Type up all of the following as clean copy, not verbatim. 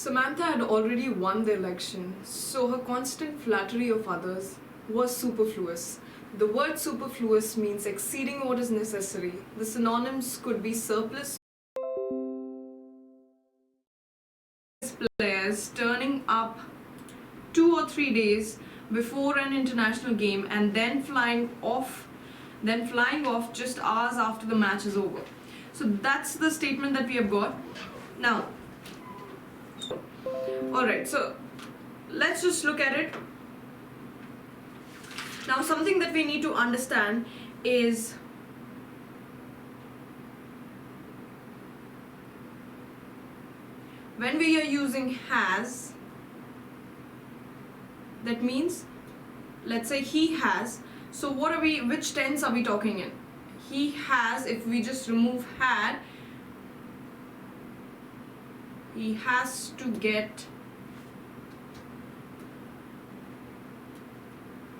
Samantha had already won the election, so her constant flattery of others was superfluous. The word superfluous means exceeding what is necessary. The synonyms could be surplus, players turning up 2 or 3 days before an international game and then flying off just hours after the match is over. So that's the statement that we have got. Now, alright, so let's just look at it. Now, something that we need to understand is when we are using has, that means, let's say he has. So which tense are we talking in? He has, if we just remove had, he has to get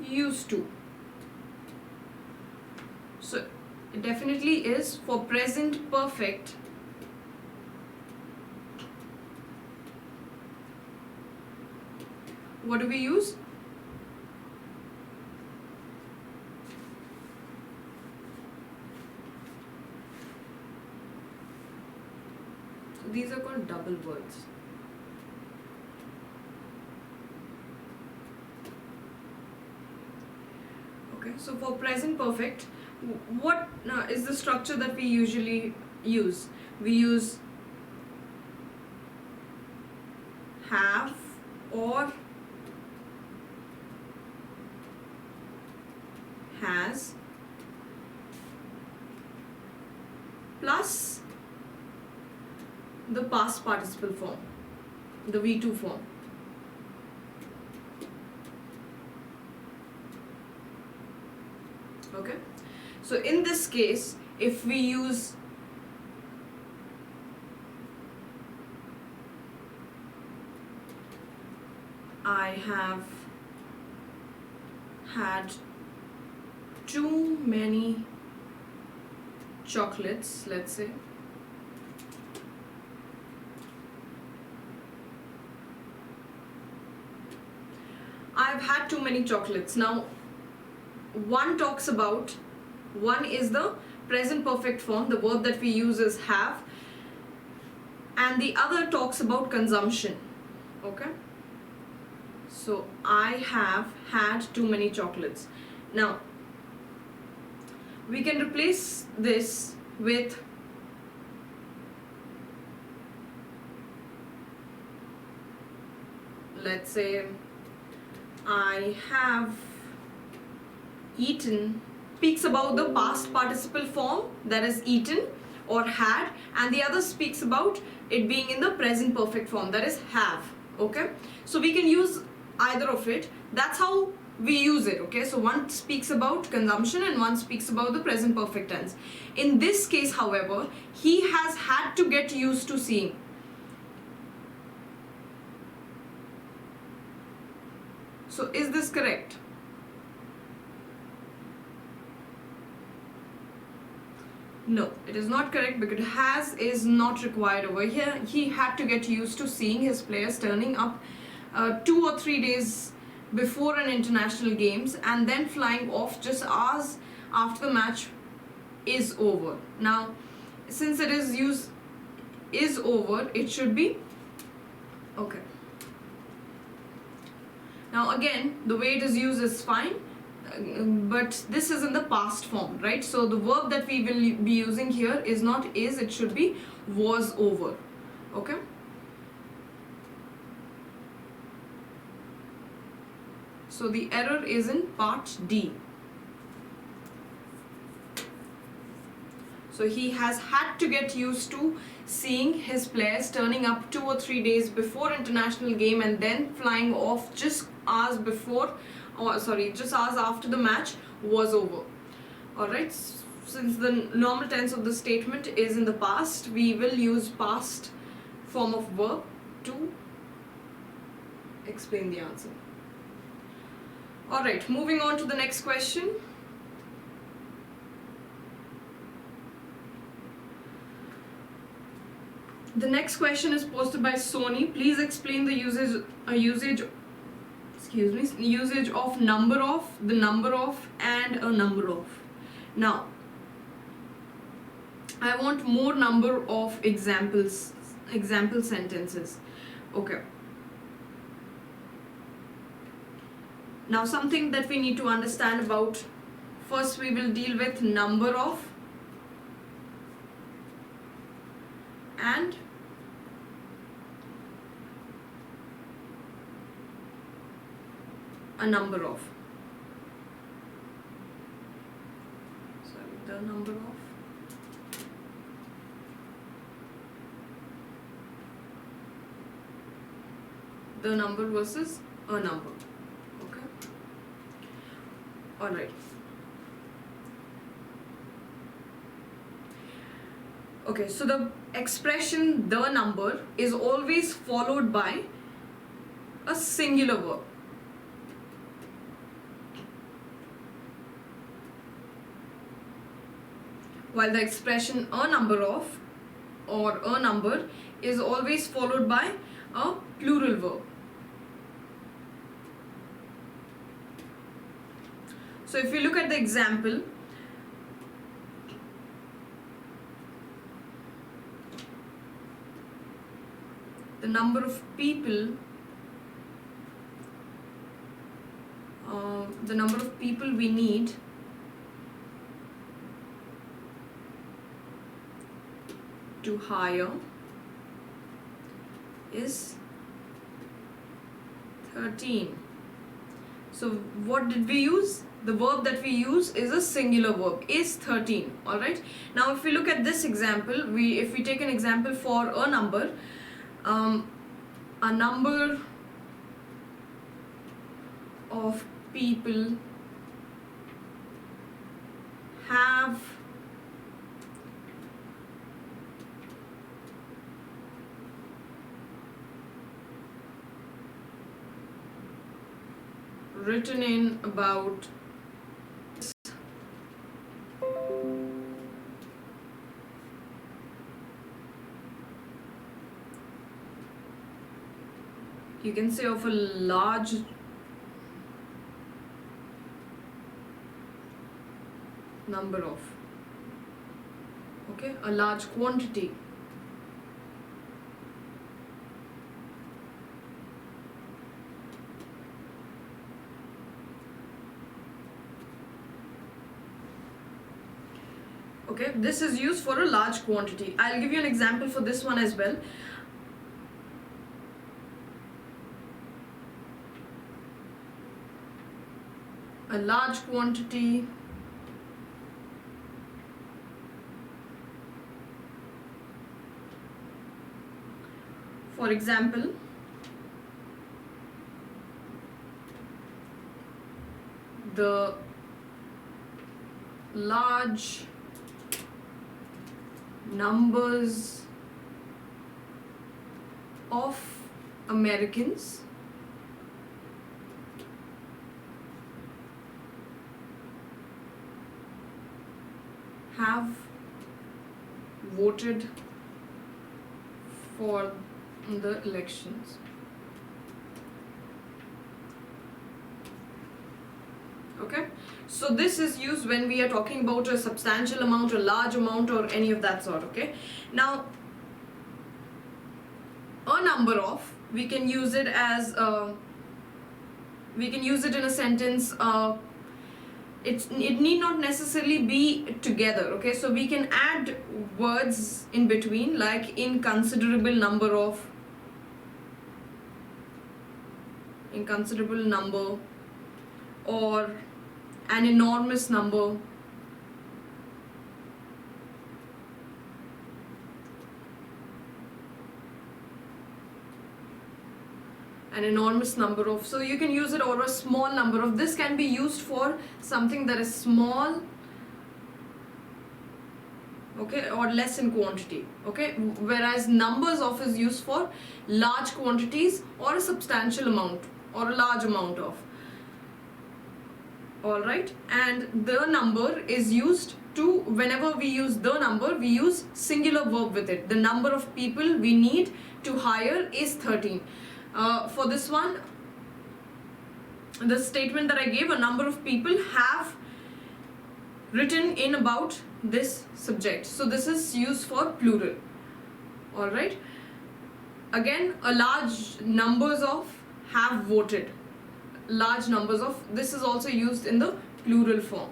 used to. So it definitely is for present perfect. What do we use? So these are called double words. Okay, so for present perfect, what is the structure that we usually use? We use have or has plus the past participle form, the V2 form. Okay, so in this case, if we use I have had too many chocolates, let's say, I've had too many chocolates. Now, one is the present perfect form, the verb that we use is have, and the other talks about consumption. Okay, so I have had too many chocolates. Now, we can replace this with let's say I have eaten, speaks about the past participle form, that is eaten or had, and the other speaks about it being in the present perfect form, that is have. Okay, so we can use either of it. That's how we use it. Okay, so one speaks about consumption and one speaks about the present perfect tense. In this case, however, he has had to get used to seeing. So is this correct? No, it is not correct because has is not required over here. He had to get used to seeing his players turning up 2 or 3 days before an international games and then flying off just hours after the match is over. Now, since it is over, it should be okay. Now again, the way it is used is fine, but this is in the past form, right? So the verb that we will be using here is not is, it should be was over. Okay. So the error is in part D. So he has had to get used to seeing his players turning up 2 or 3 days before international game and then flying off just hours after the match was over. Alright, since the normal tense of the statement is in the past, we will use past form of verb to explain the answer. Alright, moving on to the next question. The next question is posted by Sony. Please explain the usage of number of, the number of, and a number of. Now, I want more number of example sentences. Okay. Now, something that we need to understand about, first we will deal with number of and a number of. Sorry, the number of. The number versus a number. Okay. Alright. Okay, so the expression the number is always followed by a singular verb. While the expression a number of or a number is always followed by a plural verb. So if you look at the example, the number of people we need to hire is 13. So what did we use? The verb that we use is a singular verb, is 13. Alright. Now if we look at this example, if we take an example for a number of people have written in about you can say of a large number of, okay, a large quantity. Okay, this is used for a large quantity. I'll give you an example for this one as well. A large quantity for example, the large numbers of Americans have voted for the elections. Okay, so this is used when we are talking about a substantial amount, a large amount, or any of that sort. Okay, now a number of, we can use it as we can use it in a sentence. It need not necessarily be together. Okay, so we can add words in between, like inconsiderable number of, inconsiderable number, or an enormous number. An enormous number of, so you can use it, or a small number of. This can be used for something that is small, okay, or less in quantity. Okay, whereas numbers of is used for large quantities or a substantial amount or a large amount of. Alright, and the number is used whenever we use the number, we use singular verb with it. The number of people we need to hire is 13. For this one, the statement that I gave, a number of people have written in about this subject. So this is used for plural. Alright. Again, a large numbers of have voted. Large numbers of, this is also used in the plural form.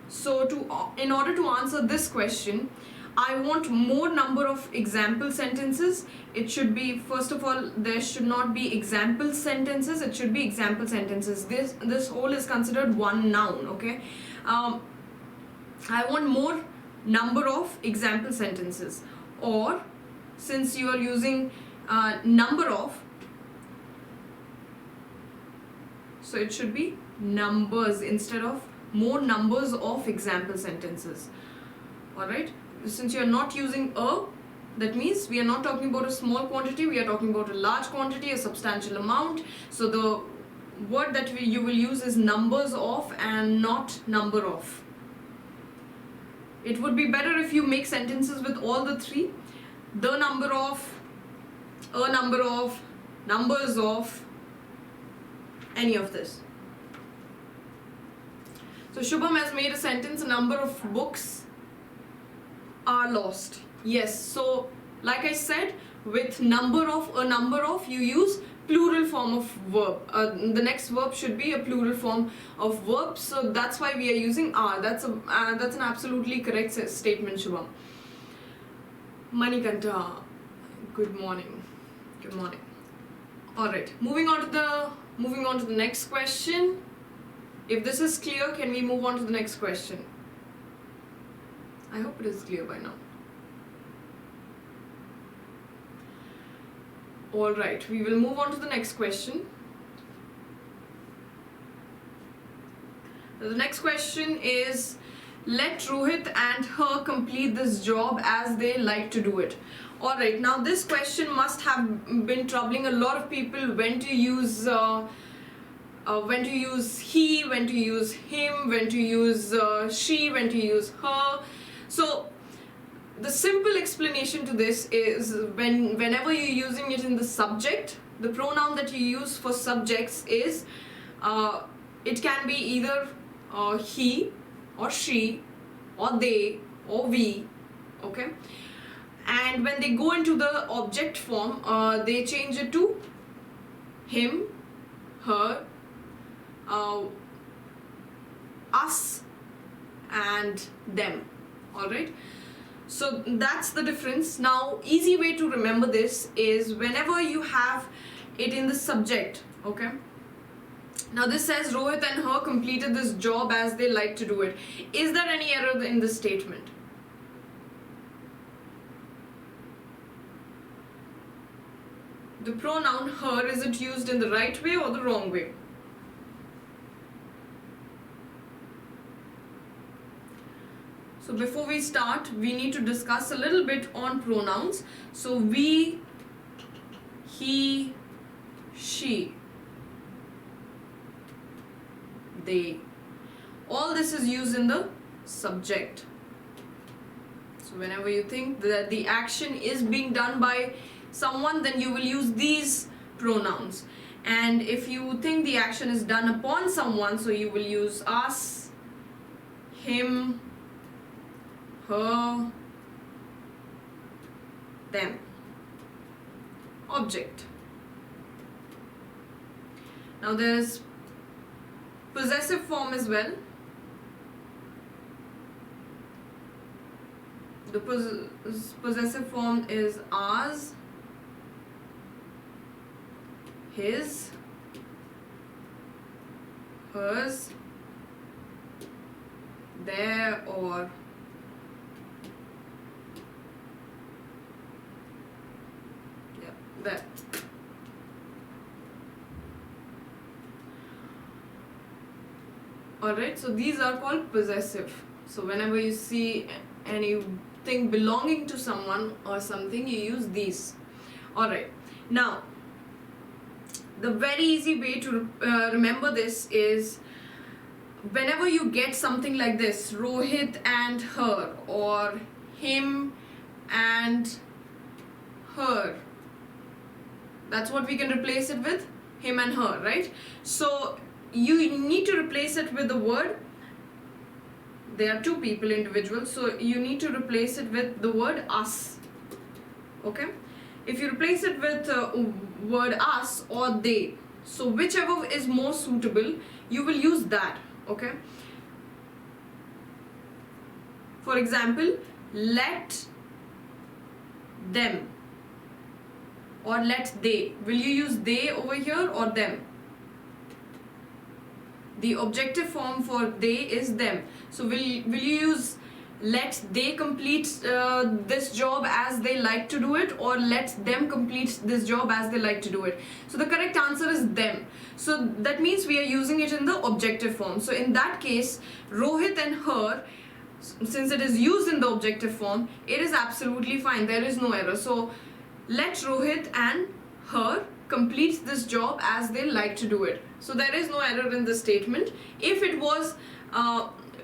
So in order to answer this question, I want more number of example sentences. It should be, first of all, there should not be example sentences, it should be example sentences. This whole is considered one noun, okay? I want more number of example sentences, or since you are using number of, so it should be numbers instead of more numbers of example sentences. Alright, since you are not using a, that means we are not talking about a small quantity, we are talking about a large quantity, a substantial amount. So the word that you will use is numbers of and not number of. It would be better if you make sentences with all the three: the number of, a number of, numbers of, any of this. So Shubham has made a sentence, a number of books are lost. Yes, so like I said, with number of, a number of, you use plural form of verb. The next verb should be a plural form of verb, so that's why we are using are. That's an absolutely correct statement, Shubham. Manikanta, good morning. Good morning. All right, moving on to the next question. If this is clear, can we move on to the next question? I hope it is clear by now. Alright, we will move on to the next question. The next question is, let Rohit and her complete this job as they like to do it. Alright, now this question must have been troubling a lot of people, when to use he, when to use him, when to use she, when to use her. So the simple explanation to this is, whenever you're using it in the subject, the pronoun that you use for subjects is, it can be either he or she or they or we, okay? And when they go into the object form, they change it to him, her, us and them. Alright, so that's the difference. Now, easy way to remember this is whenever you have it in the subject, okay? Now this says Rohit and her completed this job as they like to do it. Is there any error in this statement? The pronoun her, is it used in the right way or the wrong way? So before we start, we need to discuss a little bit on pronouns. So we, he, she, they. All this is used in the subject. So whenever you think that the action is being done by someone, then you will use these pronouns. And if you think the action is done upon someone, so you will use us, him, her, them. Object. Now there is possessive form as well. The possessive form is ours, his, hers, their, or that. Alright, so these are called possessive. So whenever you see anything belonging to someone or something, you use these. Alright, now the very easy way to remember this is, whenever you get something like this, Rohit and her, or him and her, that's what we can replace it with, him and her, right? So you need to replace it with the word, there are two people, individuals, so you need to replace it with the word us. Okay, if you replace it with word us or they, so whichever is more suitable, you will use that. Okay, for example, let them or let they. Will you use they over here or them? The objective form for they is them. So will you use let they complete this job as they like to do it, or let them complete this job as they like to do it? So the correct answer is them. So that means we are using it in the objective form. So in that case, Rohit and her, since it is used in the objective form, it is absolutely fine. There is no error. So let Rohit and her complete this job as they like to do it. So there is no error in this statement. If it was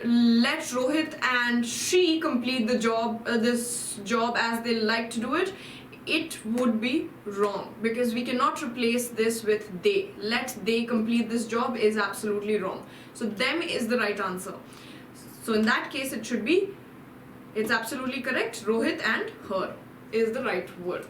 let Rohit and she complete the job, this job as they like to do it, it would be wrong, because we cannot replace this with they. Let they complete this job is absolutely wrong. So them is the right answer. So in that case, it should be, it's absolutely correct. Rohit and her is the right word.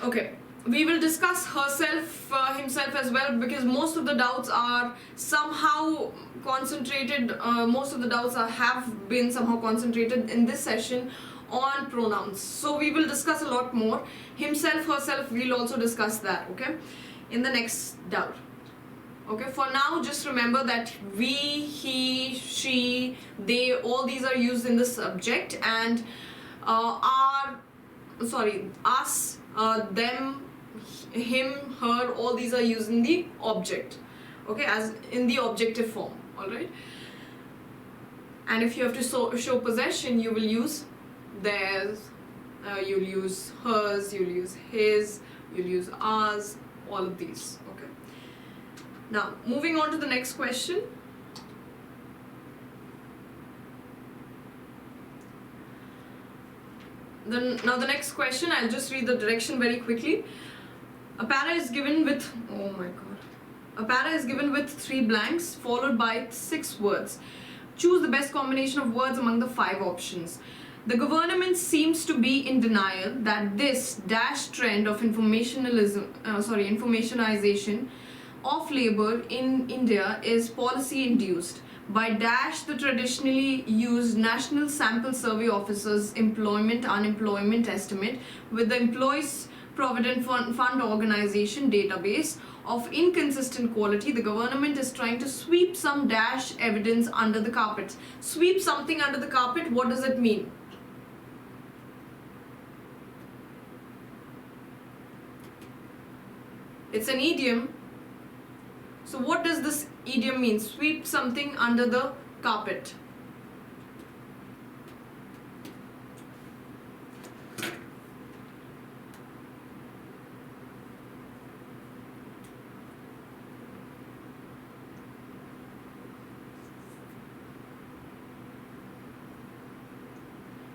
Okay, we will discuss herself, himself as well, because most of the doubts are somehow concentrated, have been somehow concentrated in this session on pronouns. So we will discuss a lot more. Himself, herself, we'll also discuss that, okay, in the next doubt. Okay, for now, just remember that we, he, she, they, all these are used in the subject, and us, them, him, her, all these are used in the object, okay, as in the objective form. All right, and if you have to show possession, you will use theirs, you'll use hers, you'll use his, you'll use ours, all of these. Okay, now moving on to the next question. Now the next question, I'll just read the direction very quickly. A para is given with, oh my god, a para is given with 3 blanks followed by 6 words. Choose the best combination of words among the 5 options. The government seems to be in denial that this dash trend of informationization of labor in India is policy induced by dash the traditionally used National Sample Survey Officer's employment unemployment estimate with the Employees Provident Fund Organization database of inconsistent quality. The government is trying to sweep some dash evidence under the carpet. Sweep something under the carpet, what does it mean? It's an idiom. So what does this idiom mean? Sweep something under the carpet.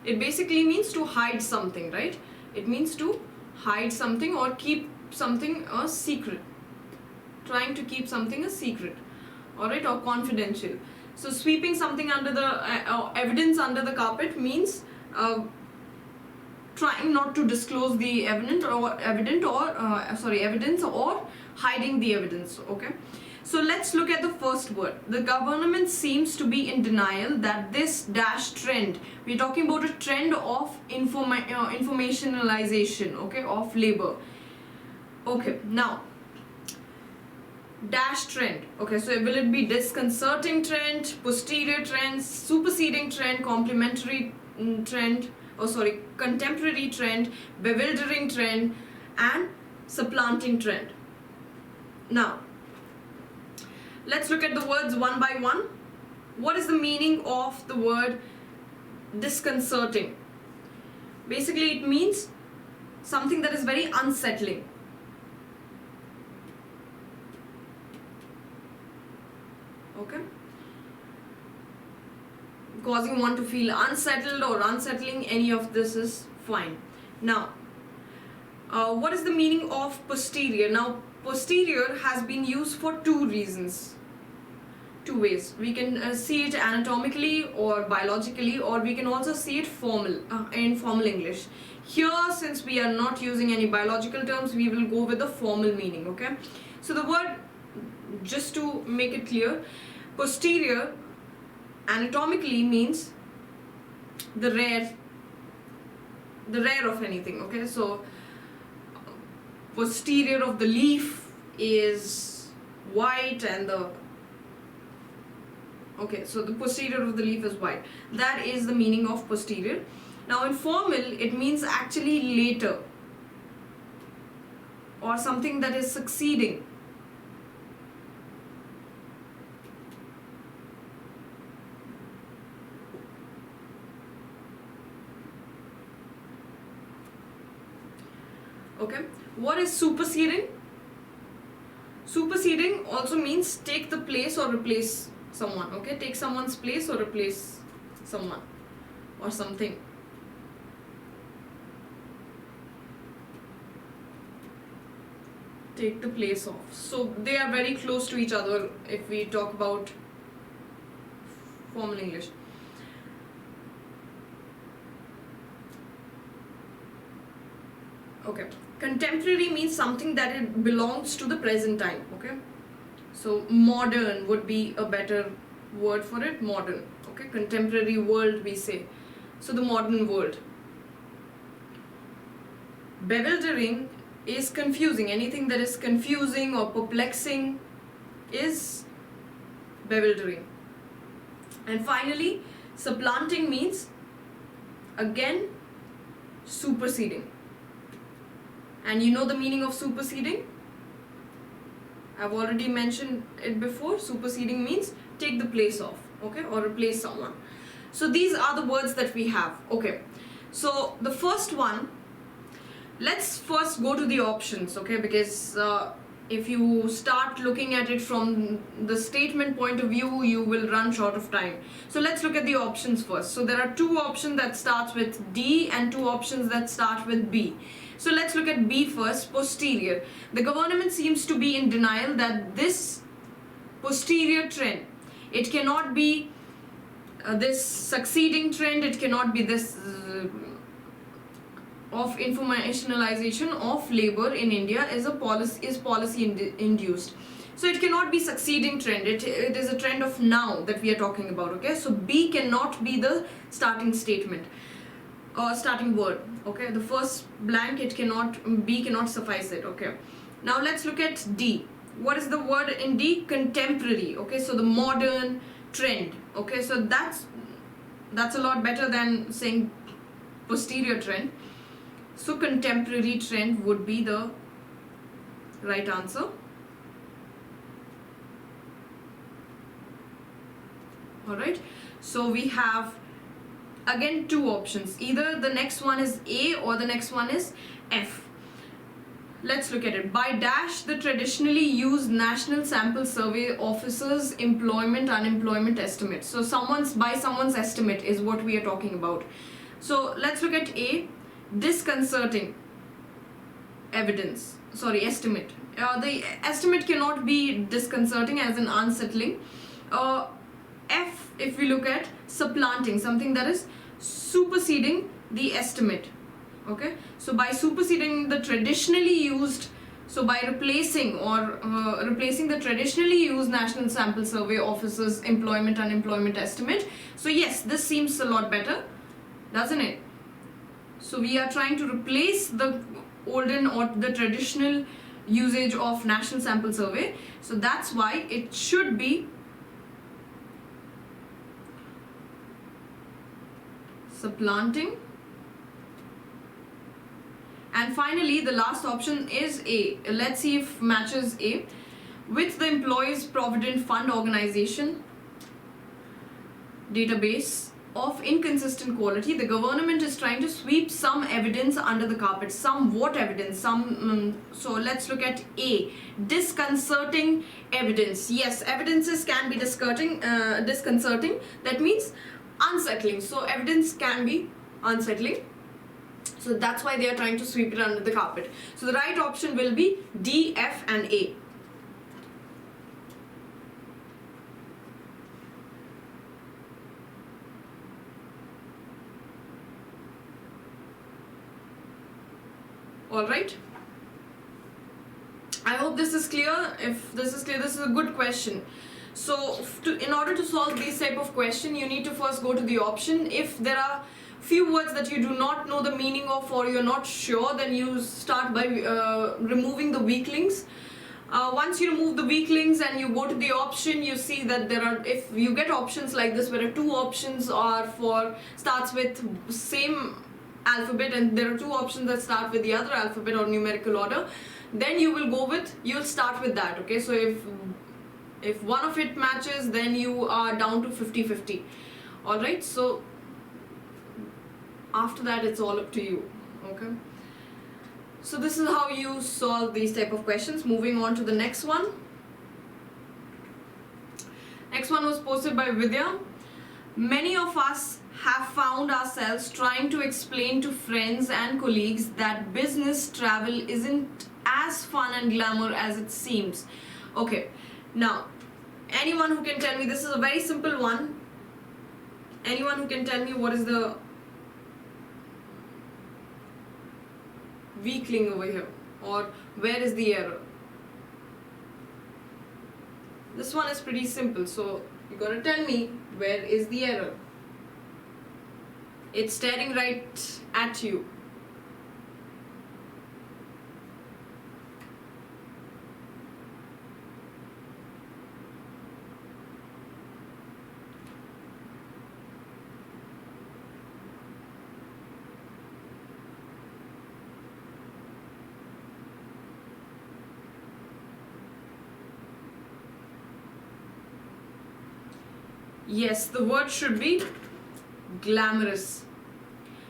It basically means to hide something, right? It means to hide something or keep something a secret. Trying to keep something a secret, alright, or confidential. So sweeping something under the evidence under the carpet means trying not to disclose the evidence or hiding the evidence. Okay, so let's look at the first word. The government seems to be in denial that this dash trend, we're talking about a trend of informationalization, okay, of labor. Okay, now dash trend. Okay, so will it be disconcerting trend, posterior trend, superseding trend, complementary trend, contemporary trend, bewildering trend, and supplanting trend? Now let's look at the words one by one. What is the meaning of the word disconcerting? Basically, it means something that is very unsettling. causing one to feel unsettled or unsettling, any of this is fine. Now, what is the meaning of posterior? Now, posterior has been used for two reasons. Two ways. We can see it anatomically or biologically, or we can also see it in formal English. Here, since we are not using any biological terms, we will go with the formal meaning, okay? So the word, just to make it clear, posterior anatomically means the rear of anything, okay? So posterior of the leaf is white, and the posterior of the leaf is white. That is the meaning of posterior. Now in formal, it means actually later, or something that is succeeding. Okay, what is superseding? Superseding also means take the place or replace someone, okay? Take someone's place or replace someone or something. Take the place of. So they are very close to each other if we talk about formal English. Okay, contemporary means something that it belongs to the present time, okay? So modern would be a better word for it, modern, okay? Contemporary world we say. So the modern world. Bewildering is confusing. Anything that is confusing or perplexing is bewildering. And finally, supplanting means, again, superseding. And you know the meaning of superseding? I've already mentioned it before. Superseding means take the place of, okay, or replace someone. So these are the words that we have, okay. So the first one, let's first go to the options, okay, because if you start looking at it from the statement point of view, you will run short of time. So let's look at the options first. So there are two options that starts with D and two options that start with B. So let's look at B first, posterior. The government seems to be in denial that this posterior trend, it cannot be this succeeding trend, it cannot be this of informationalization of labor in India is policy induced. So it cannot be succeeding trend, it is a trend of now that we are talking about, okay? So B cannot be the starting statement or starting word, okay? The first blank, B cannot suffice it, okay? Now let's look at D. What is the word in D? Contemporary, okay? So the modern trend, okay? So that's a lot better than saying posterior trend. So contemporary trend would be the right answer. Alright, so we have again two options. Either the next one is A or the next one is F. Let's look at it. By dash, the traditionally used National Sample Survey Officers employment unemployment estimate. So by someone's estimate is what we are talking about. So let's look at A. Disconcerting estimate. The estimate cannot be disconcerting as in unsettling. F, if we look at supplanting, something that is superseding the estimate, okay? So by superseding the traditionally used, so by replacing the traditionally used National Sample Survey Officers employment unemployment estimate. So yes, this seems a lot better, doesn't it? So we are trying to replace the olden or the traditional usage of National Sample Survey. So that's why it should be supplanting. And finally, the last option is A. Let's see if matches A. With the Employees Provident Fund Organization database of inconsistent quality, the government is trying to sweep some evidence under the carpet. What evidence? So let's look at A. Disconcerting evidence. Yes, evidences can be disconcerting. That means unsettling. So evidence can be unsettling. So that's why they are trying to sweep it under the carpet. So the right option will be D, F and A. Alright. I hope this is clear. If this is clear, this is a good question. So in order to solve these type of question, you need to first go to the option. If there are few words that you do not know the meaning of or you're not sure, then you start by removing the weak links. Once you remove the weak links and you go to the option, you see that there are, if you get options like this where two options are starts with same alphabet and there are two options that start with the other alphabet or numerical order, then you'll start with that. Okay, so if one of it matches, then you are down to 50-50. Alright, so after that it's all up to you. Okay, so this is how you solve these type of questions. Moving on to the next one. Next one was posted by Vidya. Many of us have found ourselves trying to explain to friends and colleagues that business travel isn't as fun and glamour as it seems. Okay, now anyone who can tell me, this is a very simple one, anyone who can tell me what is the weak link over here, or where is the error? This one is pretty simple, so you gotta tell me where is the error. It's staring right at you. Yes, the word should be glamorous.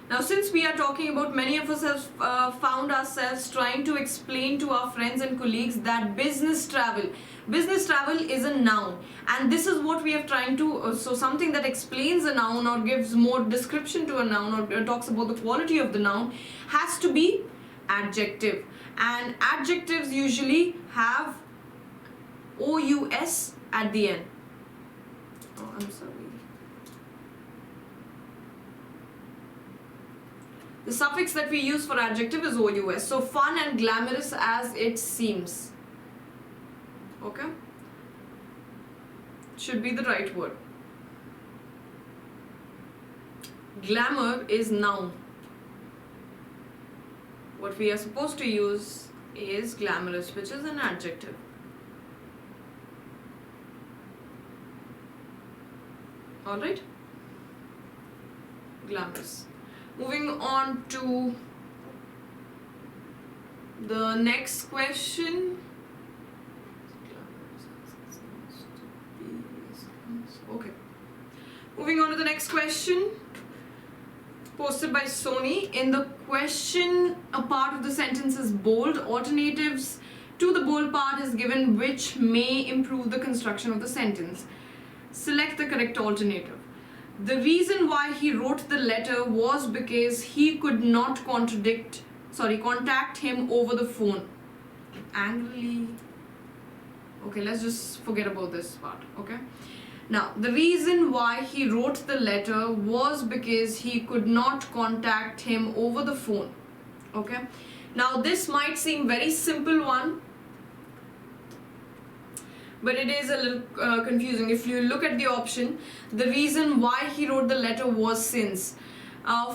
Now, since we are talking about, many of us have found ourselves trying to explain to our friends and colleagues that business travel is a noun, and this is what we are trying to, so something that explains a noun or gives more description to a noun or talks about the quality of the noun has to be adjective, and adjectives usually have OUS at the end. Oh, I'm sorry. The suffix that we use for adjective is OUS. So fun and glamorous as it seems. Okay? Should be the right word. Glamour is noun. What we are supposed to use is glamorous, which is an adjective. Alright? Glamorous. Moving on to the next question. Okay. Moving on to the next question. Posted by Sony. In the question, a part of the sentence is bold. Alternatives to the bold part is given which may improve the construction of the sentence. Select the correct alternative. The reason why he wrote the letter was because he could not contact him over the phone. Angrily. Okay, let's just forget about this part. Okay. Now, the reason why he wrote the letter was because he could not contact him over the phone. Okay. Now, this might seem very simple one, but it is a little confusing. If you look at the option, the reason why he wrote the letter was since.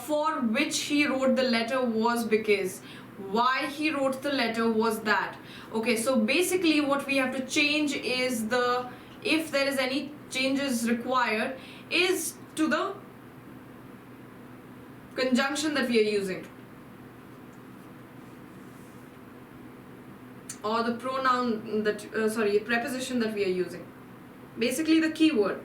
For which he wrote the letter was because. Why he wrote the letter was that. Okay, so basically what we have to change is if there is any changes required, is to the conjunction that we are using, or the pronoun that, preposition that we are using. Basically the keyword.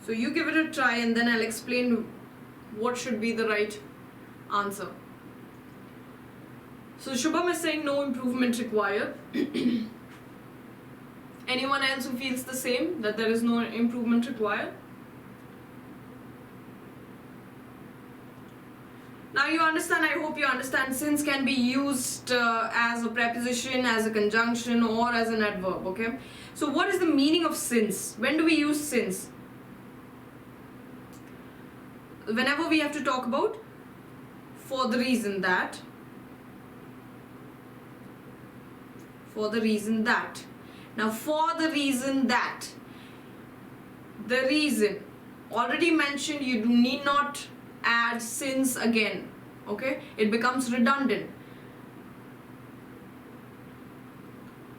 So you give it a try and then I'll explain what should be the right answer. So Shubham is saying no improvement required. Anyone else who feels the same, that there is no improvement required? Now you understand, I hope you understand, since can be used as a preposition, as a conjunction, or as an adverb, okay? So what is the meaning of since? When do we use since? Whenever we have to talk about for the reason that, for the reason that. Now for the reason that, the reason already mentioned, you need not add since again, okay? It becomes redundant.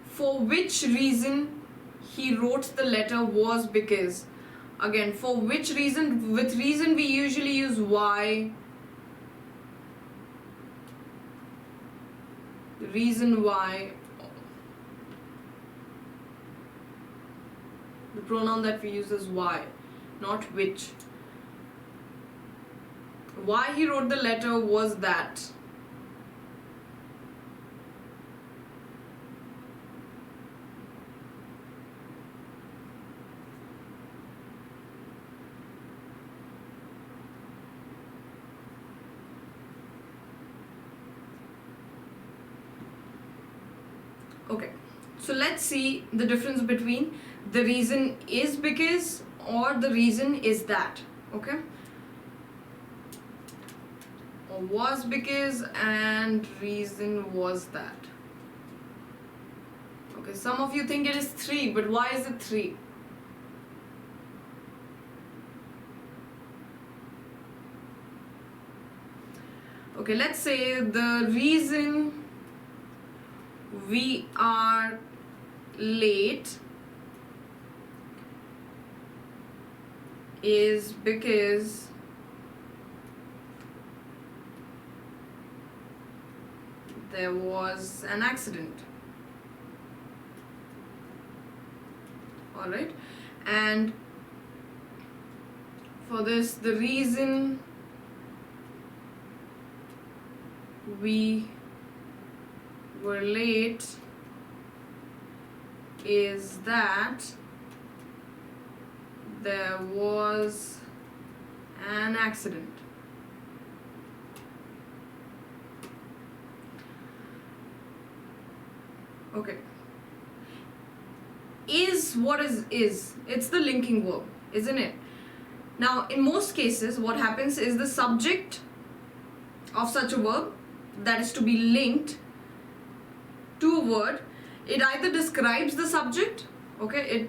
For which reason he wrote the letter was because. Again, for which reason, with reason we usually use why. The reason why. The pronoun that we use is why, not which. Why he wrote the letter was that. Okay, so let's see the difference between the reason is because or the reason is that, okay? Or was because and reason was that. Okay, some of you think it is 3, but why is it 3? Okay, let's say the reason we are late is because there was an accident. Alright, and for this, the reason we were late is that there was an accident. Okay. Is what is. It's the linking verb, isn't it? Now, in most cases, what happens is the subject of such a verb that is to be linked to a word, it either describes the subject, okay,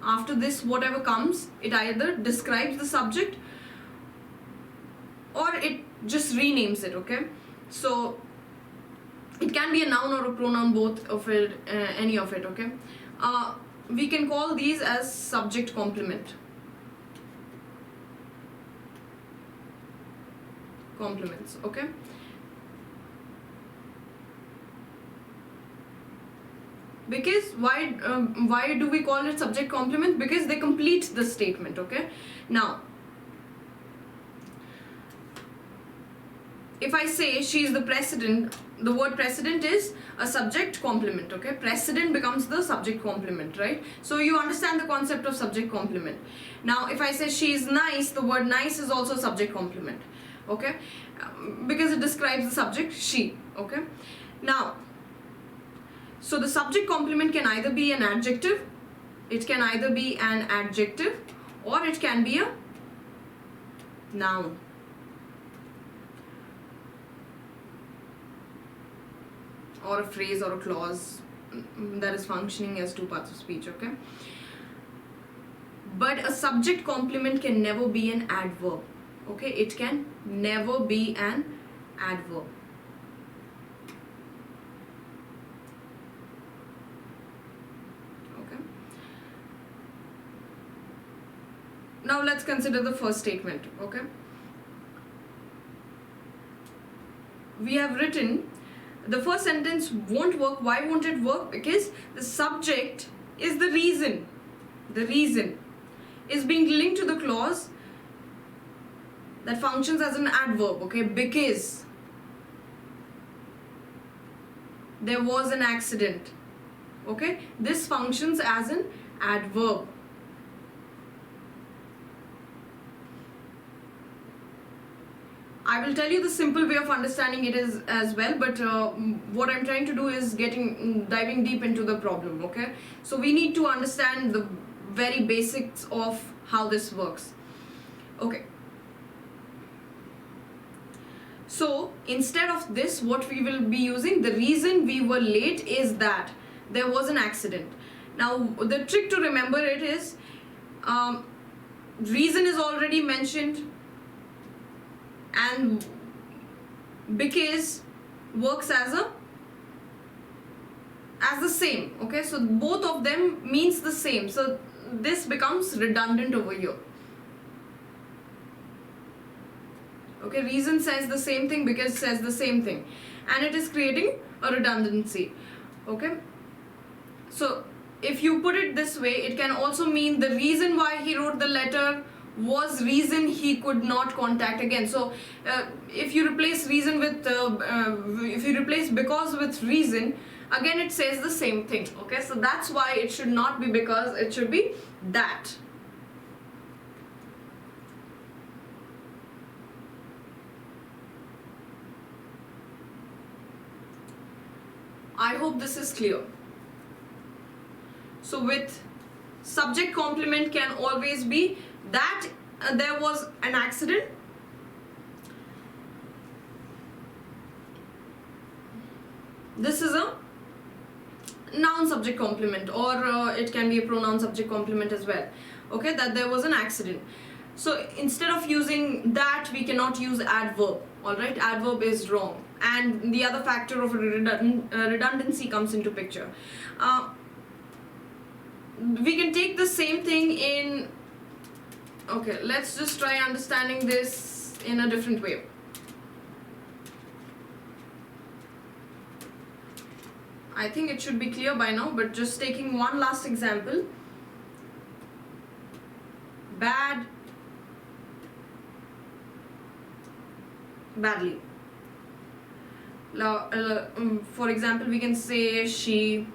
after this whatever comes, it either describes the subject or it just renames it, okay? So it can be a noun or a pronoun, both of it, any of it, okay? We can call these as subject complement. Complements, okay? Because why do we call it subject complement? Because they complete the statement, okay? Now, if I say she is the president, the word president is a subject complement, okay? President becomes the subject complement, right? So you understand the concept of subject complement. Now, if I say she is nice, the word nice is also subject complement, okay? Because it describes the subject, she, okay? Now, so the subject complement can either be an adjective, it can either be an adjective, or it can be a noun. Or a phrase or a clause that is functioning as two parts of speech, okay? But a subject complement can never be an adverb, okay? It can never be an adverb. Okay. Now let's consider the first statement, okay? We have written the first sentence won't work. Why won't it work? Because the subject is the reason. The reason is being linked to the clause that functions as an adverb, okay? Because there was an accident, okay? This functions as an adverb. I will tell you the simple way of understanding it is as well, but what I'm trying to do is diving deep into the problem, okay? So we need to understand the very basics of how this works. Okay. So instead of this, what we will be using, the reason we were late is that there was an accident. Now the trick to remember it is, reason is already mentioned, and because works as the same, okay? So both of them means the same, so this becomes redundant over here. Okay, reason says the same thing, because says the same thing, and it is creating a redundancy, okay? So if you put it this way, it can also mean the reason why he wrote the letter was reason he could not contact again. So if you replace reason with if you replace because with reason, again it says the same thing, okay? So that's why it should not be because, it should be that. I hope this is clear. So with subject complement can always be that there was an accident, this is a noun subject complement, or it can be a pronoun subject complement as well, okay? That there was an accident. So instead of using that, we cannot use adverb, alright? Adverb is wrong, and the other factor of redundancy comes into picture. We can take the same thing in, okay, let's just try understanding this in a different way. I think it should be clear by now, but just taking one last example. Badly. For example, we can say she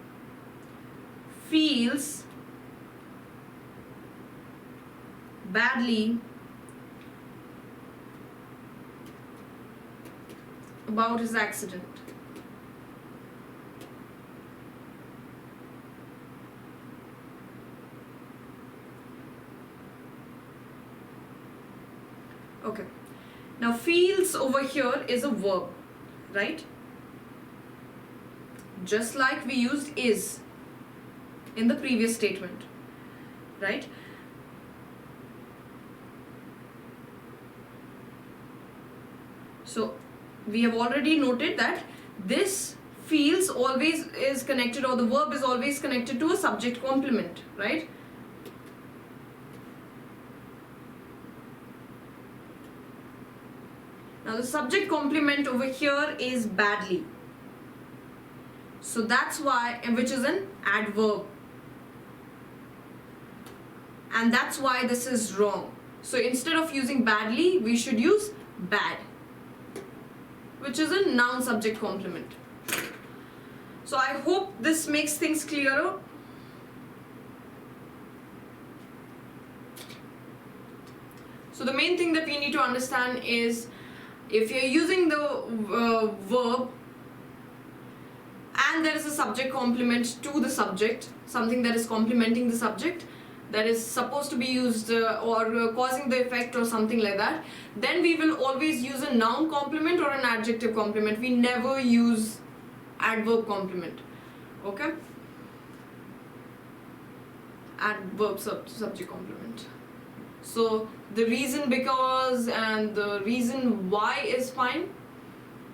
feels badly about his accident. Okay. Now feels over here is a verb, right? Just like we used is in the previous statement, right? So we have already noted that this feels always is connected, or the verb is always connected to a subject complement, right? Now the subject complement over here is badly. So that's why, which is an adverb. And that's why this is wrong. So instead of using badly, we should use bad, which is a noun subject complement. So I hope this makes things clearer. So the main thing that we need to understand is, if you're using the verb and there is a subject complement to the subject, something that is complementing the subject, that is supposed to be used or causing the effect or something like that, then we will always use a noun complement or an adjective complement. We never use adverb complement, okay? Adverb subject complement. So the reason because and the reason why is fine.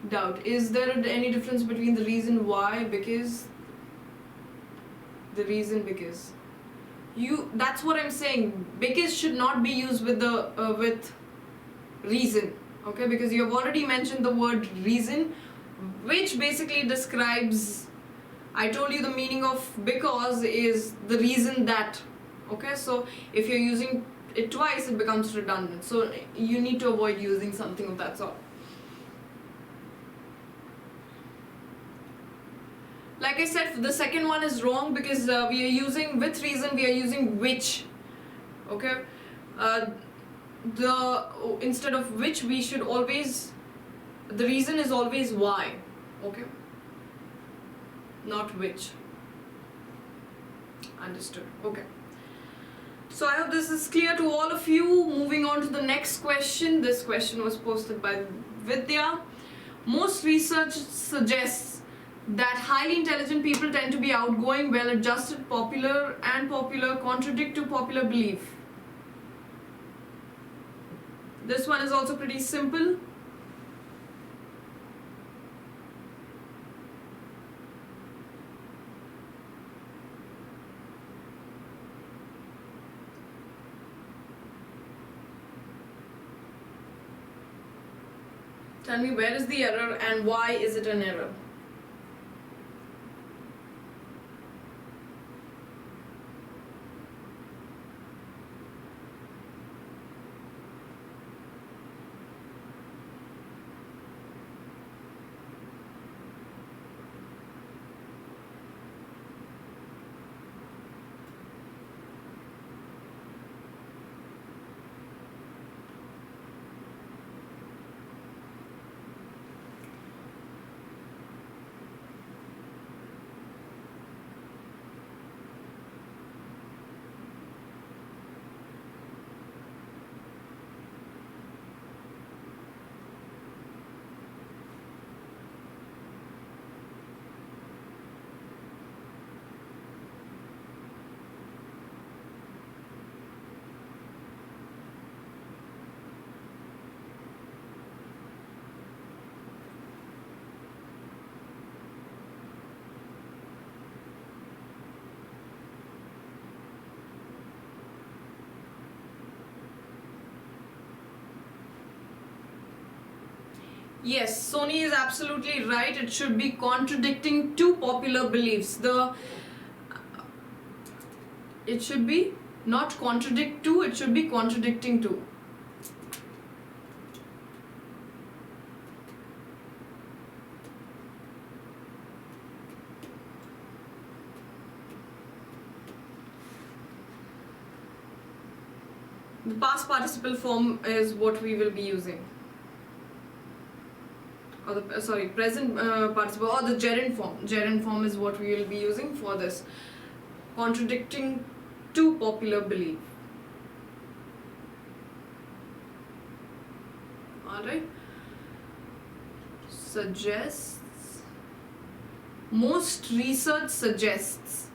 Doubt. Is there any difference between the reason why, because, the reason because? That's what I'm saying. Because should not be used with the with reason, okay? Because you have already mentioned the word reason, which basically describes, I told you the meaning of because is the reason that, okay? So if you're using it twice, it becomes redundant. So you need to avoid using something of that sort. Like I said, the second one is wrong because we are using, with reason, we are using which. Okay? Instead of which, we should always, the reason is always why. Okay? Not which. Understood. Okay. So I hope this is clear to all of you. Moving on to the next question. This question was posted by Vidya. Most research suggests that highly intelligent people tend to be outgoing, well-adjusted, popular, contradict to popular belief. This one is also pretty simple. Tell me, where is the error and why is it an error? Yes, Sony is absolutely right. It should be contradicting to popular beliefs. It should be not contradict to, it should be contradicting to. The past participle form is what we will be using. Or the present participle, or the gerund form. Gerund form is what we will be using for this. Contradicting to popular belief. Alright. Suggests. Most research suggests.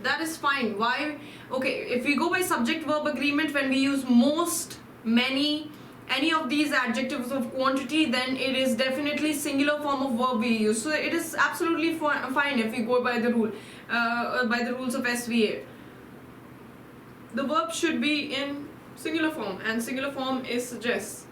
That is fine. Why? Okay, if we go by subject verb agreement, when we use most, many, any of these adjectives of quantity, then it is definitely singular form of verb we use. So it is absolutely fine if we go by the rule, by the rules of SVA. The verb should be in singular form, and singular form is suggests.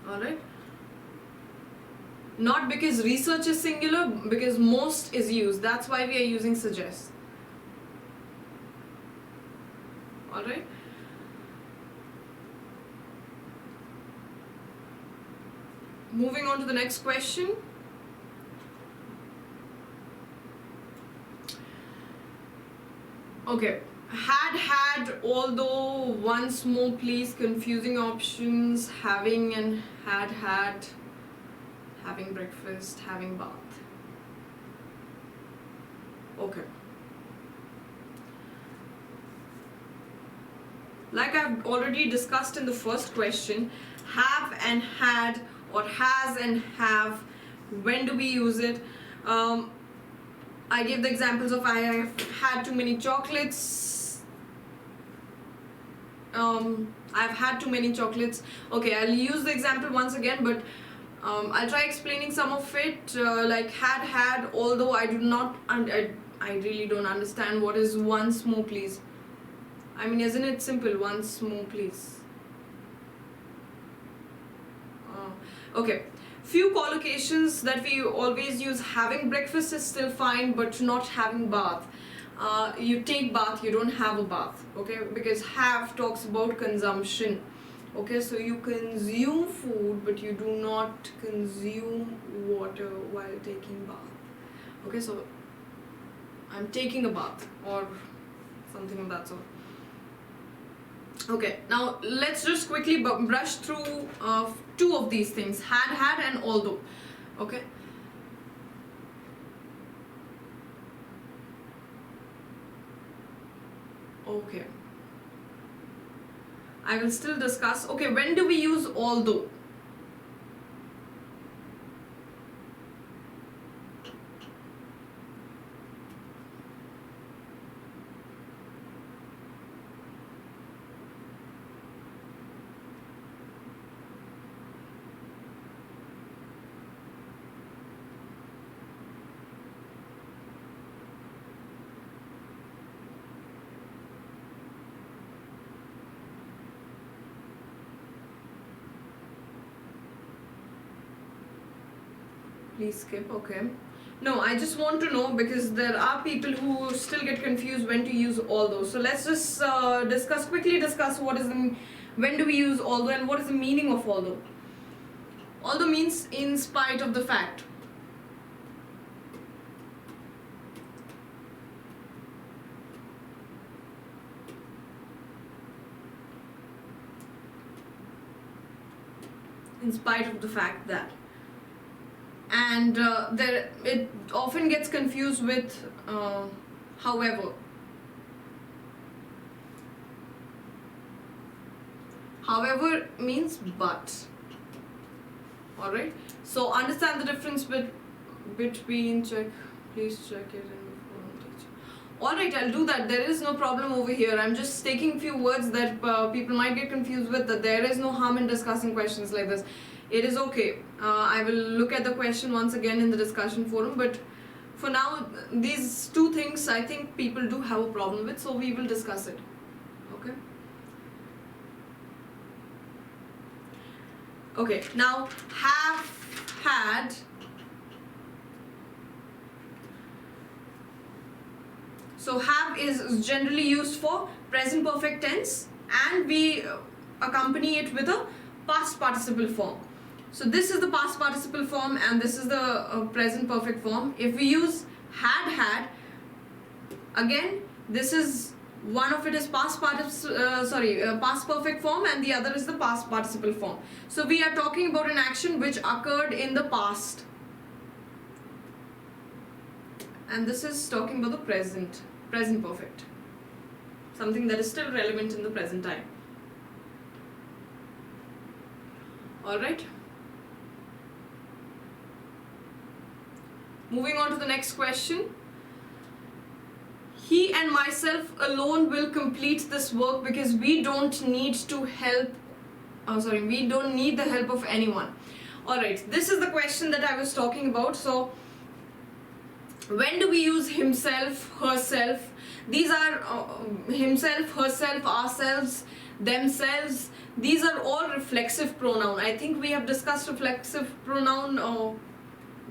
Alright. Not because research is singular, because most is used. That's why we are using suggest. Alright. Moving on to the next question. Okay. Had, although, once more, please, confusing options, having and had, having breakfast, having bath. Okay. Like I've already discussed in the first question, have and had, or has and have, when do we use it? I gave the examples of I have had too many chocolates. I've had too many chocolates. Okay, I'll use the example once again, but I'll try explaining some of it. Like had, although I do not, I really don't understand what is once more, please. I mean, isn't it simple? Once more, please. Okay, few collocations that we always use. Having breakfast is still fine, but not having bath. You take bath, you don't have a bath, okay, because have talks about consumption. Okay, so you consume food but you do not consume water while taking bath. Okay, so I'm taking a bath or something of that sort. Okay, now let's just quickly brush through two of these things, had and although. Okay. Okay. I will still discuss. Okay, when do we use although? Please skip, okay. No, I just want to know because there are people who still get confused when to use although. So let's just quickly discuss what is when do we use although and what is the meaning of although. Although means in spite of the fact. In spite of the fact that. And it often gets confused with however. However means but. Alright, so understand the difference between please check it in the phone teacher. Alright, I'll do that. There is no problem over here. I'm just taking few words that people might get confused with, that there is no harm in discussing questions like this. It is okay. I will look at the question once again in the discussion forum, but for now, these two things I think people do have a problem with, so we will discuss it. Okay? Okay, now have, had. So have is generally used for present perfect tense, and we accompany it with a past participle form. So this is the past participle form and this is the present perfect form. If we use had, again this is one of it is past perfect form and the other is the past participle form. So we are talking about an action which occurred in the past, and this is talking about the present perfect, something that is still relevant in the present time. Alright, moving on to the next question. He and myself alone will complete this work because we don't need to help. We don't need the help of anyone. Alright, this is the question that I was talking about. So, when do we use himself, herself? These are himself, herself, ourselves, themselves. These are all reflexive pronoun. I think we have discussed reflexive pronoun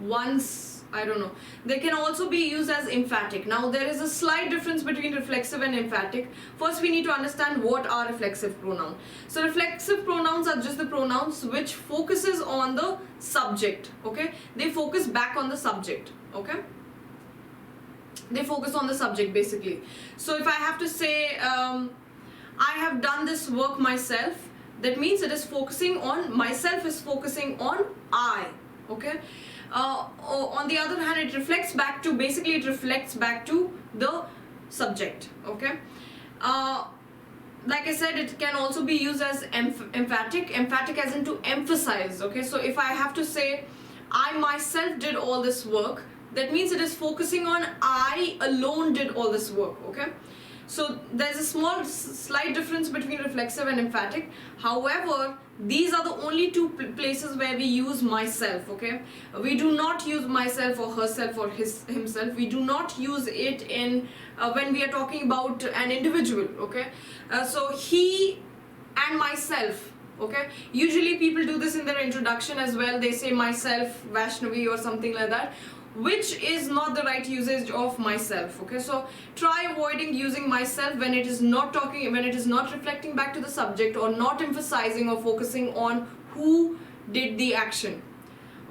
once. I don't know. They can also be used as emphatic. Now there is a slight difference between reflexive and emphatic. First we need to understand what are reflexive pronouns. So reflexive pronouns are just the pronouns which focuses on the subject. Okay, they focus back on the subject. Okay, they focus on the subject basically. So if I have to say I have done this work myself, that means it is focusing on myself, is focusing on I. Okay. On the other hand, it reflects back to the subject. Okay, like I said, it can also be used as emphatic as in to emphasize. Okay, so if I have to say I myself did all this work, that means it is focusing on I alone did all this work. Okay, so there's a slight difference between reflexive and emphatic. However, these are the only two places where we use myself. Okay, we do not use myself or herself or himself. We do not use it in when we are talking about an individual. Okay, so he and myself, Okay, usually people do this in their introduction as well. They say myself, Vaishnavi, or something like that, which is not the right usage of myself. Okay, so try avoiding using myself when it is not reflecting back to the subject, or not emphasizing or focusing on who did the action.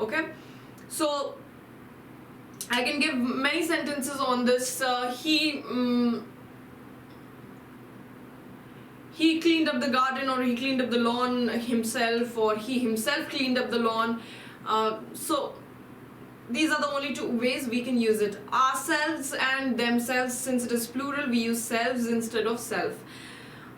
Okay, so I can give many sentences on this. He cleaned up the garden, or he cleaned up the lawn himself, or he himself cleaned up the lawn. So these are the only two ways we can use it. Ourselves and themselves, since it is plural, we use selves instead of self.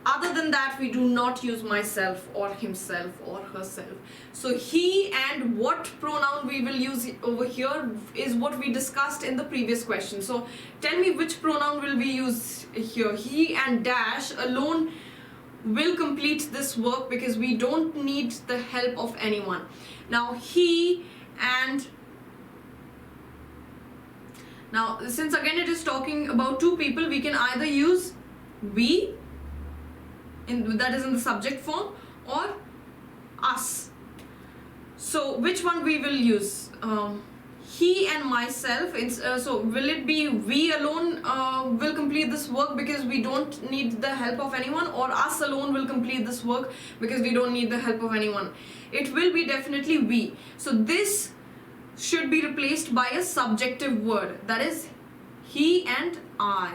Other than that, we do not use myself or himself or herself. So he and what pronoun we will use over here is what we discussed in the previous question. So tell me which pronoun will we use here. He and dash alone will complete this work because we don't need the help of anyone. Now since again it is talking about two people, we can either use we, that is in the subject form, or us. So which one we will use? He and myself. So will it be we alone will complete this work because we don't need the help of anyone, or us alone will complete this work because we don't need the help of anyone? It will be definitely we. So this should be replaced by a subjective word, that is he and I.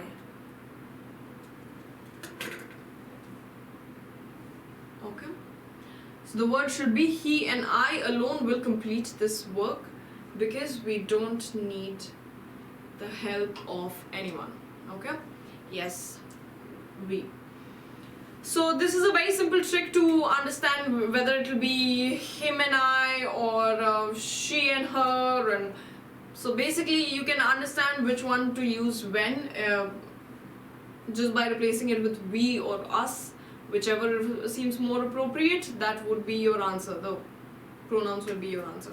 Okay, so the word should be he and I alone will complete this work because we don't need the help of anyone. Okay, yes, we. So this is a very simple trick to understand whether it will be him and I, or she and her, and so basically you can understand which one to use when, just by replacing it with we or us, whichever seems more appropriate. That would be your answer. The pronouns will be your answer.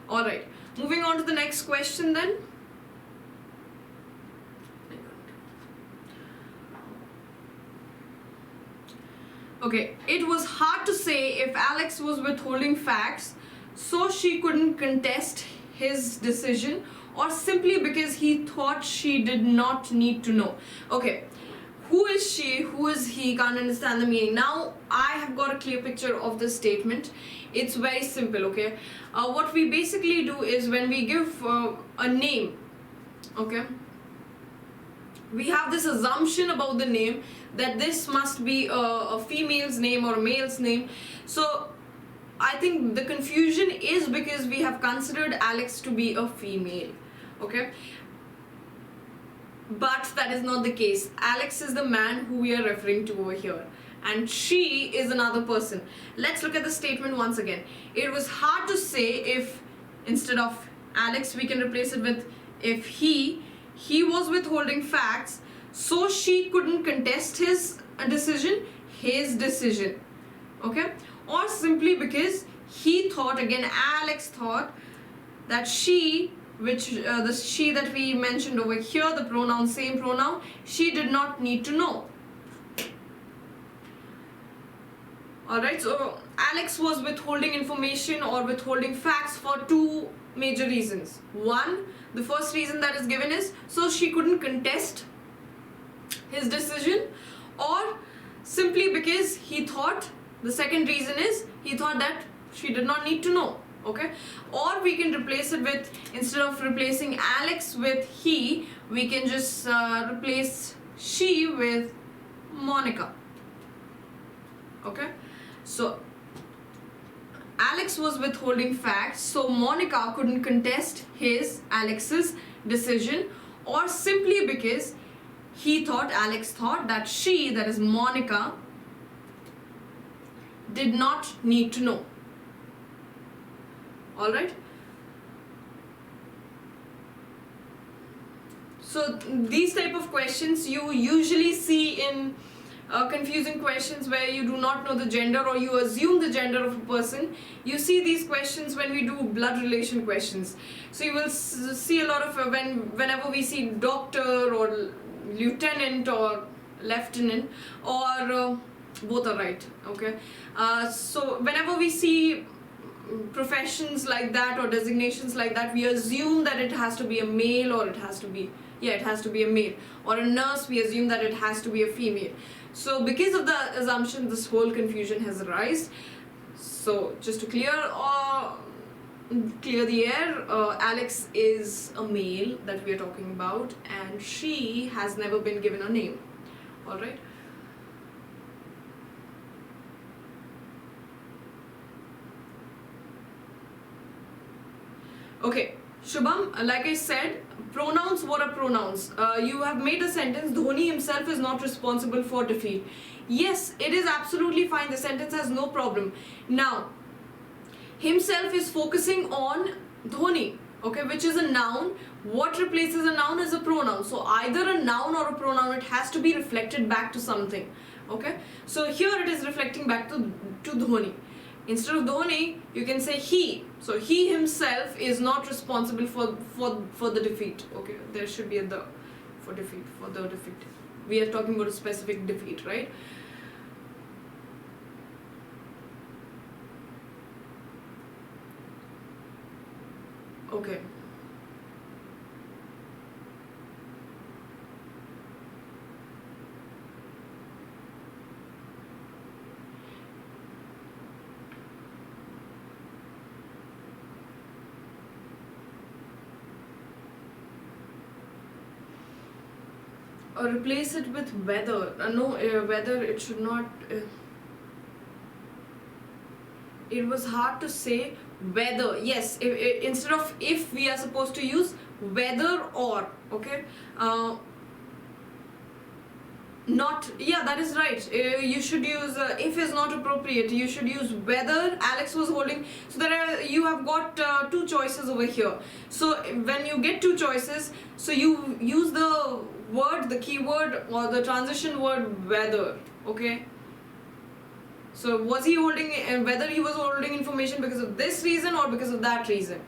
Alright, moving on to the next question then. Okay, it was hard to say if Alex was withholding facts, so she couldn't contest his decision, or simply because he thought she did not need to know. Okay, who is she, who is he, can't understand the meaning. Now I have got a clear picture of this statement. It's very simple. Okay, what we basically do is when we give a name, okay, we have this assumption about the name that this must be a female's name or a male's name. So I think the confusion is because we have considered Alex to be a female. Okay, but that is not the case. Alex is the man who we are referring to over here, and she is another person. Let's look at the statement once again. It was hard to say if, instead of Alex, we can replace it with if he was withholding facts, so she couldn't contest his decision. Okay, or simply because he thought, again Alex thought, that she, the she that we mentioned over here, the pronoun, same pronoun, she did not need to know. Alright, so Alex was withholding information or withholding facts for two major reasons. One, the first reason that is given is so she couldn't contest his decision, or simply because he thought, the second reason is he thought that she did not need to know. Okay, or we can replace it with, instead of replacing Alex with he, we can just replace she with Monica. Okay, so Alex was withholding facts, so Monica couldn't contest Alex's decision, or simply because Alex thought that she, that is Monica, did not need to know. Alright, so these type of questions you usually see in confusing questions where you do not know the gender, or you assume the gender of a person. You see these questions when we do blood relation questions. So you will see a lot of whenever we see doctor or lieutenant or lieutenant or both are right. Okay, so whenever we see professions like that or designations like that, we assume that it has to be a male, or it has to be, yeah, it has to be a male. Or a nurse, we assume that it has to be a female. So because of the assumption, this whole confusion has arisen. So just to clear the air, Alex is a male that we are talking about, and she has never been given a name. All right. Okay, Shubham, like I said, pronouns, what are pronouns? You have made a sentence, Dhoni himself is not responsible for defeat. Yes, it is absolutely fine. The sentence has no problem. Now, himself is focusing on Dhoni, okay, which is a noun. What replaces a noun is a pronoun. So either a noun or a pronoun, it has to be reflected back to something. Okay, so here it is reflecting back to Dhoni. Instead of Dhoni, you can say he. So he himself is not responsible for the defeat. Okay, there should be a the for defeat, for the defeat. We are talking about a specific defeat, right? Okay. Or replace it with whether. No, whether it should not. It was hard to say whether. Yes, instead of if, we are supposed to use whether or. Okay. Not, yeah, that is right. You should use if is not appropriate. You should use whether Alex was holding. So you have got two choices over here. So when you get two choices, so you use the word, the keyword or the transition word whether. Okay. So was he holding, whether he was holding information because of this reason or because of that reason?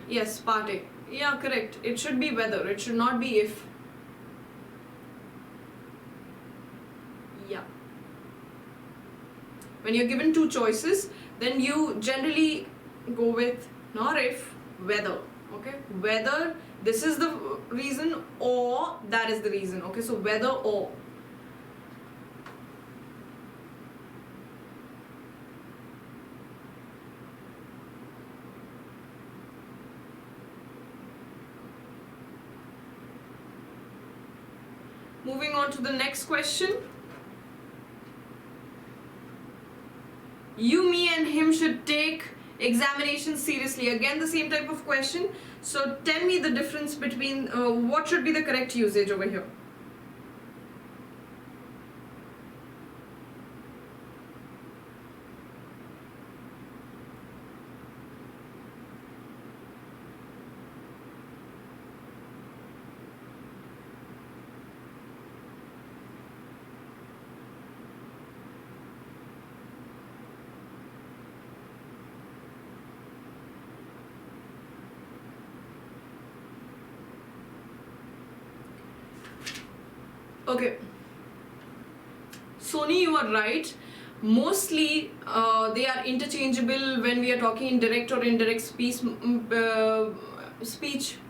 Yes, part A. Yeah, correct. It should be whether. It should not be if. Yeah. When you're given two choices, then you generally go with not if, whether. Okay, whether this is the reason or that is the reason. Okay, so whether or. Moving on to the next question. You, me and him should take examinations seriously. Again, the same type of question. So tell me the difference between what should be the correct usage over here. Okay, Sony, you are right. Mostly they are interchangeable when we are talking in direct or indirect speech.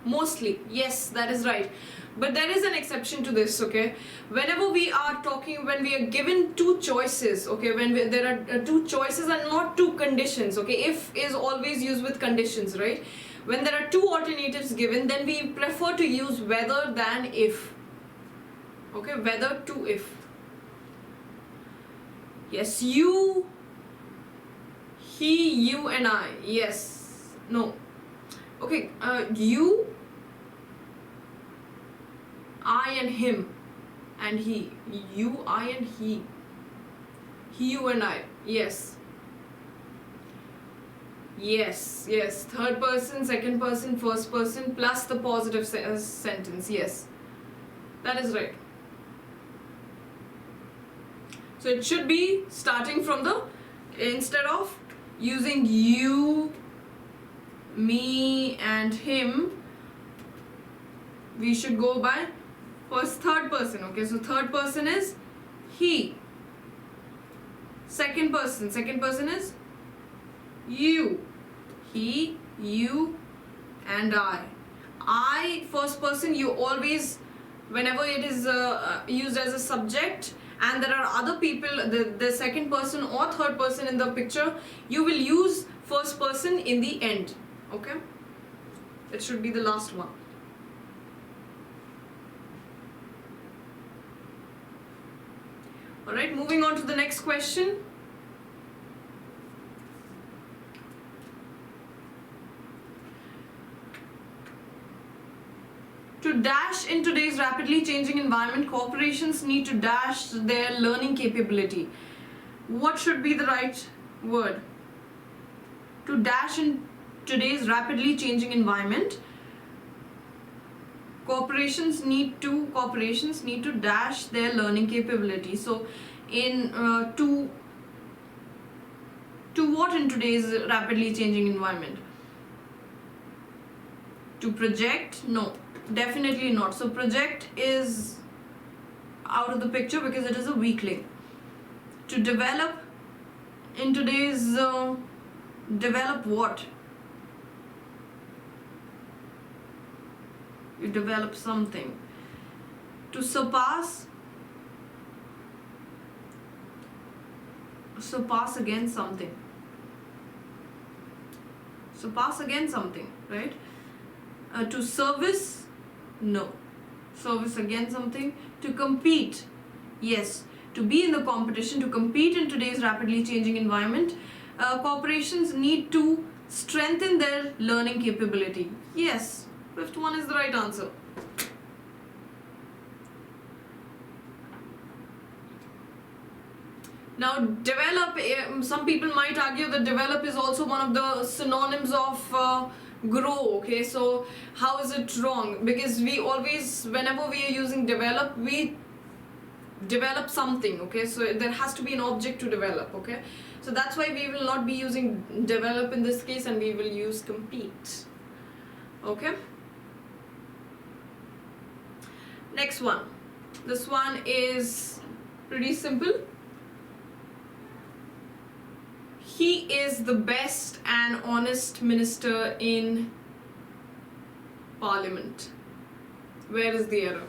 Mostly, yes, that is right. But there is an exception to this. Okay, whenever we are talking, when we are given two choices, okay, when there are two choices and not two conditions. Okay, if is always used with conditions, right? When there are two alternatives given, then we prefer to use whether than if. Okay, whether to if. Yes, you, he, you and I. Yes, no. Okay, you, I and him and he. You, I and he. He, you and I. Yes. Yes, yes. Third person, second person, first person plus the positive sentence. Yes, that is right. So it should be starting from the, instead of using you, me and him, we should go by first third person. Okay, so third person is he. Second person is you, he, you, and I, first person, you always, whenever it is used as a subject and there are other people, the second person or third person in the picture, you will use first person in the end. Okay, it should be the last one. Alright, moving on to the next question. To dash in today's rapidly changing environment, corporations need to dash their learning capability. What should be the right word? To dash in today's rapidly changing environment, corporations need to dash their learning capability. So in to what in today's rapidly changing environment? To project? No, definitely not. So project is out of the picture because it is a weakling. To develop in today's develop what? You develop something. To surpass against something. Surpass against something, right? To service, no. Service against something. To compete, yes. To be in the competition, to compete in today's rapidly changing environment, corporations need to strengthen their learning capability. Yes, fifth one is the right answer. Now, develop, some people might argue that develop is also one of the synonyms of grow, okay? So, how is it wrong? Because we always, whenever we are using develop, we develop something, okay? So, there has to be an object to develop, okay? So, that's why we will not be using develop in this case and we will use compete, okay? Next one. This one is pretty simple. He is the best and honest minister in Parliament. Where is the error?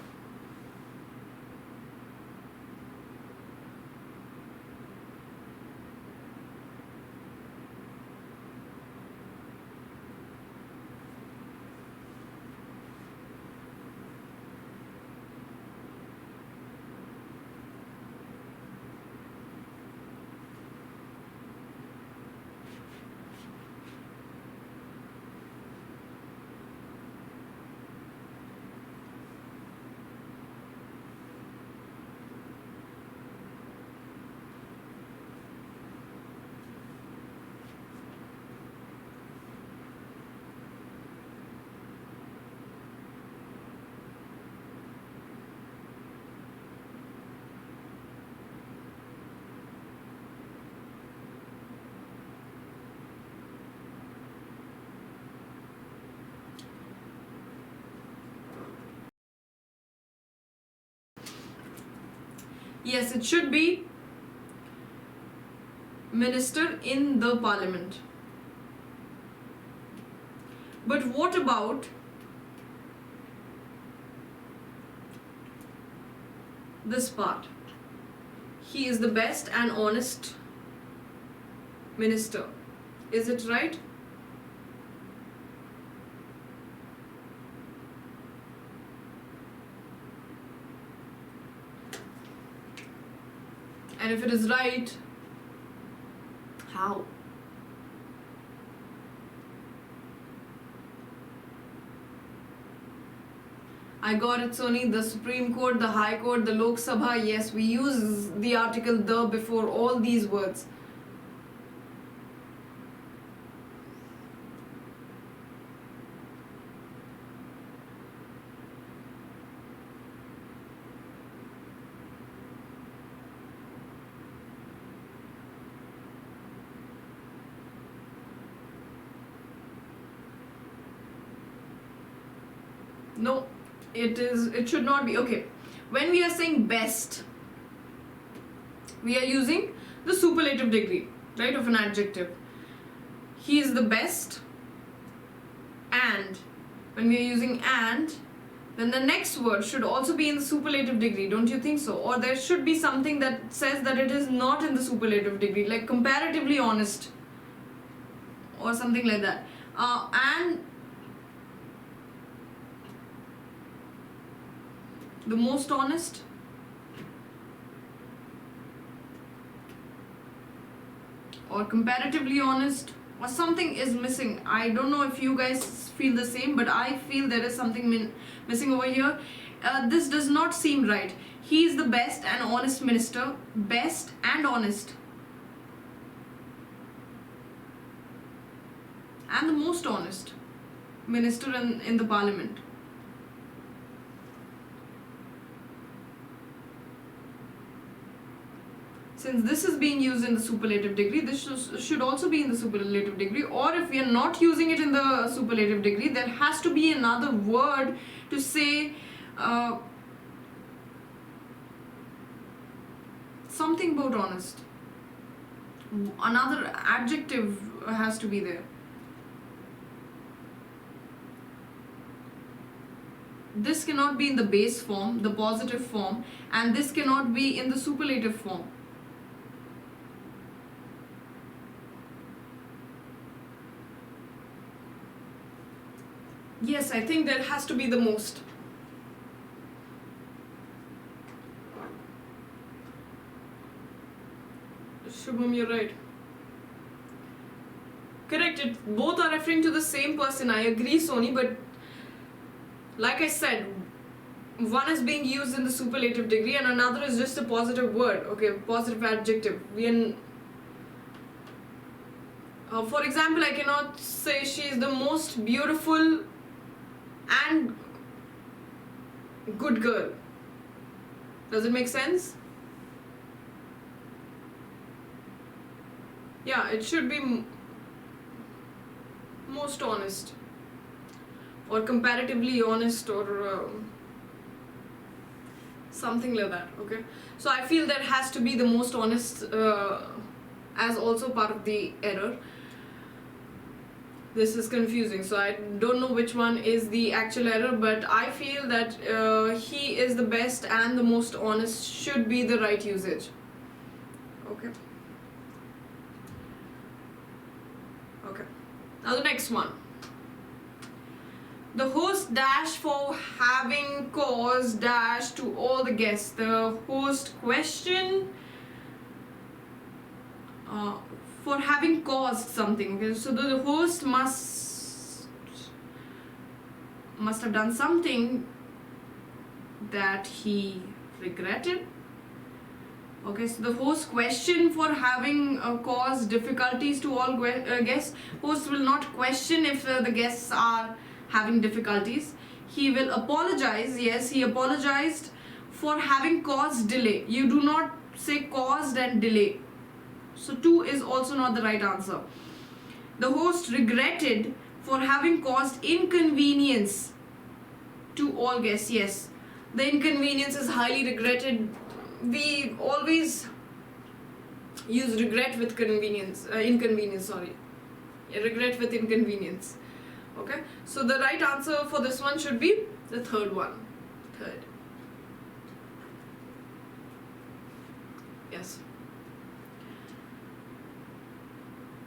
Yes, it should be minister in the Parliament. But what about this part? He is the best and honest minister. Is it right? And if it is right, how? I got it, Sony. The Supreme Court, the High Court, the Lok Sabha. Yes, we use the article the before all these words. No, it should not be. Okay, when we are saying best, we are using the superlative degree, right, of an adjective. He is the best, and when we are using and, then the next word should also be in the superlative degree, don't you think so? Or there should be something that says that it is not in the superlative degree, like comparatively honest or something like that. And the most honest, or comparatively honest, or something is missing. I don't know if you guys feel the same, but I feel there is something missing over here. This does not seem right. He is the best and honest minister. Best and honest. And the most honest minister in the parliament. Since this is being used in the superlative degree, this should also be in the superlative degree. Or if we are not using it in the superlative degree, there has to be another word to say something about honest. Another adjective has to be there. This cannot be in the base form, the positive form, and this cannot be in the superlative form. Yes, I think that has to be the most. Shubham, you're right. Correct, both are referring to the same person. I agree, Sony, but like I said, one is being used in the superlative degree and another is just a positive word, okay, positive adjective. For example, I cannot say she is the most beautiful and good girl. Does it make sense? Yeah, it should be most honest or comparatively honest or something like that, okay? So I feel that has to be the most honest as also part of the error. This is confusing, so I don't know which one is the actual error, but I feel that he is the best and the most honest should be the right usage. Okay. Okay. Now the next one. The host dash for having caused dash to all the guests. The host question for having caused something. Okay, so the host must have done something that he regretted. Okay, so the host question for having caused difficulties to all guests. Host will not question if the guests are having difficulties. He will apologize. Yes, he apologized for having caused delay. You do not say caused and delay. So 2 is also not the right answer. The host regretted for having caused inconvenience to all guests. Yes, the inconvenience is highly regretted. We always use regret with inconvenience, sorry. Regret with inconvenience. Okay, so the right answer for this one should be the third one. Third. Yes.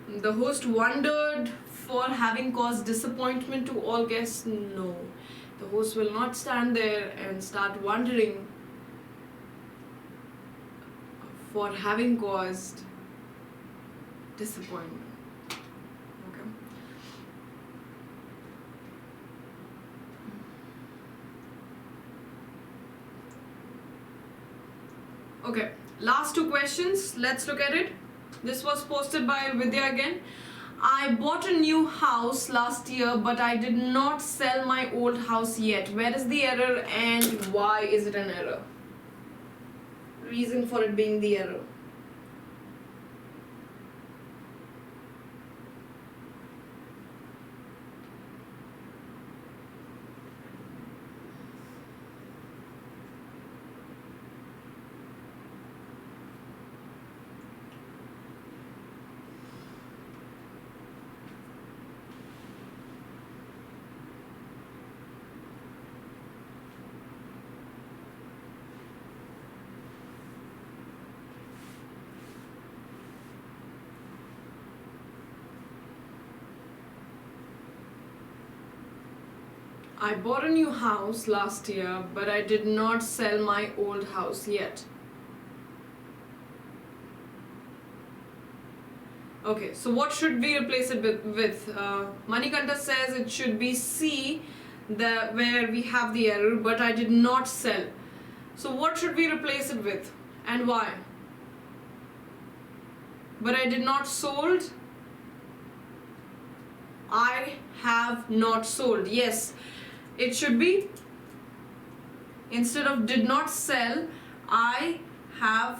The host wondered for having caused disappointment to all guests. No, the host will not stand there and start wondering for having caused disappointment. Okay. Okay, last 2 questions. Let's look at it. This was posted by Vidya again. I bought a new house last year, but I did not sell my old house yet. Where is the error and why is it an error? Reason for it being the error. I bought a new house last year, but I did not sell my old house yet. Okay, so what should we replace it with? Manikanta says it should be C, where we have the error, but I did not sell. So what should we replace it with and why? But I did not sold. I have not sold. Yes, it should be, instead of did not sell, I have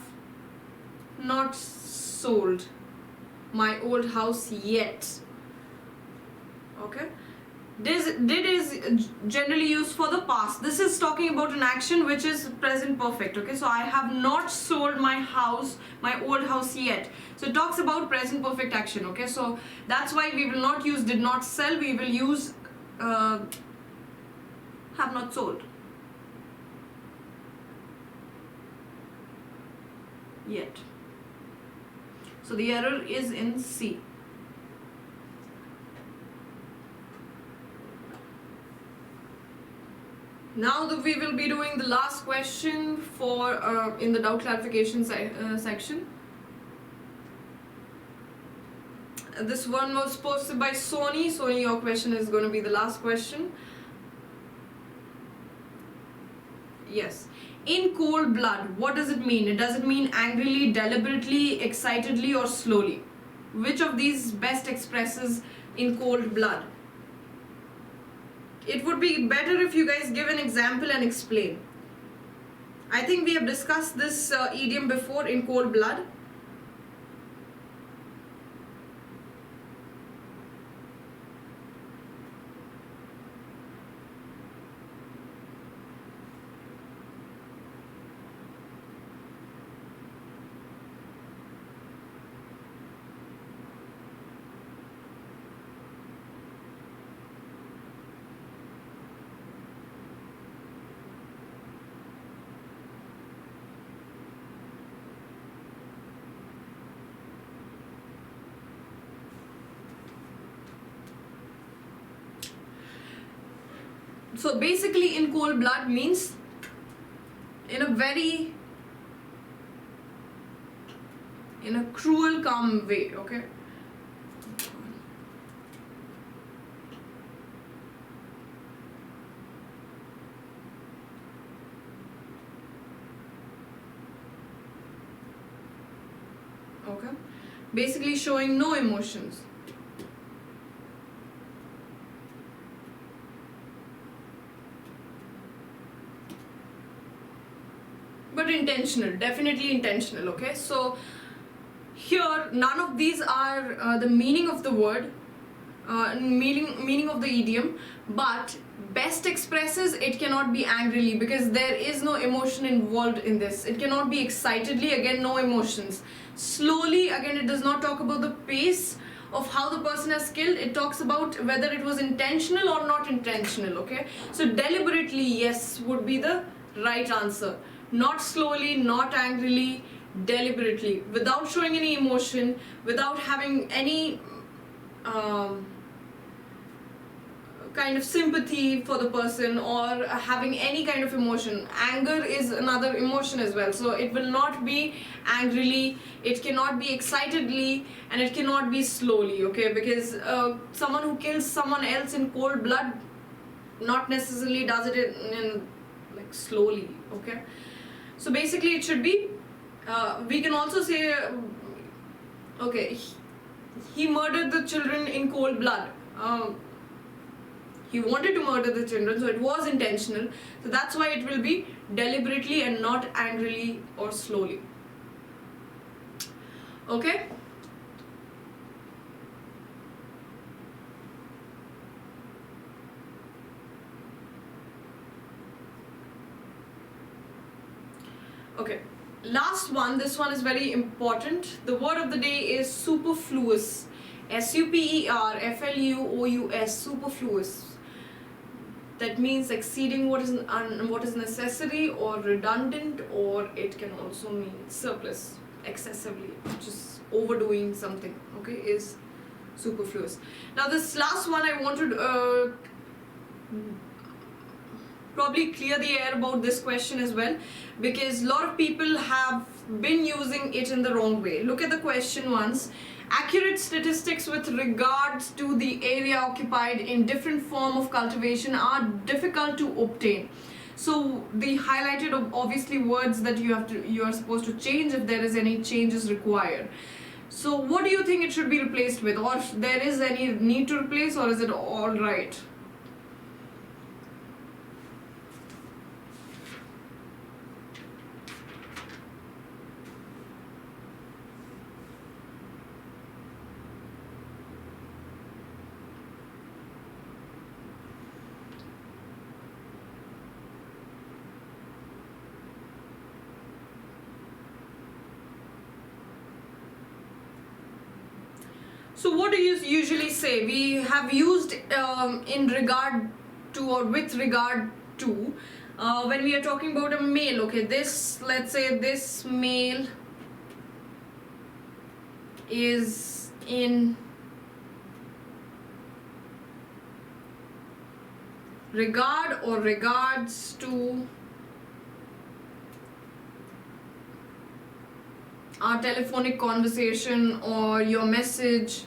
not sold my old house yet. Okay, did is generally used for the past. This is talking about an action which is present perfect. Okay, so I have not sold my house, my old house yet. So it talks about present perfect action. Okay, so that's why we will not use did not sell, we will use have not sold yet. So the error is in C. Now we will be doing the last question for in the doubt clarification section. This one was posted by Sony. Sony, your question is going to be the last question. Yes. In cold blood, what does it mean? Does it mean angrily, deliberately, excitedly, or slowly? Which of these best expresses in cold blood? It would be better if you guys give an example and explain. I think we have discussed this idiom before, in cold blood. So basically in cold blood means in a cruel calm way. Okay, basically showing no emotions. But intentional, definitely intentional. Okay, so here none of these are the meaning of the word, meaning of the idiom, but best expresses it cannot be angrily because there is no emotion involved in this. It cannot be excitedly, again no emotions. Slowly, again it does not talk about the pace of how the person has killed. It talks about whether it was intentional or not intentional. Okay, so deliberately, yes, would be the right answer. Not slowly, not angrily, deliberately, without showing any emotion, without having any kind of sympathy for the person or having any kind of emotion. Anger is another emotion as well, so it will not be angrily, it cannot be excitedly, and it cannot be slowly. Okay, because someone who kills someone else in cold blood not necessarily does it in like slowly. Okay, so basically it should be we can also say okay, he murdered the children in cold blood. He wanted to murder the children, so it was intentional. So that's why it will be deliberately and not angrily or slowly. Okay? Okay, last one. This one is very important. The word of the day is superfluous. superfluous. Superfluous. That means exceeding what is necessary or redundant, or it can also mean surplus, excessively, just overdoing something. Okay, is superfluous. Now this last one I wanted probably clear the air about this question as well, because a lot of people have been using it in the wrong way. Look at the question once. Accurate statistics with regards to the area occupied in different form of cultivation are difficult to obtain. So the highlighted obviously words that you are supposed to change if there is any changes required. So what do you think it should be replaced with, or there is any need to replace, or is it all right? So what do you usually say? We have used in regard to or with regard to when we are talking about a male. Okay, this, let's say this male is in regard or regards to our telephonic conversation or your message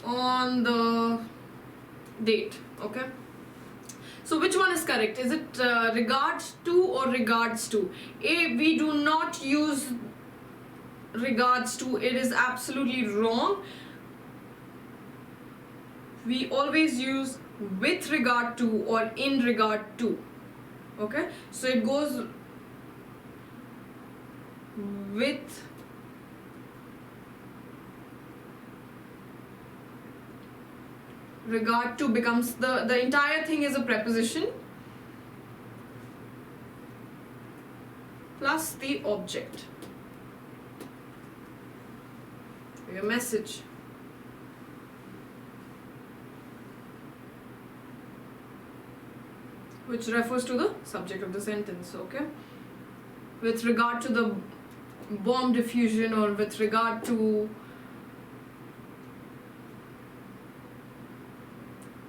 on the date. Okay, so which one is correct? Is it regards to or regards to? We do not use regards to. It is absolutely wrong. We always use with regard to or in regard to. Okay, so it goes with regard to becomes the entire thing is a preposition plus the object, your message. Which refers to the subject of the sentence. Okay, with regard to the bomb diffusion or with regard to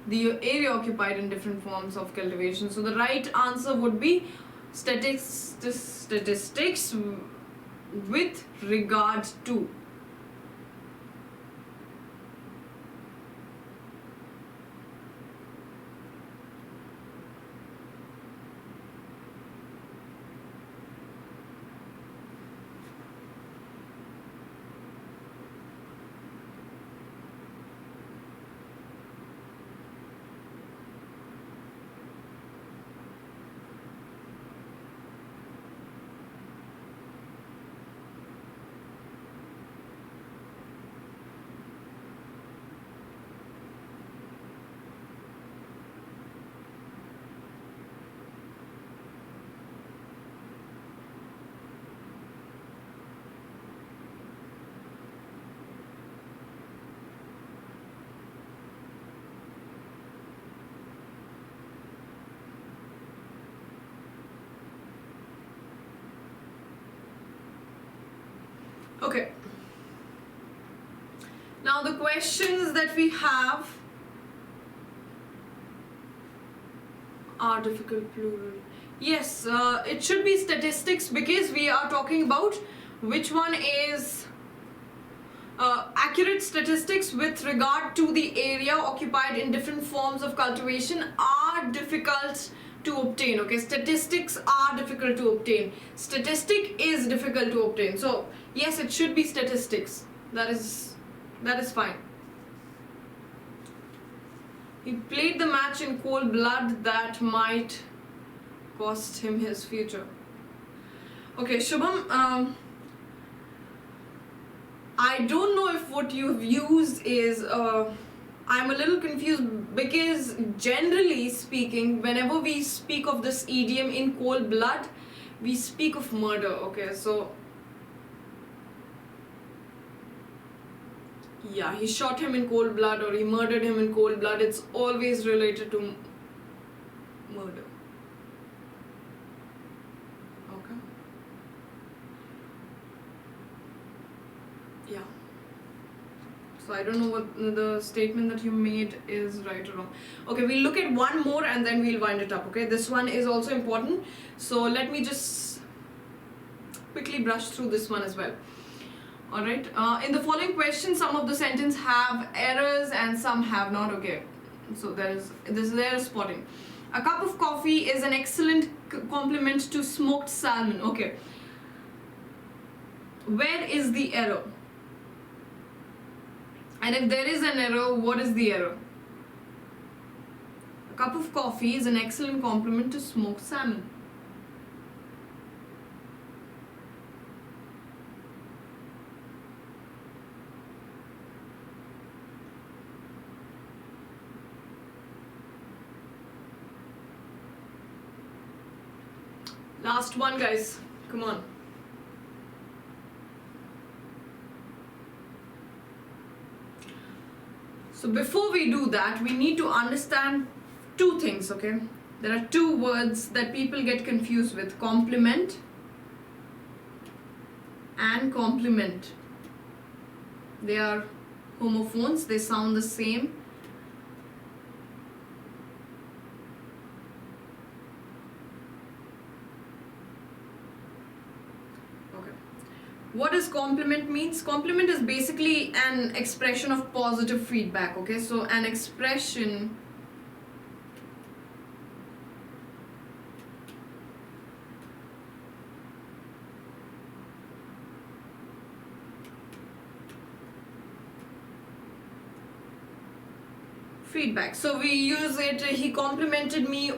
the area occupied in different forms of cultivation. So the right answer would be statistics with regard to. Okay, now the questions that we have are difficult plural. Yes, it should be statistics because we are talking about which one is accurate statistics with regard to the area occupied in different forms of cultivation are difficult to obtain. Okay, statistics are difficult to obtain. Statistic is difficult to obtain. So yes, it should be statistics. That is fine. He played the match in cold blood that might cost him his future. Okay, Shubham, I don't know if what you've used is I'm a little confused because generally speaking, whenever we speak of this idiom in cold blood, we speak of murder. Okay, so yeah, he shot him in cold blood or he murdered him in cold blood. It's always related to murder. Okay. Yeah. So I don't know what the statement that you made is right or wrong. Okay, we'll look at one more and then we'll wind it up. Okay, this one is also important. So let me just quickly brush through this one as well. Alright, in the following question, some of the sentences have errors and some have not. Okay, so this is error spotting. A cup of coffee is an excellent complement to smoked salmon. Okay, where is the error? And if there is an error, what is the error? A cup of coffee is an excellent complement to smoked salmon. Last one, guys. Come on. So before we do that, we need to understand two things, okay? There are two words that people get confused with: complement and complement. They are homophones, they sound the same. What does compliment means? Compliment is basically an expression of positive feedback, okay? So an expression feedback. So we use it, he complimented me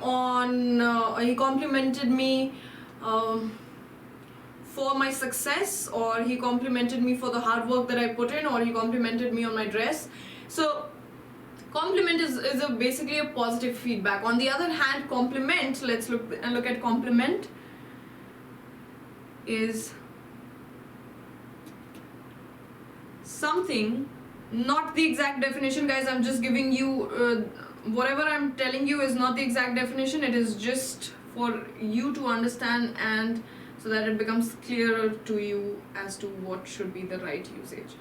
for my success, or he complimented me for the hard work that I put in, or he complimented me on my dress. So compliment is basically a positive feedback. On the other hand, compliment, let's look at compliment, is something, not the exact definition, guys. I'm just giving you whatever I'm telling you is not the exact definition. It is just for you to understand, and so that it becomes clearer to you as to what should be the right usage.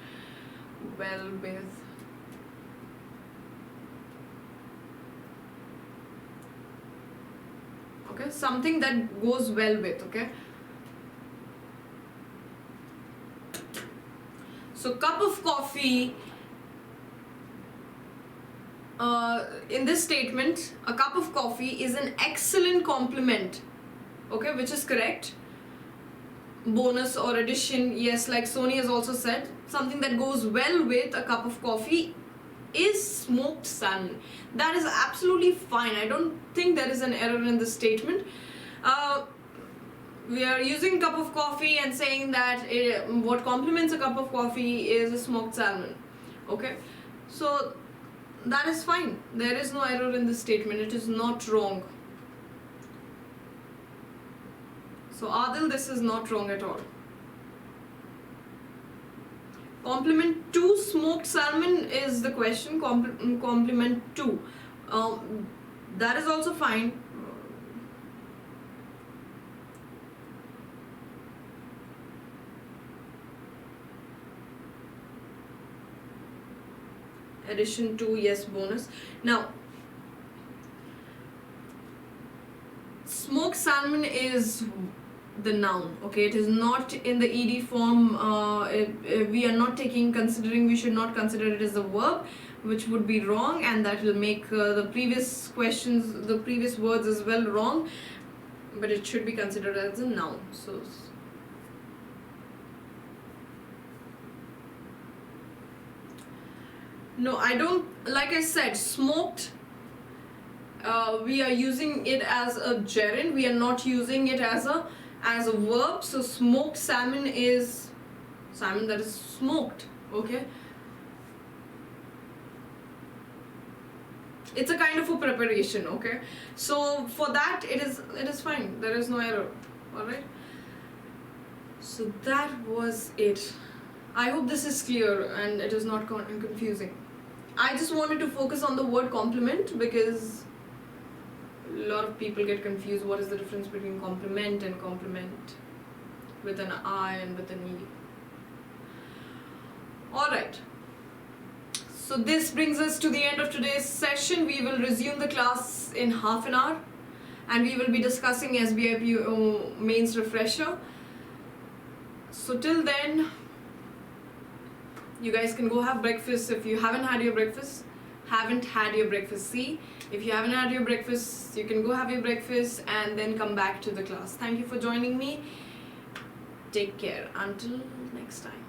Well with. Okay, something that goes well with, okay? So cup of coffee, in this statement, a cup of coffee is an excellent compliment, okay, which is correct. Bonus or addition, yes, like Sony has also said, something that goes well with a cup of coffee is smoked salmon. That is absolutely fine. I don't think there is an error in this statement. We are using cup of coffee and saying that what complements a cup of coffee is a smoked salmon. Okay, so that is fine. There is no error in this statement. It is not wrong. So Adil, this is not wrong at all. Complement to smoked salmon is the question. Complement to. That is also fine. Addition to, yes, bonus. Now, smoked salmon is the noun, okay? It is not in the ed form. We are not considering, we should not consider it as a verb, which would be wrong, and that will make the previous questions, the previous words as well wrong, but it should be considered as a noun. So no, I don't, like I said, smoked, we are using it as a gerund. We are not using it as a verb. So smoked salmon is salmon that is smoked, okay? It's a kind of a preparation, okay? So for that, it is fine. There is no error, all right? So that was it. I hope this is clear and it is not confusing. I just wanted to focus on the word complement because a lot of people get confused. What is the difference between complement and complement with an I and with an E? Alright. So this brings us to the end of today's session. We will resume the class in half an hour and we will be discussing SBI mains refresher. So till then, you guys can go have breakfast. If you haven't had your breakfast, see, if you haven't had your breakfast, you can go have your breakfast and then come back to the class. Thank you for joining me. Take care until next time.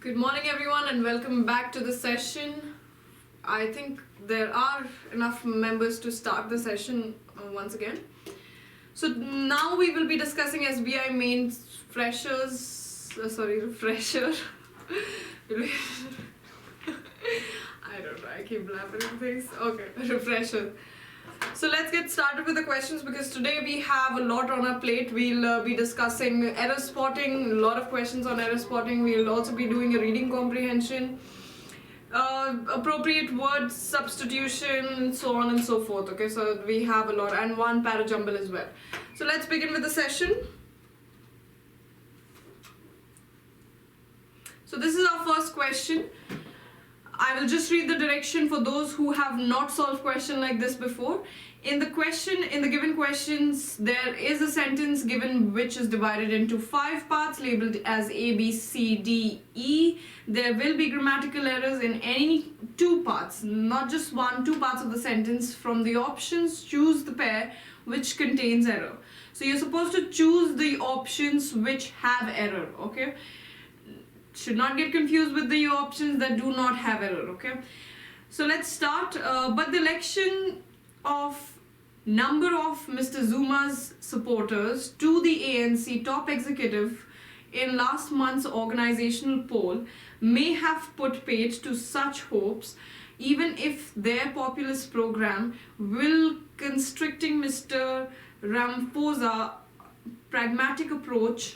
Good morning everyone and welcome back to the session. I think there are enough members to start the session once again. So now we will be discussing SBI main refresher. I don't know, I keep blabbering things. Okay, refresher. So let's get started with the questions because today we have a lot on our plate. We'll be discussing error spotting, a lot of questions on error spotting. We'll also be doing a reading comprehension, appropriate word substitution, so on and so forth. Okay, so we have a lot, and one para jumble as well. So let's begin with the session. So this is our first question. I will just read the direction for those who have not solved question like this before. In the given questions, there is a sentence given which is divided into 5 parts labeled as A, B, C, D, E. There will be grammatical errors in any 2 parts, not just 1, 2 parts of the sentence. From the options, choose the pair which contains error. So you're supposed to choose the options which have error, okay? Should not get confused with the options that do not have error, okay? So let's start. But the election of number of Mr. Zuma's supporters to the ANC top executive in last month's organizational poll may have put paid to such hopes, even if their populist program will constricting Mr. Ramaphosa's pragmatic approach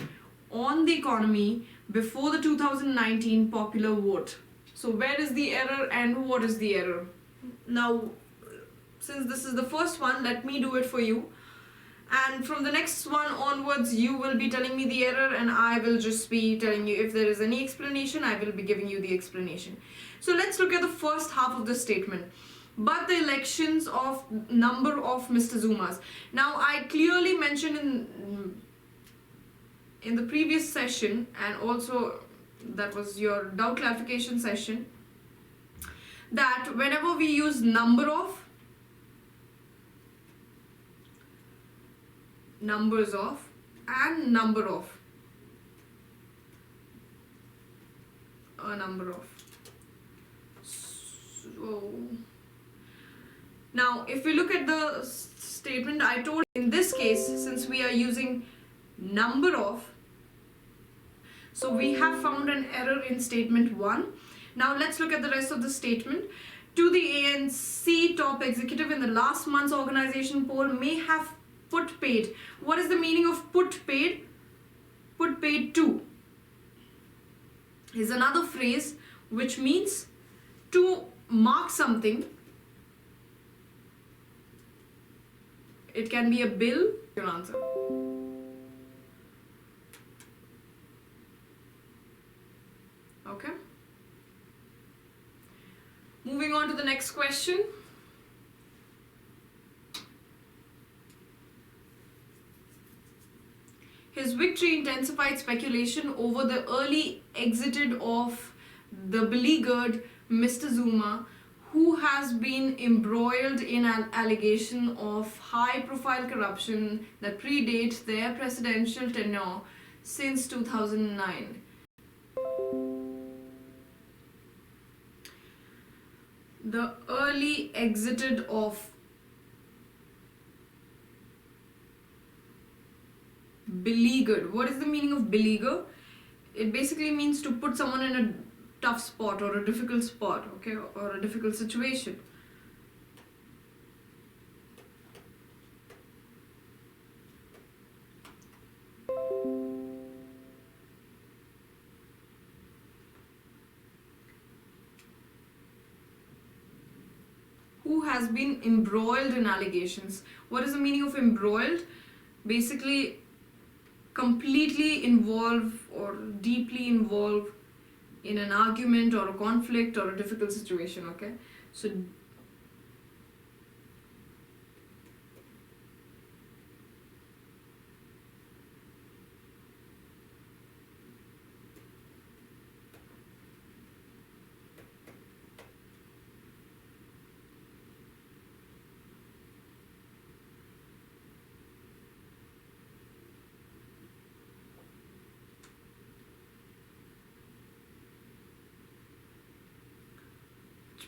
on the economy before the 2019 popular vote. So where is the error and what is the error? Now, since this is the first one, let me do it for you. And from the next one onwards, you will be telling me the error and I will just be telling you if there is any explanation, I will be giving you the explanation. So let's look at the first half of the statement. But the elections of number of Mr. Zuma's. Now, I clearly mentioned in the previous session, and also that was your doubt clarification session, that whenever we use number of, numbers of, and number of, a number of. So now if we look at the statement, I told in this case, since we are using number of, so we have found an error in statement 1. Now let's look at the rest of the statement. To the ANC top executive in the last month's organization poll may have put paid. What is the meaning of put paid? Put paid to is another phrase which means to mark something. It can be a bill. Your answer. Okay. Moving on to the next question. His victory intensified speculation over the early exit of the beleaguered Mr. Zuma, who has been embroiled in an allegation of high-profile corruption that predates their presidential tenure since 2009. The early exited of beleaguered. What is the meaning of beleaguer? It basically means to put someone in a tough spot or a difficult spot, okay, or a difficult situation. Who has been embroiled in allegations. What is the meaning of embroiled? Basically, completely involve or deeply involve in an argument or a conflict or a difficult situation, okay? So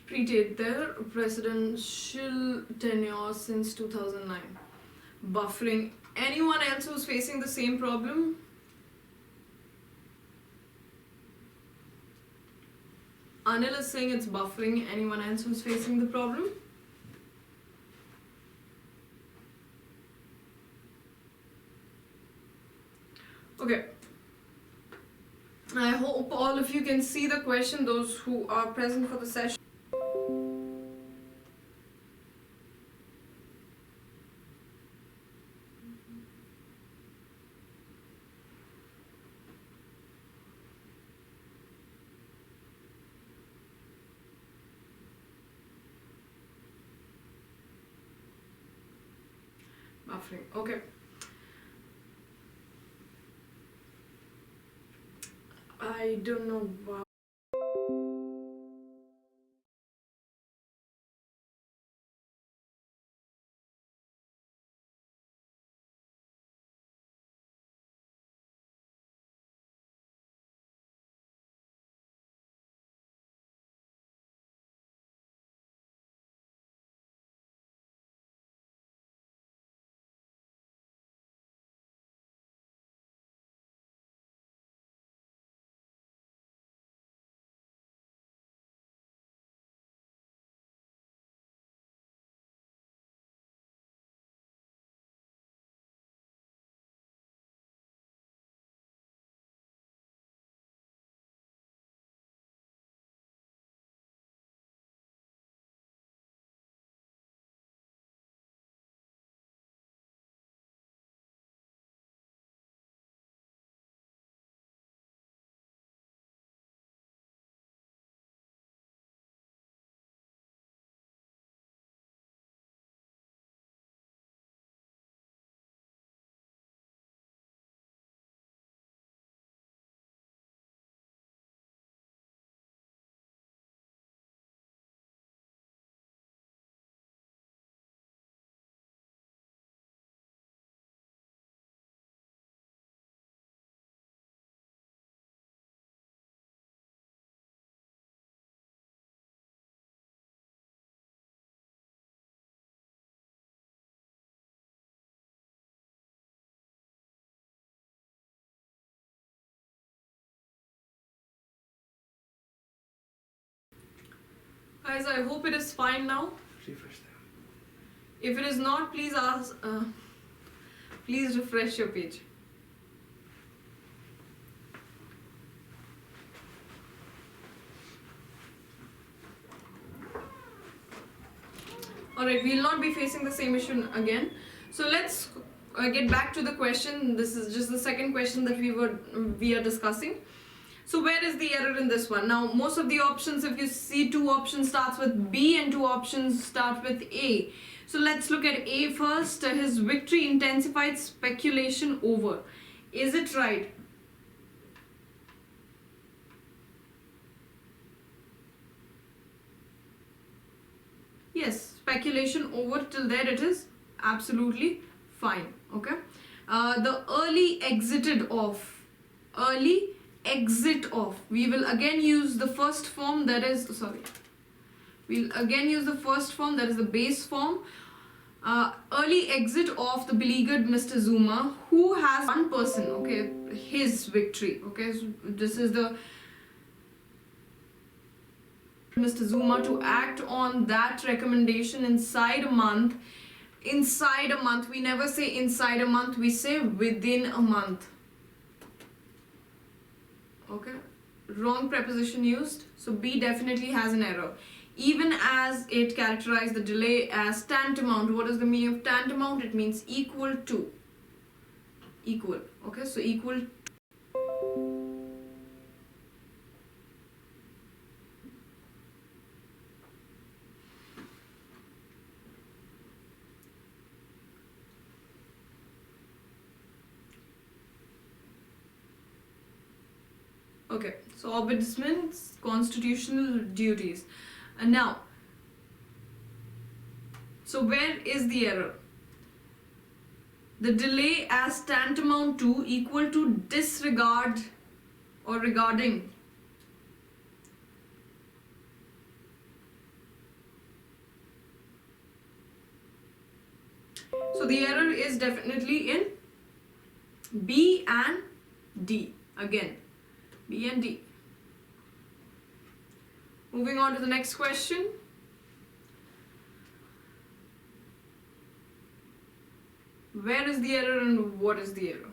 predate their presidential tenure since 2009. Buffering. Anyone else who's facing the same problem? Anil is saying it's buffering. Anyone else who's facing the problem? Okay. I hope all of you can see the question, those who are present for the session. Buffering. Okay. I don't know why. Guys, I hope it is fine now. Refresh them. If it is not, please please refresh your page. Alright, we will not be facing the same issue again. So let's get back to the question. This is just the second question that we are discussing. So where is the error in this one? Now, most of the options, if you see, 2 options starts with B and 2 options start with A. So let's look at A first. His victory intensified speculation over. Is it right? Yes, speculation over, till there it is absolutely fine. Okay. The early exit of. We will again use the first form, that is, we'll again use the first form, that is the base form. Early exit of the beleaguered Mr. Zuma, who has one person, okay, his victory, okay, so this is the Mr. Zuma to act on that recommendation inside a month. Inside a month, we never say inside a month, we say within a month. Okay, wrong preposition used, so B definitely has an error. Even as it characterized the delay as tantamount. What is the meaning of tantamount? It means equal to. Equal. Okay, so equal. Okay, so ombudsman's constitutional duties. And now, so where is the error? The delay as tantamount to, equal to, disregard or regarding. So the error is definitely in B and D. Again, B and D. Moving on to the next question. Where is the error and what is the error?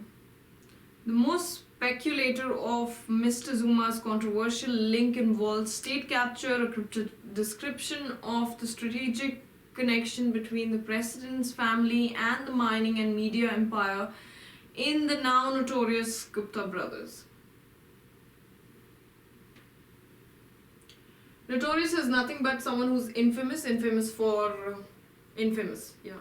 The most speculator of Mr. Zuma's controversial link involves state capture, a cryptic description of the strategic connection between the president's family and the mining and media empire in the now notorious Gupta brothers. Notorious is nothing but someone who's infamous for infamous, yeah.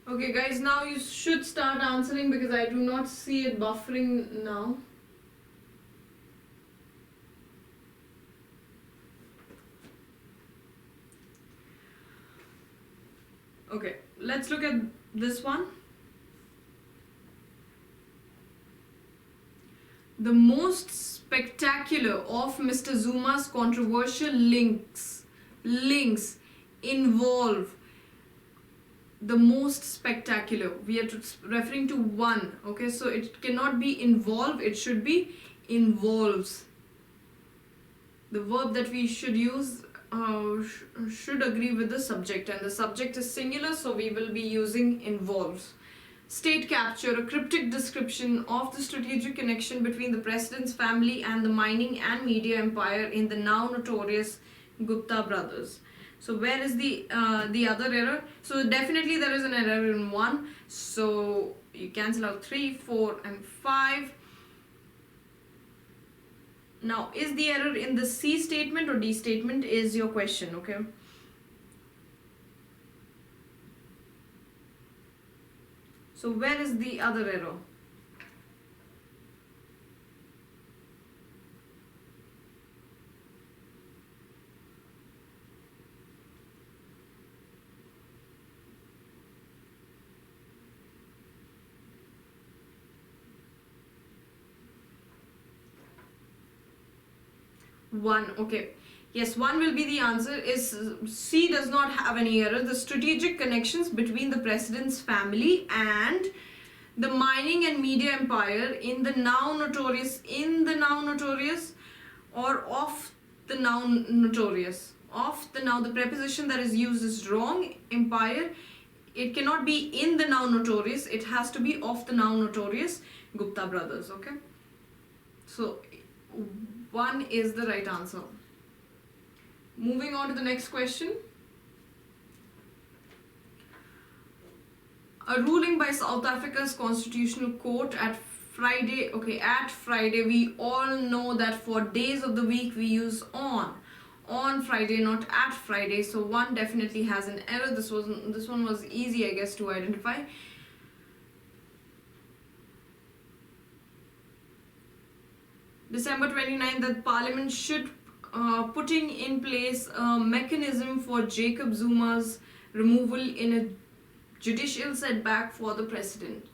Okay guys, now you should start answering because I do not see it buffering now. Okay, let's look at this one. The most spectacular of Mr. Zuma's controversial links involve the most spectacular. We are referring to one. Okay, so it cannot be involve, it should be involves. The verb that we should use should agree with the subject, and the subject is singular, so we will be using involves. State capture, a cryptic description of the strategic connection between the president's family and the mining and media empire in the now notorious Gupta brothers. So where is the other error? So definitely there is an error in 1. So you cancel out 3, 4 and 5. Now is the error in the C statement or D statement is your question, okay? So where is the other error? One, okay. Yes, 1 will be the answer. Is C does not have any error. The strategic connections between the president's family and the mining and media empire in the now notorious, or of the now notorious. Of the now, the preposition that is used is wrong. Empire, it cannot be in the now notorious. It has to be of the now notorious Gupta brothers, okay? So 1 is the right answer. Moving on to the next question. A ruling by South Africa's Constitutional Court at Friday, we all know that for days of the week we use on Friday, not at Friday. So 1 definitely has an error. This one was easy, I guess, to identify. December 29th, that Parliament should putting in place a mechanism for Jacob Zuma's removal in a judicial setback for the president.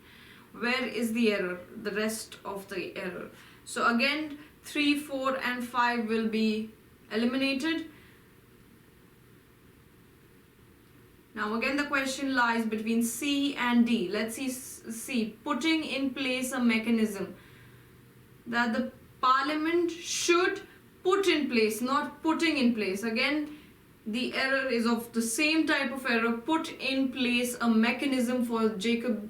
Where is the error? The rest of the error. So again, 3, 4 and 5 will be eliminated. Now again the question lies between C and D. Let's see C. Putting in place a mechanism that the Parliament should put in place, not putting in place. Again, the error is of the same type of error. Put in place a mechanism for Jacob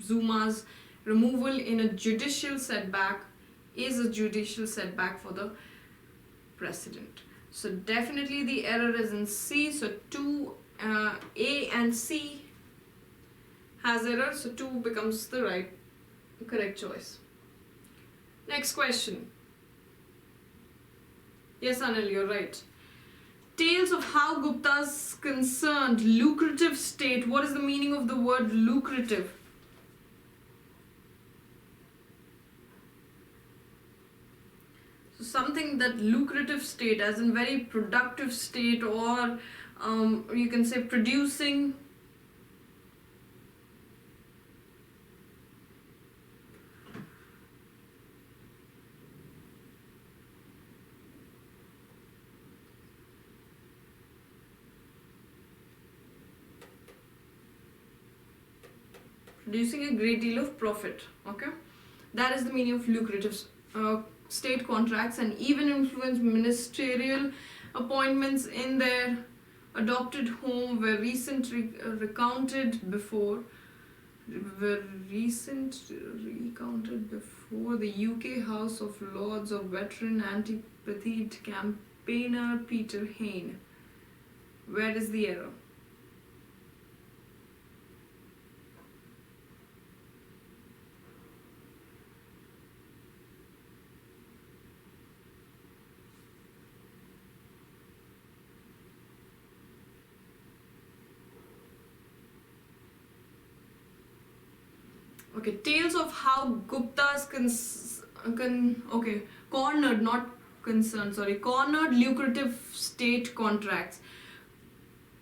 Zuma's removal in a judicial setback is a judicial setback for the president. So definitely the error is in C. So 2, A and C has error. So 2 becomes the correct choice. Next question. Yes, Anil, you're right. Tales of how Gupta's concerned lucrative state. What is the meaning of the word lucrative? So something that lucrative state, as in very productive state, or You can say producing. Producing a great deal of profit. Okay, that is the meaning of lucrative. State contracts and even influence ministerial appointments in their adopted home were recounted before the UK House of Lords of veteran anti-Patheed campaigner Peter Hayne. Where is the error? Okay, tales of how Guptas cornered lucrative state contracts.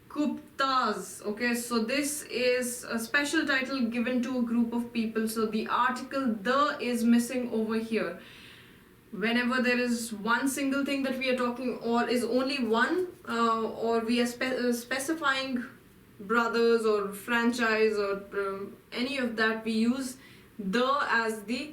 Guptas. Okay, so this is a special title given to a group of people. So the article "the" is missing over here. Whenever there is one single thing that we are talking, or is only one, or we are specifying brothers or franchise or any of that, we use "the" as the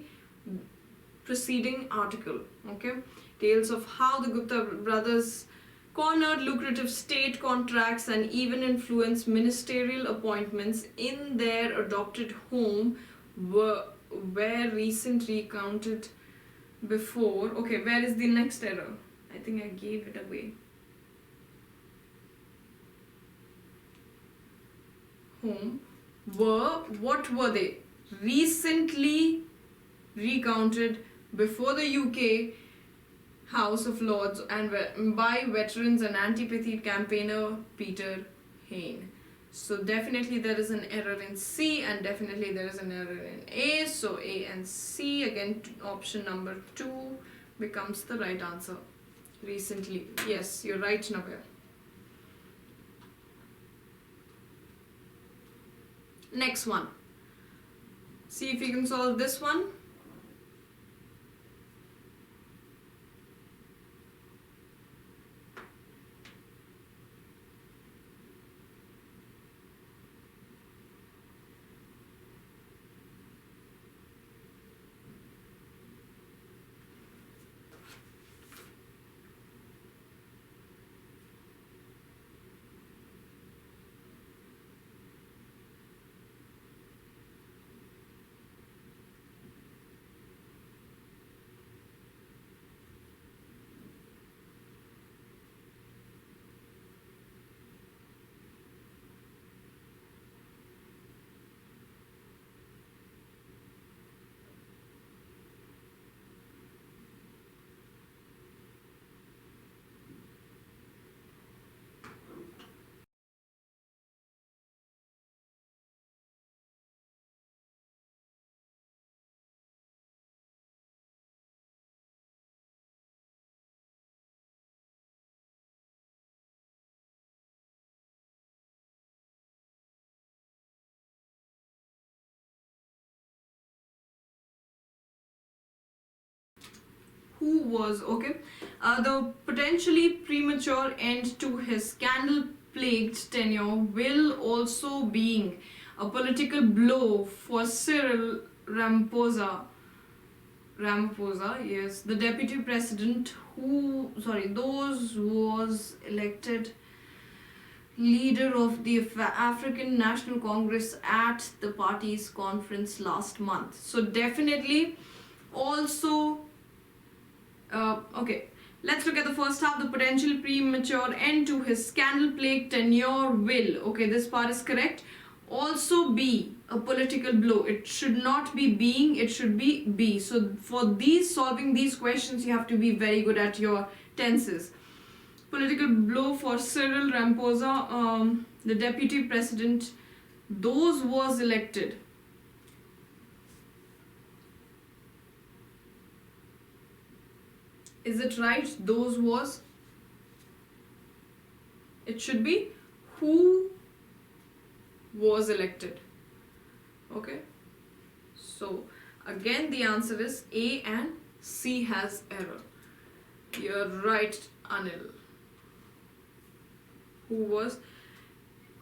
preceding article. Okay, tales of how the Gupta brothers cornered lucrative state contracts and even influenced ministerial appointments in their adopted home were recently recounted before. Okay, where is the next error? I think I gave it away. Home what were they? Recently recounted before the UK House of Lords and by veterans and anti-Patheed campaigner Peter Hayne. So definitely there is an error in C and definitely there is an error in A. So A and C, again option number 2 becomes the right answer. Recently. Yes, you're right, Navya. Next one. See if you can solve this one. Who was okay? The potentially premature end to his scandal-plagued tenure will also being a political blow for Cyril Ramaphosa. Yes, the deputy president those was elected leader of the African National Congress at the party's conference last month. So definitely also okay, let's look at the first half. The potential premature end to his scandal-plagued tenure will. Okay, this part is correct. Also be a political blow. It should not be being, it should be. So for solving these questions, you have to be very good at your tenses. Political blow for Cyril Ramaphosa, the deputy president. Those was elected. Is it right? Those was. It should be who was elected. Okay, so again the answer is A and C has error. You're right, Anil. Who was?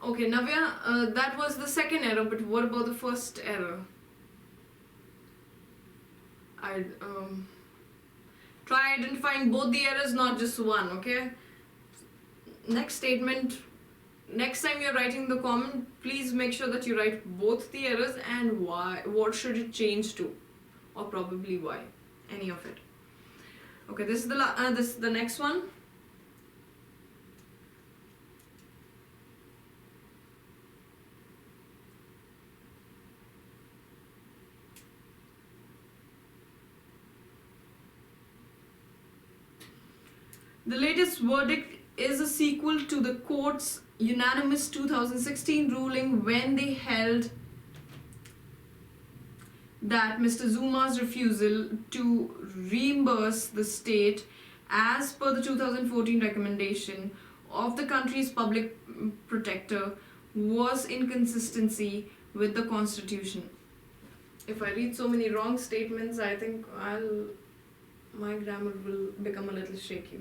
Okay, Navya, that was the second error, but what about the first error? I try identifying both the errors, not just one. Okay. Next statement. Next time you're writing the comment, please make sure that you write both the errors and why. What should it change to, or probably why. Any of it. Okay. This is the next one. The latest verdict is a sequel to the court's unanimous 2016 ruling when they held that Mr. Zuma's refusal to reimburse the state as per the 2014 recommendation of the country's public protector was inconsistency with the constitution. If I read so many wrong statements, I think my grammar will become a little shaky.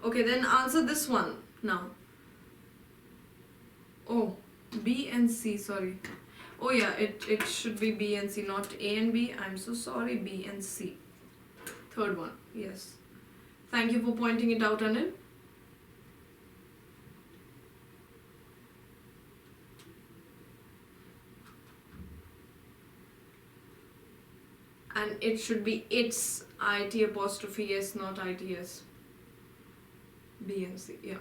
Okay, then answer this one now. Oh, B and C, sorry. Oh yeah, it should be B and C, not A and B. I'm so sorry, B and C. Third one, yes. Thank you for pointing it out, Anil. And it should be its, IT apostrophe S, not ITS. B and C, yeah,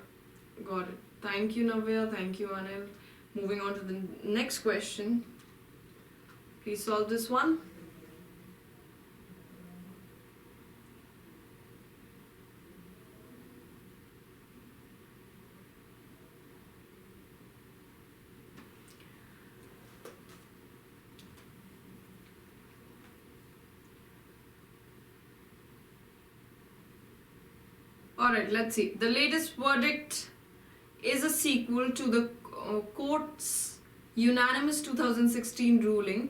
got it. Thank you, Navya. Thank you, Anil. Moving on to the next question. Please solve this one. Alright, let's see. The latest verdict is a sequel to the court's unanimous 2016 ruling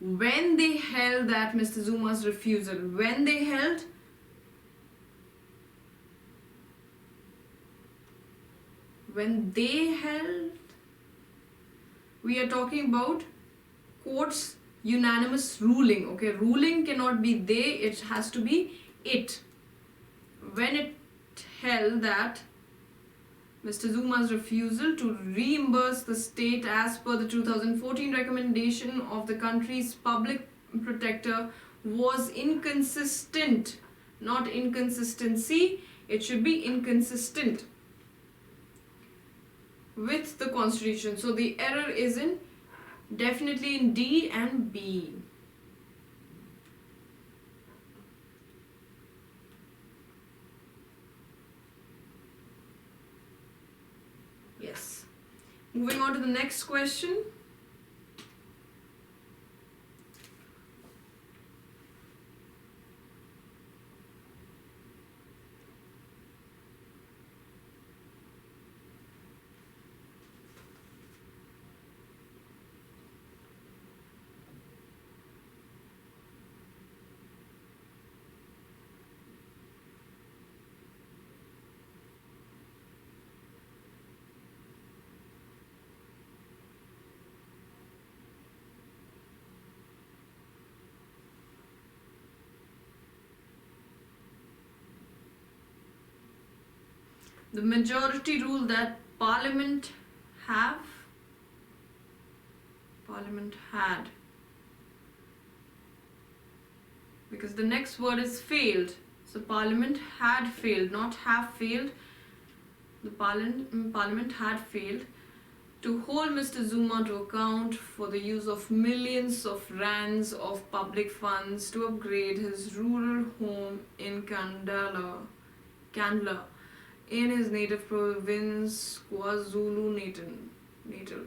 when they held that Mr. Zuma's refusal. When they held? When they held? We are talking about court's unanimous ruling. Okay, ruling cannot be they, it has to be it. When it held that Mr. Zuma's refusal to reimburse the state as per the 2014 recommendation of the country's public protector was inconsistent, not inconsistency, it should be inconsistent with the constitution. So the error is definitely in D and B. Yes. Moving on to the next question. The majority rule that Parliament had, because the next word is failed, so Parliament had failed, not have failed. The Parliament had failed to hold Mr. Zuma to account for the use of millions of rands of public funds to upgrade his rural home in Kandla in his native province, KwaZulu-Natal.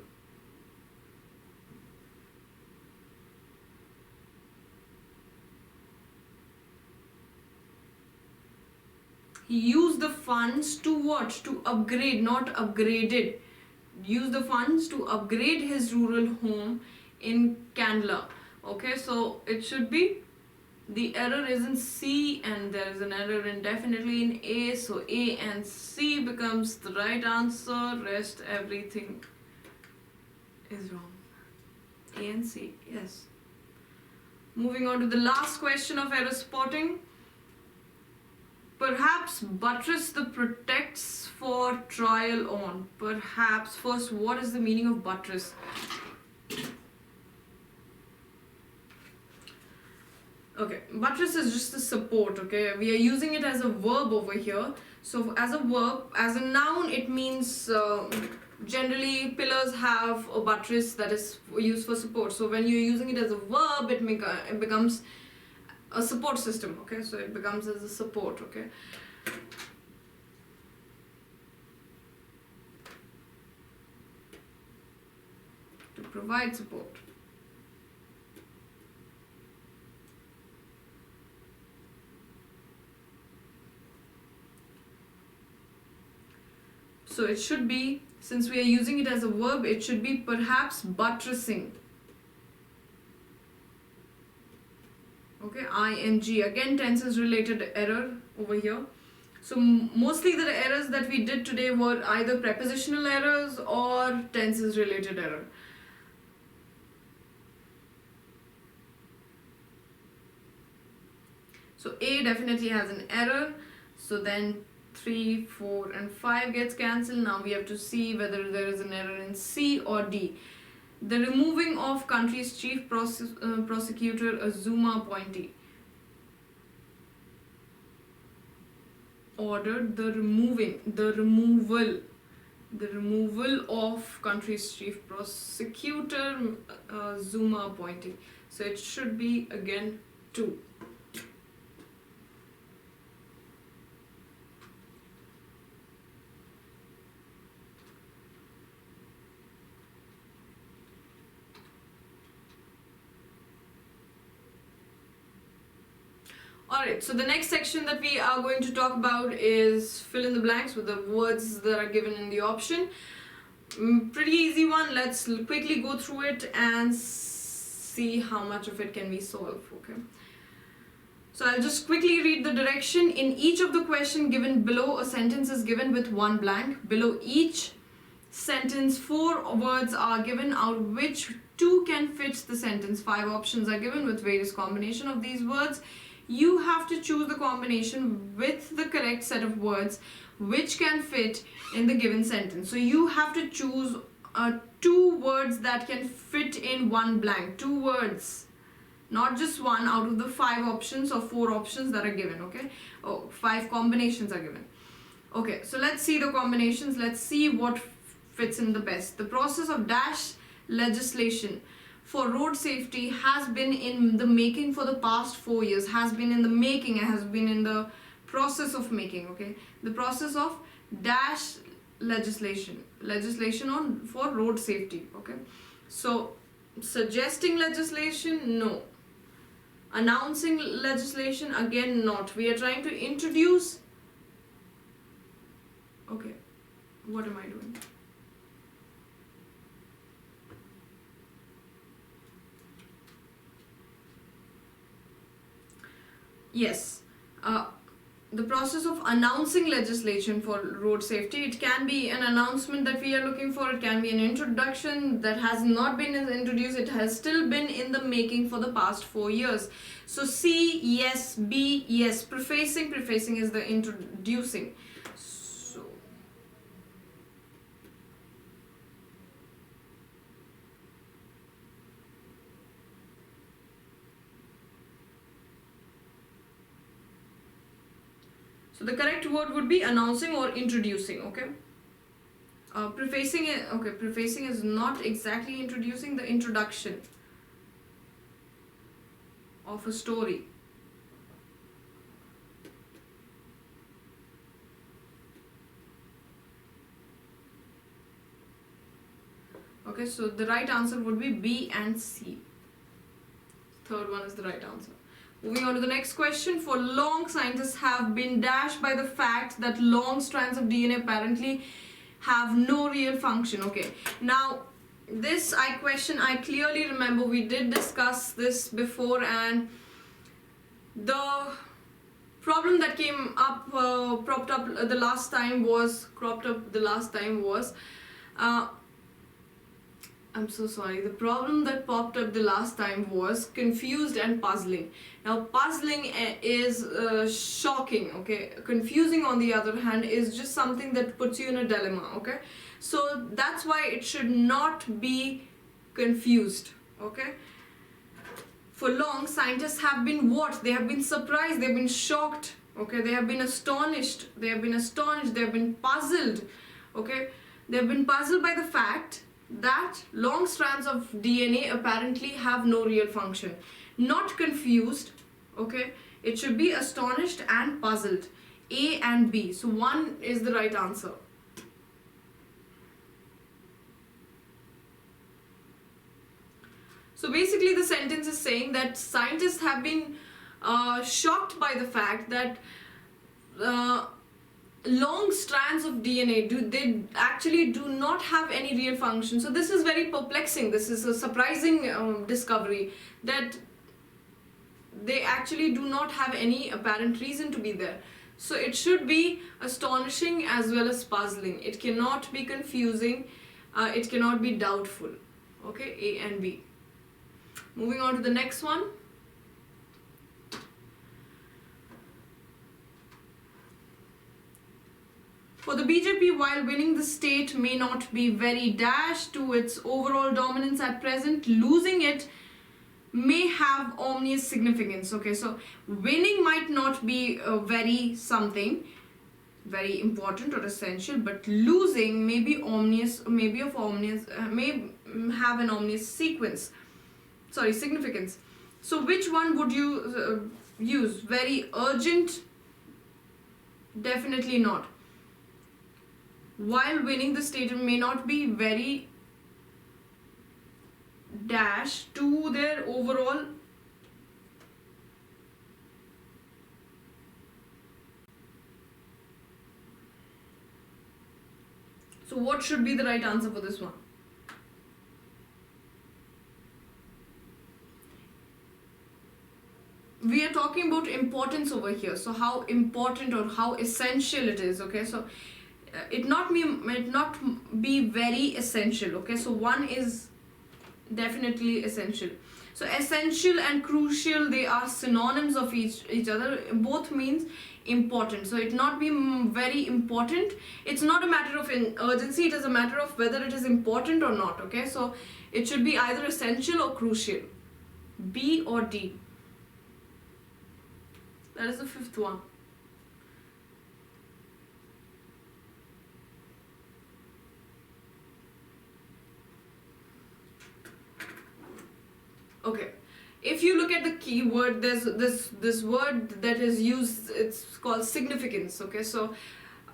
He used the funds to what? To upgrade, not upgraded. Use the funds to upgrade his rural home in Kandla. Okay, so it should be, the error is in C and there is an error in definitely in A, so A and C becomes the right answer. Rest everything is wrong. A and C, yes. Moving on to the last question of error spotting. Perhaps buttress the protects for trial on. Perhaps, first, what is the meaning of buttress? Okay, buttress is just a support, okay? We are using it as a verb over here. So as a verb, as a noun, it means generally pillars have a buttress that is used for support. So when you're using it as a verb, it becomes a support system, okay? So it becomes as a support, okay? To provide support. So it should be, since we are using it as a verb, it should be perhaps buttressing. Okay, ing, again tenses related error over here. So mostly the errors that we did today were either prepositional errors or tenses related error. So A definitely has an error. So then 3, 4 and 5 gets cancelled. Now we have to see whether there is an error in C or D. The removing of country's chief prosecutor Azuma appointee. Ordered the removal of country's chief prosecutor Zuma appointee. So it should be again 2. Alright, so the next section that we are going to talk about is fill in the blanks with the words that are given in the option. Pretty easy one. Let's quickly go through it and see how much of it can we solve. Okay. So I'll just quickly read the direction. In each of the question given below, a sentence is given with one blank. Below each sentence, 4 words are given, out of which 2 can fit the sentence. 5 options are given with various combination of these words. You have to choose the combination with the correct set of words which can fit in the given sentence. So you have to choose 2 words that can fit in one blank. 2 words, not just one out of the 5 options or 4 options that are given, okay? 5 combinations are given. Okay, so let's see the combinations. Let's see what fits in the best. The process of dash legislation for road safety has been in the making for the past 4 years. Has been in the making, has been in the process of making, okay? The process of dash legislation for road safety, okay? So suggesting legislation, no. Announcing legislation, again not. We are trying to introduce, okay, what am I doing? Yes, the process of announcing legislation for road safety, it can be an announcement that we are looking for, it can be an introduction that has not been introduced, it has still been in the making for the past 4 years. So C, yes, B, yes. Prefacing is the introducing. So the correct word would be announcing or introducing, okay? Prefacing is not exactly introducing, the introduction of a story. Okay, so the right answer would be B and C. Third one is the right answer. Moving on to the next question. For long, scientists have been dashed by the fact that long strands of DNA apparently have no real function. Okay, now this I clearly remember we did discuss this before, and the problem that came up, cropped up the last time was, I'm so sorry. The problem that popped up the last time was confused and puzzling. Now, puzzling is shocking, okay? Confusing, on the other hand, is just something that puts you in a dilemma, okay? So that's why it should not be confused, okay? For long, scientists have been what? They have been surprised, they have been shocked, okay? They have been astonished, they have been puzzled, okay? They have been puzzled by the fact that long strands of DNA apparently have no real function. Not confused, okay? It should be astonished and puzzled. A and B. So 1 is the right answer. So basically the sentence is saying that scientists have been shocked by the fact that long strands of DNA they actually do not have any real function. So this is very perplexing. This is a surprising discovery that they actually do not have any apparent reason to be there. So it should be astonishing as well as puzzling. It cannot be confusing. It cannot be doubtful. Okay, A and B. Moving on to the next one. For the BJP, while winning the state may not be very dash to its overall dominance at present, losing it may have ominous significance. Okay, so winning might not be very something very important or essential, but losing may be ominous, may have an ominous significance. So which one would you use? Very urgent? Definitely not. While winning the state may not be very dash to their overall So what should be the right answer for this one? We are talking about importance over here. So how important or how essential it is, okay? So it not be very essential, okay? So 1 is definitely essential. So essential and crucial, they are synonyms of each other. Both means important. So it not be very important. It's not a matter of urgency. It is a matter of whether it is important or not, okay? So it should be either essential or crucial. B or D. That is the 5th one. Okay, if you look at the keyword, there's this word that is used, it's called significance, okay? So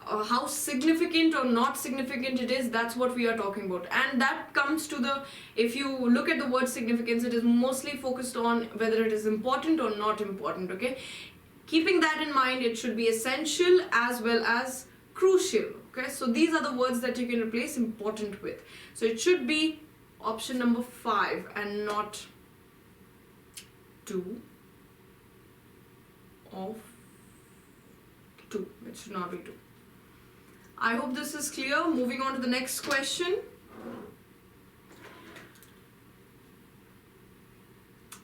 how significant or not significant it is, that's what we are talking about. And that comes to the, if you look at the word significance, it is mostly focused on whether it is important or not important, okay? Keeping that in mind, it should be essential as well as crucial, okay? So these are the words that you can replace important with. So it should be option number 5 and not 2 of 2. It should not be 2. I hope this is clear. Moving on to the next question.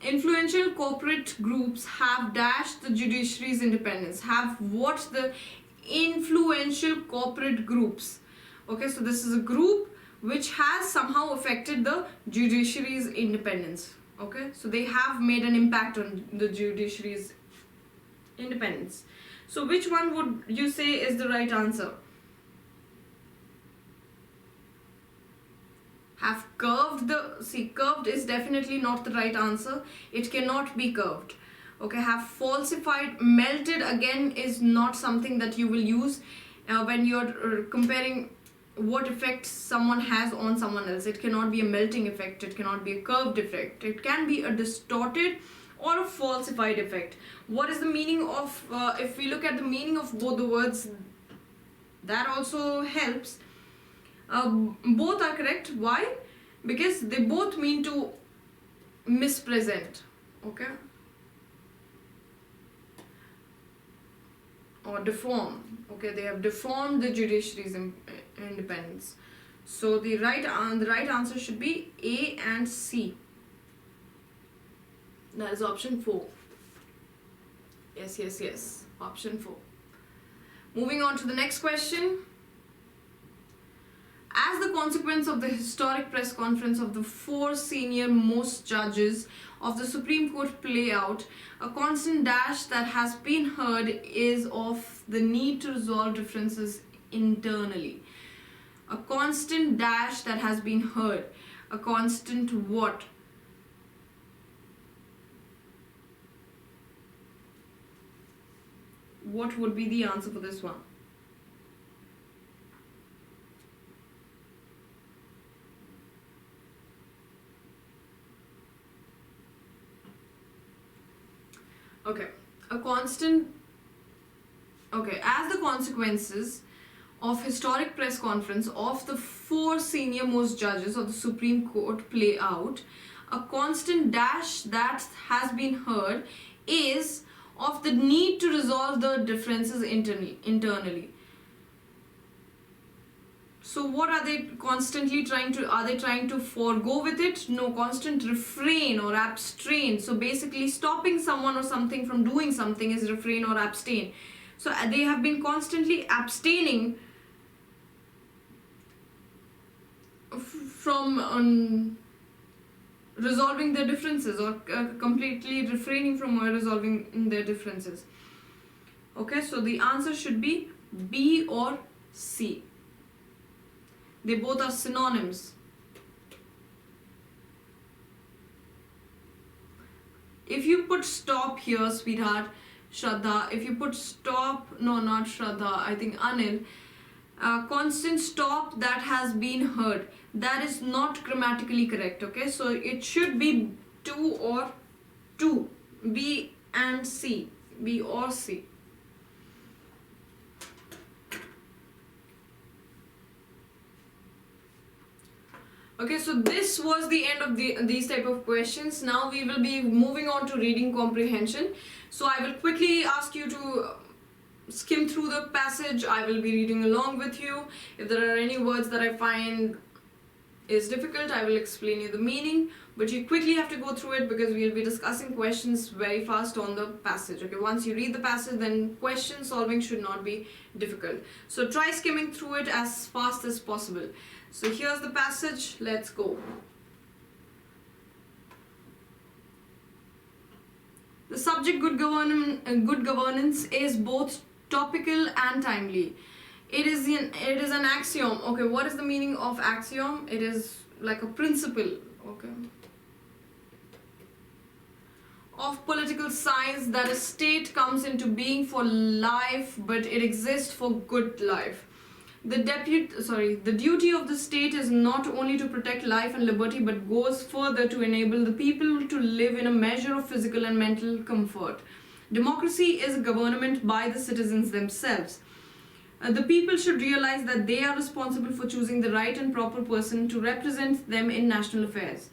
Influential corporate groups have dashed the judiciary's independence. Have what? The influential corporate groups. Okay, so this is a group which has somehow affected the judiciary's independence. Okay, so they have made an impact on the judiciary's independence. So which one would you say is the right answer? Have curved curved is definitely not the right answer. It cannot be curved. Okay, have falsified, melted again is not something that you will use when you're comparing what effect someone has on someone else. It cannot be a melting effect, it cannot be a curved effect, it can be a distorted or a falsified effect. What is the meaning of, if we look at the meaning of both the words, that also helps. Both are correct. Why? Because they both mean to mispresent, okay, or deform. Okay, they have deformed the judiciary's independence. So the right answer should be A and C. That is option 4. Yes. Option 4. Moving on to the next question. As the consequence of the historic press conference of the 4 senior most judges of the Supreme Court play out, a constant dash that has been heard is of the need to resolve differences internally. A constant dash that has been heard. A constant what? What would be the answer for this one? Okay, a constant. Okay, as the consequences of historic press conference of the 4 senior most judges of the Supreme Court play out, a constant dash that has been heard is of the need to resolve the differences internally. So what are they constantly trying to, are they trying to forego with it? No, constant refrain or abstain. So basically stopping someone or something from doing something is refrain or abstain. So they have been constantly abstaining from resolving their differences, or completely refraining from resolving their differences. Okay, so the answer should be B or C. They both are synonyms. If you put stop here, sweetheart, Shraddha, if you put stop, no, not Shraddha, I think Anil, constant stop that has been heard, that is not grammatically correct, okay? So it should be 2 or 2, B and C, B or C. Okay, so this was the end of these type of questions. Now we will be moving on to reading comprehension. So I will quickly ask you to skim through the passage. I will be reading along with you. If there are any words that I find is difficult, I will explain you the meaning, but you quickly have to go through it because we will be discussing questions very fast on the passage. Okay, once you read the passage, then question solving should not be difficult. So try skimming through it as fast as possible. So here's the passage, let's go. The subject good governance is both topical and timely. It is an axiom. Okay, what is the meaning of axiom? It is like a principle, okay, of political science that a state comes into being for life, but it exists for good life. The duty of the state is not only to protect life and liberty, but goes further to enable the people to live in a measure of physical and mental comfort. Democracy is a government by the citizens themselves. The people should realize that they are responsible for choosing the right and proper person to represent them in national affairs.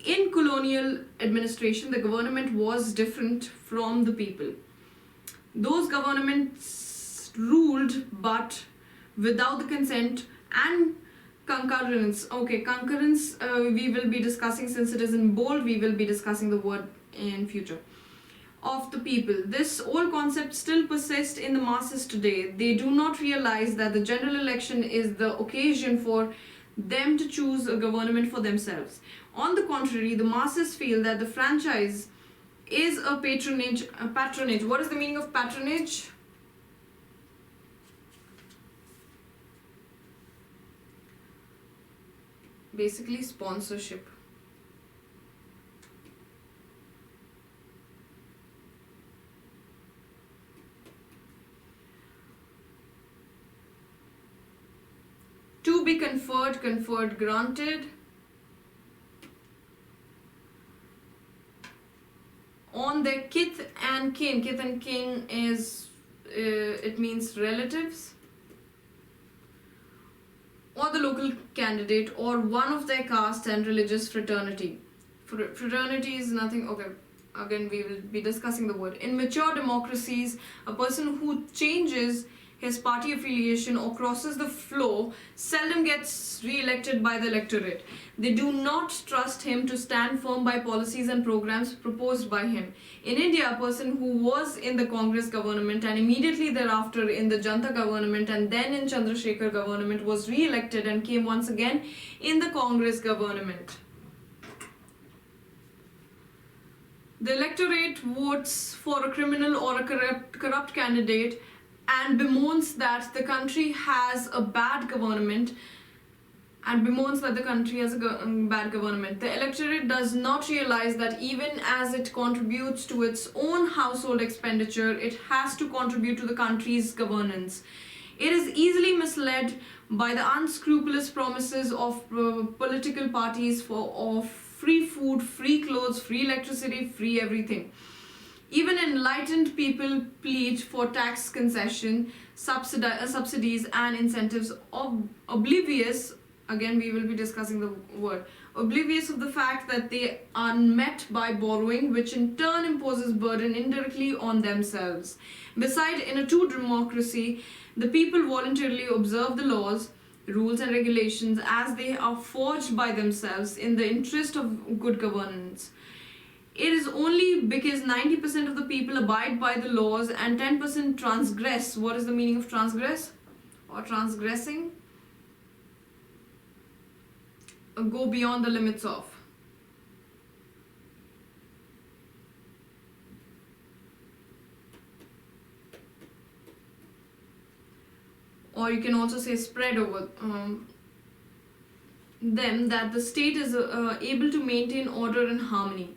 In colonial administration, the government was different from the people. Those governments ruled, but without the consent and concurrence. Okay, concurrence we will be discussing, since it is in bold, we will be discussing the word in future. Of the people. This old concept still persists in the masses today. They do not realize that the general election is the occasion for them to choose a government for themselves. On the contrary, the masses feel that the franchise is a patronage. What is the meaning of patronage? Basically sponsorship. To be conferred, conferred, granted. On their kith and kin. Kith and kin is, it means relatives. Or the local candidate, or one of their caste and religious fraternity. Fraternity is nothing, okay, again we will be discussing the word. In mature democracies, a person who changes his party affiliation or crosses the floor seldom gets re-elected by the electorate. They do not trust him to stand firm by policies and programs proposed by him. In India, a person who was in the Congress government and immediately thereafter in the Janta government and then in Chandrasekhar government was re-elected and came once again in the Congress government. The electorate votes for a criminal or a corrupt candidate and bemoans that the country has a bad government The electorate does not realize that even as it contributes to its own household expenditure, it has to contribute to the country's governance. It is easily misled by the unscrupulous promises of political parties of free food, free clothes, free electricity, free everything. Even enlightened people plead for tax concession, subsidies and incentives, oblivious, again we will be discussing the word, oblivious of the fact that they are met by borrowing, which in turn imposes burden indirectly on themselves. Besides, in a true democracy, the people voluntarily observe the laws, rules and regulations as they are forged by themselves in the interest of good governance. It is only because 90% of the people abide by the laws and 10% transgress. What is the meaning of transgress or transgressing? Go beyond the limits of. Or you can also say spread over them, that the state is able to maintain order and harmony.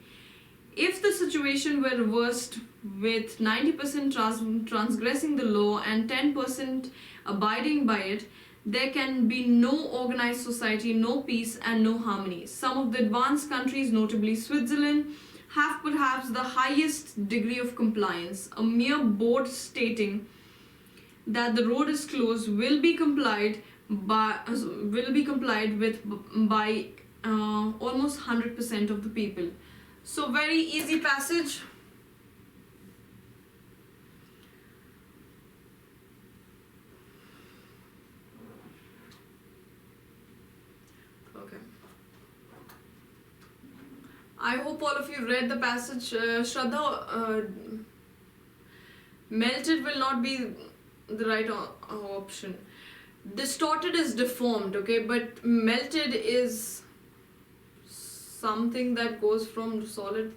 If the situation were reversed with 90% transgressing the law and 10% abiding by it, there can be no organized society, no peace and no harmony. Some of the advanced countries, notably Switzerland, have perhaps the highest degree of compliance. A mere board stating that the road is closed will be complied with by almost 100% of the people. So very easy passage. Okay. I hope all of you read the passage. Shraddha, melted will not be the right option. Distorted is deformed, okay, but melted is something that goes from solid,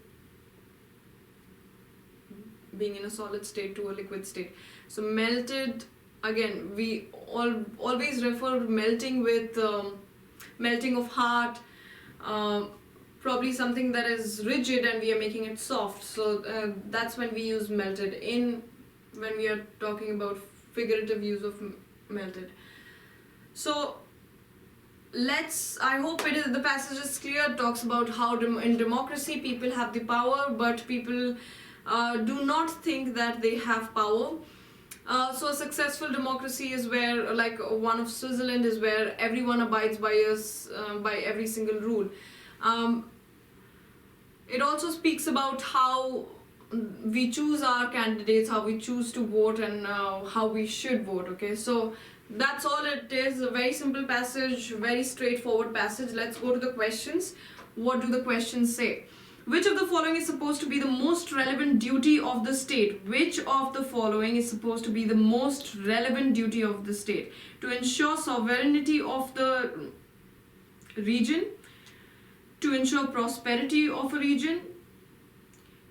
being in a solid state, to a liquid state. So melted, again, we always refer melting with melting of heart, probably something that is rigid and we are making it soft. So that's when we use melted when we are talking about figurative use of melted. So I hope the passage is clear. It talks about how in democracy people have the power, but people do not think that they have power. So a successful democracy is where, like one of Switzerland, is where everyone abides by by every single rule. It also speaks about how we choose our candidates, how we choose to vote, and how we should vote. Okay, so that's all it is. A very simple passage, very straightforward passage. Let's go to the questions. What do the questions say? Which of the following is supposed to be the most relevant duty of the state? Which of the following is supposed to be the most relevant duty of the state? To ensure sovereignty of the region, to ensure prosperity of a region,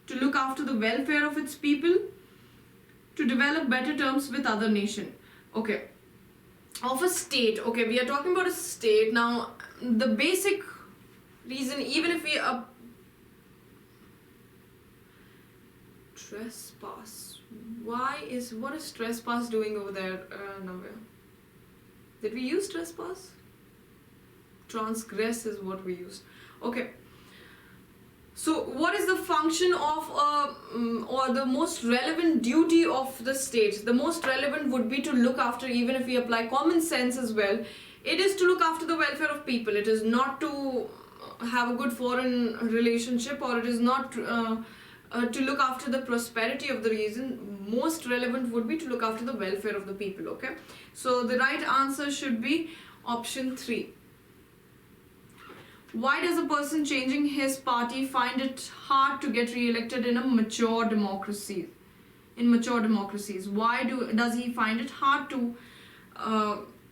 to look after the welfare of its people, to develop better terms with other nation. Okay, of a state. Okay, we are talking about a state. Now, the basic reason, even if we trespass. What is trespass doing over there, Navya? Did we use trespass? Transgress is what we use. Okay. So what is the function of or the most relevant duty of the state? The most relevant would be to look after, even if we apply common sense as well, it is to look after the welfare of people. It is not to have a good foreign relationship, or it is not to look after the prosperity of the region. Most relevant would be to look after the welfare of the people. Okay, so the right answer should be option 3. Why does a person changing his party find it hard to get re-elected in a mature democracy? In mature democracies, why does he find it hard to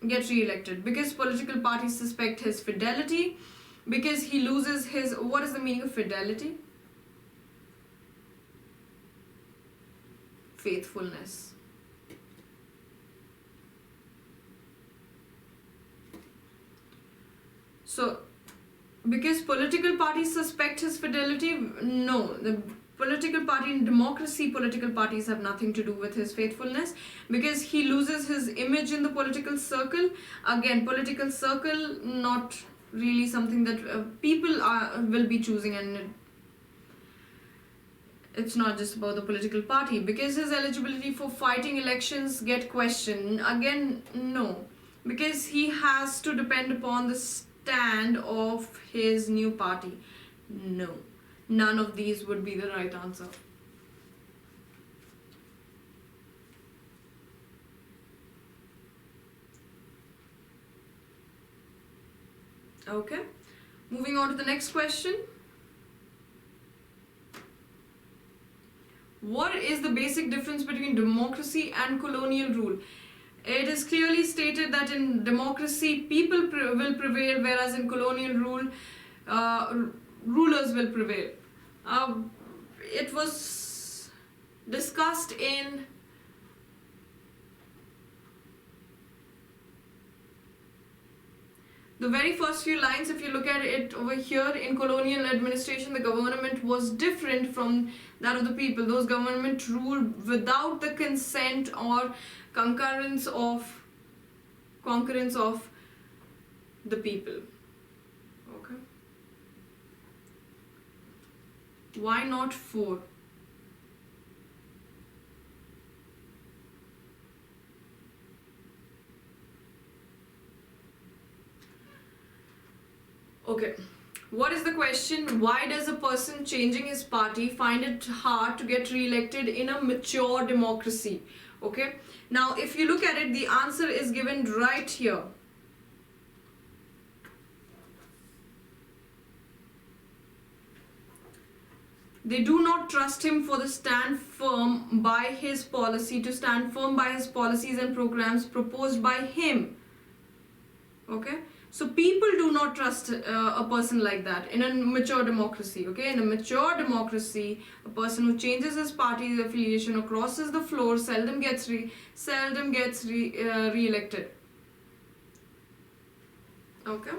get re-elected? Because political parties suspect his fidelity, because he loses his... What is the meaning of fidelity? Faithfulness. So, because political parties suspect his fidelity, no, the political party in democracy, political parties have nothing to do with his faithfulness, because he loses his image in the political circle. Again, political circle, not really something that people will be choosing, and it's not just about the political party. Because his eligibility for fighting elections get questioned, again, no, because he has to depend upon the stand of his new party. No, none of these would be the right answer. Okay, moving on to the next question. What is the basic difference between democracy and colonial rule? It is clearly stated that in democracy, people will prevail, whereas in colonial rule, rulers will prevail. It was discussed in the very first few lines. If you look at it over here, in colonial administration, the government was different from that of the people. Those government ruled without the consent or concurrence of the people. Okay. Why not 4? Okay. What is the question? Why does a person changing his party find it hard to get re-elected in a mature democracy? Okay. Now, if you look at it, the answer is given right here. They do not trust him for the stand firm by his policy, to stand firm by his policies and programs proposed by him. Okay. So people do not trust a person like that in a mature democracy. Okay, in a mature democracy, a person who changes his party affiliation or crosses the floor seldom gets re-elected. Okay,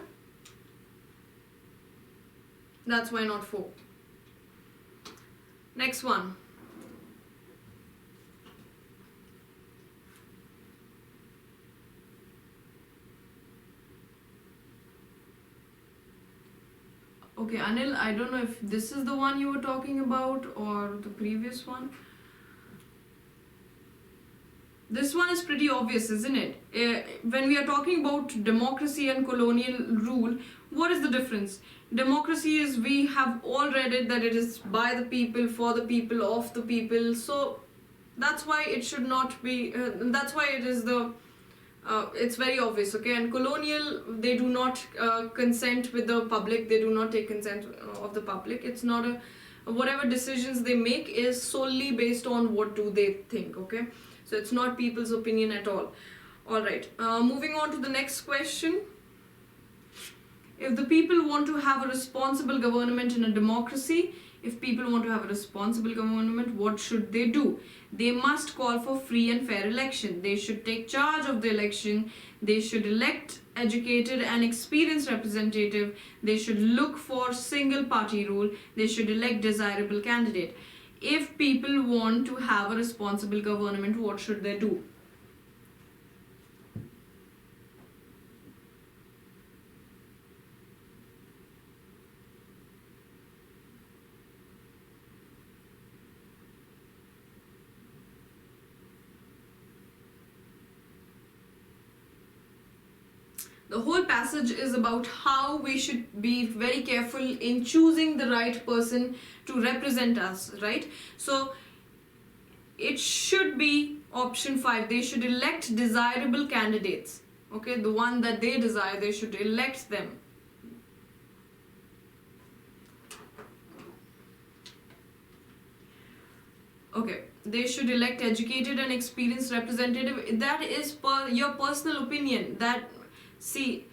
that's why not 4. Next one. Okay, Anil, I don't know if this is the one you were talking about or the previous one. This one is pretty obvious, isn't it? When we are talking about democracy and colonial rule, what is the difference? Democracy is, we have all read it, that it is by the people, for the people, of the people. So that's why it should not be, that's why it is the... it's very obvious, okay? And colonial, they do not consent with the public. They do not take consent of the public. It's not a... Whatever decisions they make is solely based on what do they think, okay? So it's not people's opinion at all. Alright, moving on to the next question. If the people want to have a responsible government in a democracy, if people want to have a responsible government, what should they do? They must call for free and fair election. They should take charge of the election. They should elect educated and experienced representative. They should look for single party rule. They should elect desirable candidate. If people want to have a responsible government, what should they do? The whole passage is about how we should be very careful in choosing the right person to represent us, right? So it should be option 5. They should elect desirable candidates. Okay, the one that they desire, they should elect them. Okay, they should elect educated and experienced representative. That is your personal opinion. That, see,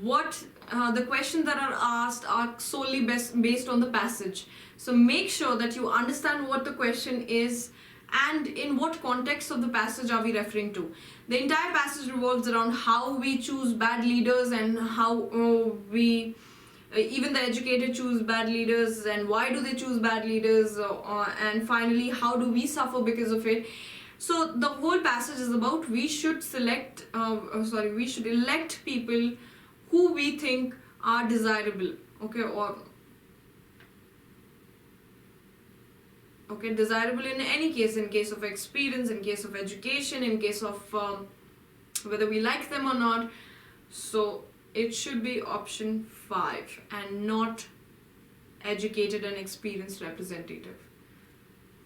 what the questions that are asked are solely based on the passage. So make sure that you understand what the question is and in what context of the passage are we referring to. The entire passage revolves around how we choose bad leaders and how even the educated choose bad leaders, and why do they choose bad leaders, and finally how do we suffer because of it. So the whole passage is about we should elect people who we think are desirable, desirable in any case, in case of experience, in case of education, in case of whether we like them or not. So it should be option 5 and not educated and experienced representative.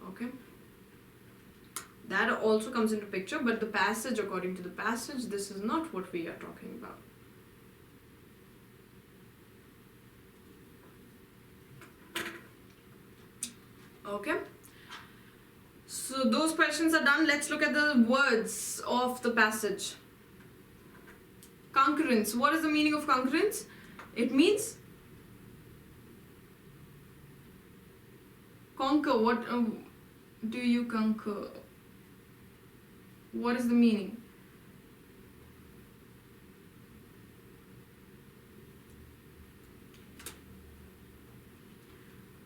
Okay, that also comes into picture, but the passage, according to the passage, this is not what we are talking about. Okay, so those questions are done. Let's look at the words of the passage. Concurrence. What is the meaning of concurrence? It means conquer. What do you conquer? What is the meaning?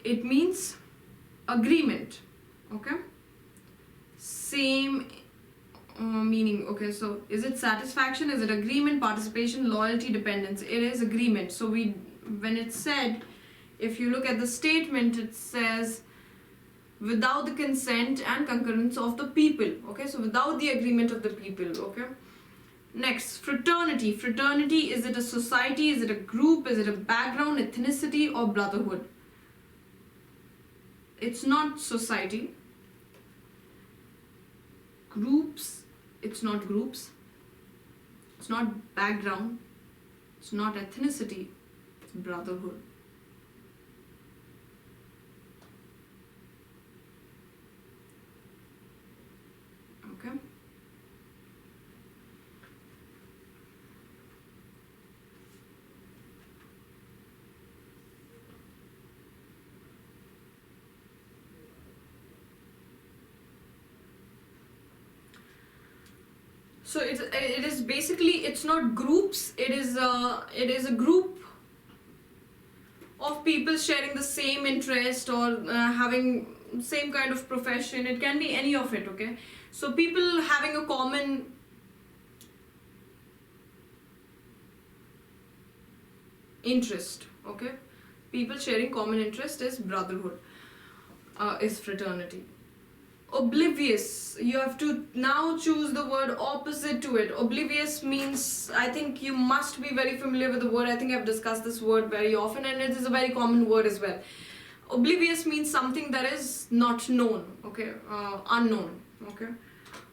It means agreement. Okay, same meaning. Okay, so is it satisfaction, is it agreement, participation, loyalty, dependence? It is agreement. So when it's said, if you look at the statement, it says without the consent and concurrence of the people. Okay, so without the agreement of the people. Okay, next, fraternity. Fraternity, is it a society, is it a group, is it a background, ethnicity, or brotherhood? It's not society. Groups, it's not groups. It's not background. It's not ethnicity. It's brotherhood. Okay. So it is basically, it's not groups, it is a group of people sharing the same interest or having same kind of profession. It can be any of it. Okay, so people having a common interest. Okay, people sharing common interest is brotherhood, is fraternity. Oblivious, you have to now choose the word opposite to it. Oblivious means, I think you must be very familiar with the word. I think I've discussed this word very often, and it is a very common word as well. Oblivious means something that is not known. Okay, unknown. Okay,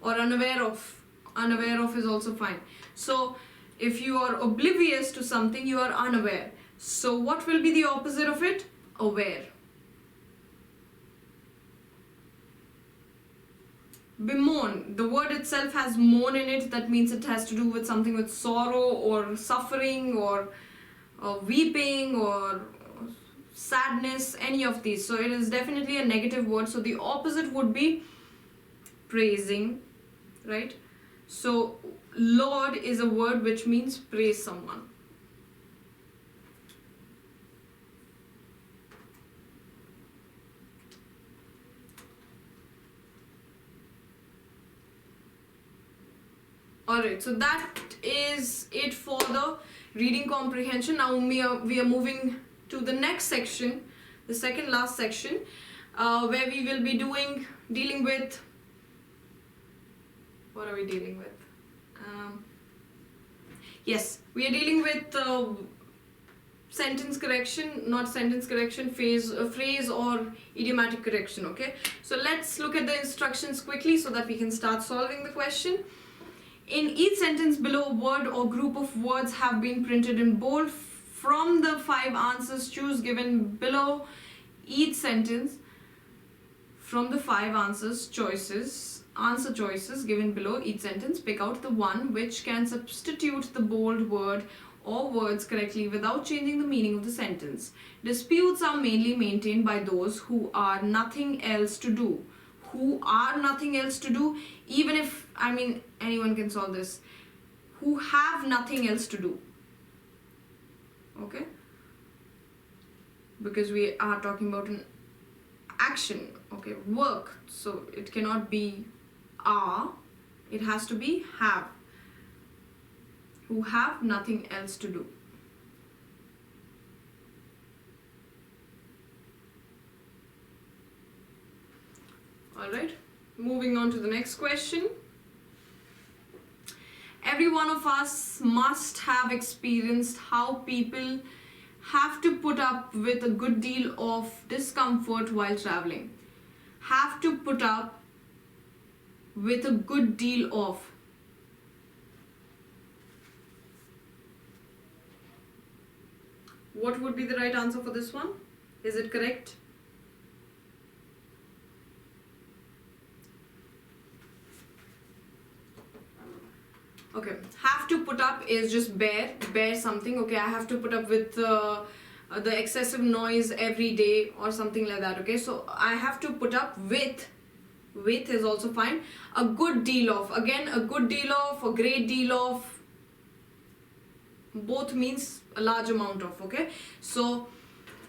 or unaware of. Unaware of is also fine. So if you are oblivious to something, you are unaware. So what will be the opposite of it? Aware. Bemoan, the word itself has moan in it. That means it has to do with something with sorrow or suffering or weeping or sadness, any of these. So it is definitely a negative word. So the opposite would be praising, right? So laud is a word which means praise someone. Alright, so that is it for the reading comprehension. Now we are moving to the next section, the second last section, where we will be dealing with, what are we dealing with? Yes, we are dealing with sentence correction, not sentence correction, phrase or idiomatic correction, okay? So let's look at the instructions quickly so that we can start solving the question. In each sentence below, a word or group of words have been printed in bold. From the 5 answers choose given below each sentence. From the 5 answer choices given below each sentence, pick out the one which can substitute the bold word or words correctly without changing the meaning of the sentence. Disputes are mainly maintained by those who are nothing else to do. Who are nothing else to do, even if, anyone can solve this. Who have nothing else to do. Okay? Because we are talking about an action, okay, work. So it cannot be are, it has to be have. Who have nothing else to do. Alright, moving on to the next question. Every one of us must have experienced how people have to put up with a good deal of discomfort while traveling. Have to put up with a good deal of. What would be the right answer for this one? Is it correct? Okay, have to put up is just bear something. Okay, I have to put up with the excessive noise every day or something like that. Okay, so I have to put up with is also fine. A good deal of, again, a good deal of, a great deal of, both means a large amount of. Okay, so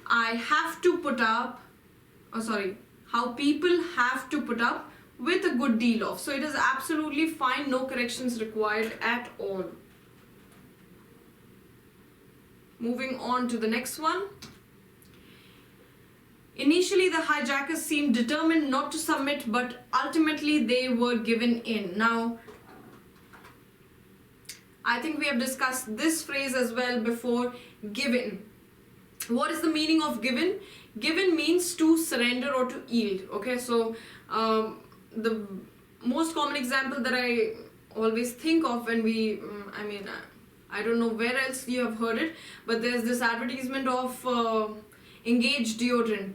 I have to put up, how people have to put up with a good deal of. So it is absolutely fine, no corrections required at all. Moving on to the next one. Initially, the hijackers seemed determined not to submit, but ultimately they were given in. Now, I think we have discussed this phrase as well before, given. What is the meaning of given? Given means to surrender or to yield. Okay, so the most common example that I always think of when we, I don't know where else you have heard it, but there's this advertisement of Engage deodorant.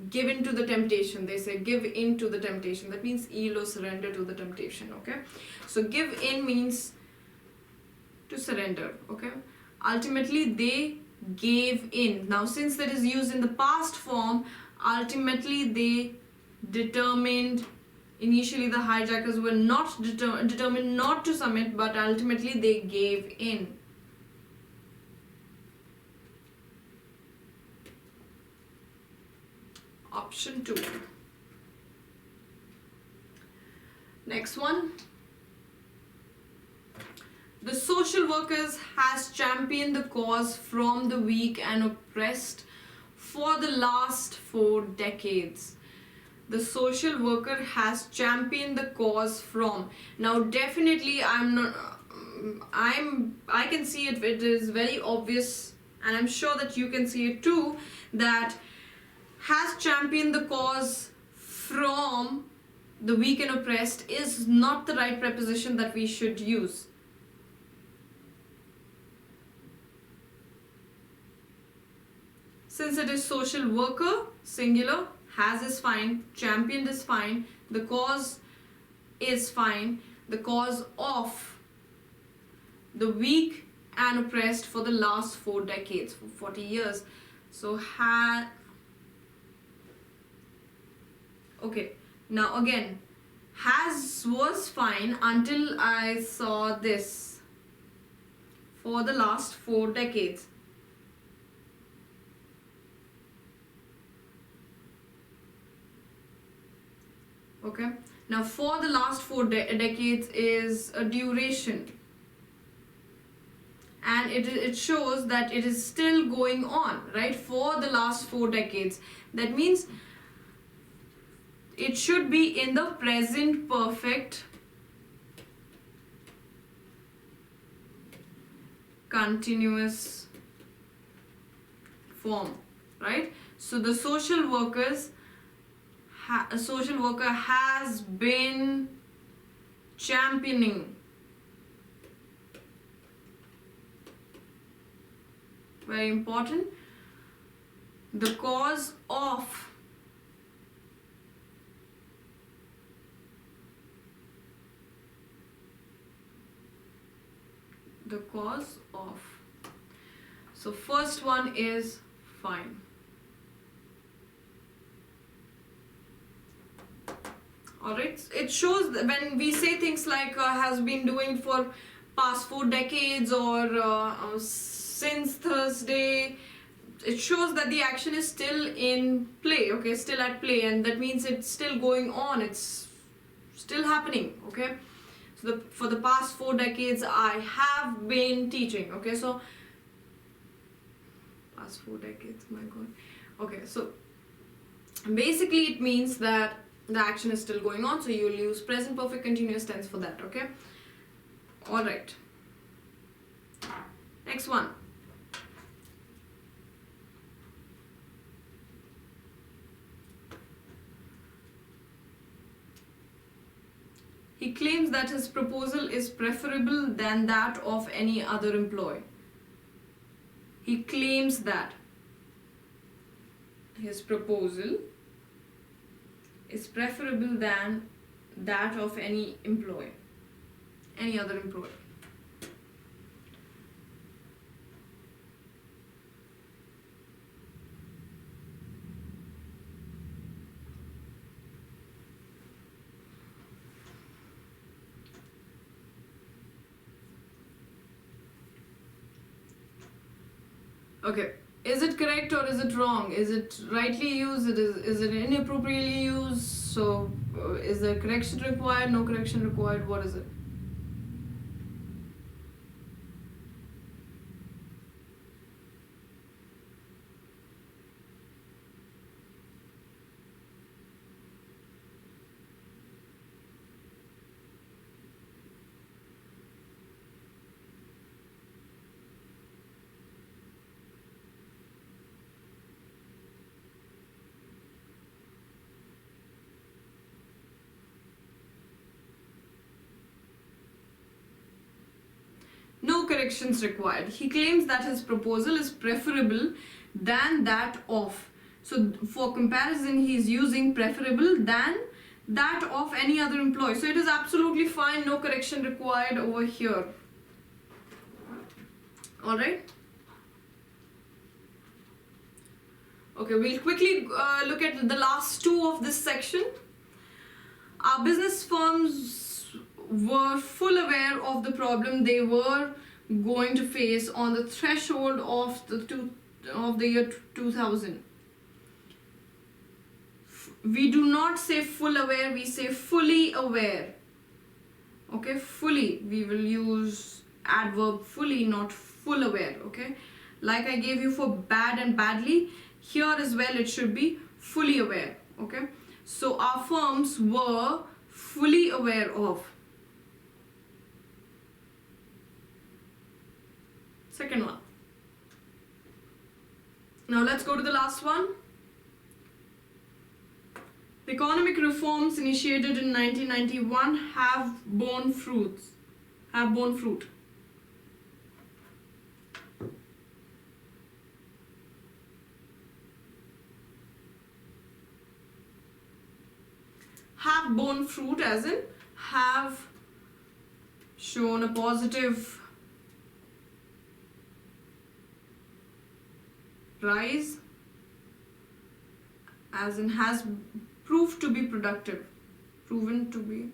Give in to the temptation. They say give in to the temptation. That means yield or surrender to the temptation. Okay, so give in means to surrender. Okay, ultimately they gave in. Now since that is used in the past form, ultimately they determined. Initially the hijackers were not determined not to submit, but ultimately they gave in. Option 2. Next one. The social workers has championed the cause from the weak and oppressed for the last 4 decades. The social worker has championed the cause from. Now definitely I can see it, it is very obvious, and I'm sure that you can see it too, that has championed the cause from the weak and oppressed is not the right preposition that we should use. Since it is social worker, singular, has is fine, championed is fine, the cause is fine, the cause of the weak and oppressed for the last 4 decades, for 40 years. So okay, now again, has was fine until I saw this, for the last 4 decades. Okay, now for the last 4 decades is a duration, and it shows that it is still going on, right? For the last 4 decades. That means it should be in the present perfect continuous form, right? So the social worker has been championing, very important, the cause of so first one is fine. Alright, it shows that when we say things like has been doing for past 4 decades or since Thursday, it shows that the action is still in play, okay, still at play, and that means it's still going on, it's still happening, okay. So for the past 4 decades I have been teaching, okay, so past 4 decades, my god. Okay, so basically it means that the action is still going on, so you'll use present perfect continuous tense for that, okay. Alright, next one. He claims that his proposal is preferable than that of any other employee. He claims that his proposal is preferable than that of any other employee. Okay, is it correct or is it wrong? Is it rightly used? Is it inappropriately used? So is there correction required? No correction required? What is it? No corrections required. He claims that his proposal is preferable than that of. So for comparison, he is using preferable than that of any other employee. So it is absolutely fine. No correction required over here. Alright. Okay, we'll quickly look at the last two of this section. Our business firms were full aware of the problem they were going to face on the threshold of the year 2000. We do not say full aware, we say fully aware. Okay, fully, we will use adverb fully, not full aware. Okay, like I gave you for bad and badly, here as well it should be fully aware. Okay, so our firms were fully aware of. Second one. Now let's go to the last one. The economic reforms initiated in 1991 have borne fruit. Have borne fruit. Have borne fruit as in have shown a positive rise, as in has proved to be productive, proven to be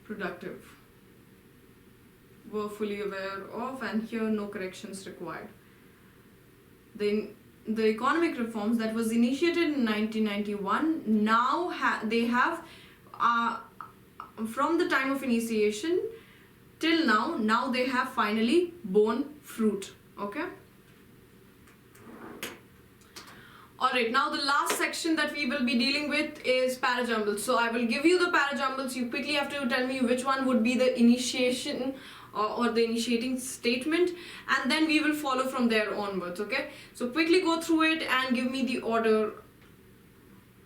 productive, were fully aware of, and here no corrections required. The economic reforms that was initiated in 1991, now they have from the time of initiation till now they have finally borne fruit. Okay. Alright, now the last section that we will be dealing with is parajumbles. So I will give you the parajumbles. You quickly have to tell me which one would be the initiation or the initiating statement, and then we will follow from there onwards, okay? So quickly go through it and give me the order.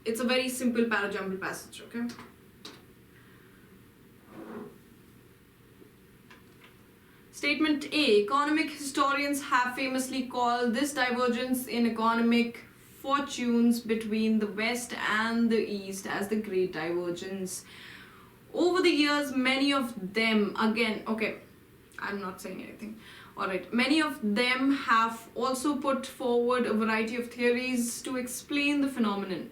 It's a very simple parajumble passage, okay? Statement A. Economic historians have famously called this divergence in economic fortunes between the West and the East as the Great Divergence. Over the years, many of them, again, okay, I'm not saying anything. Alright, many of them have also put forward a variety of theories to explain the phenomenon.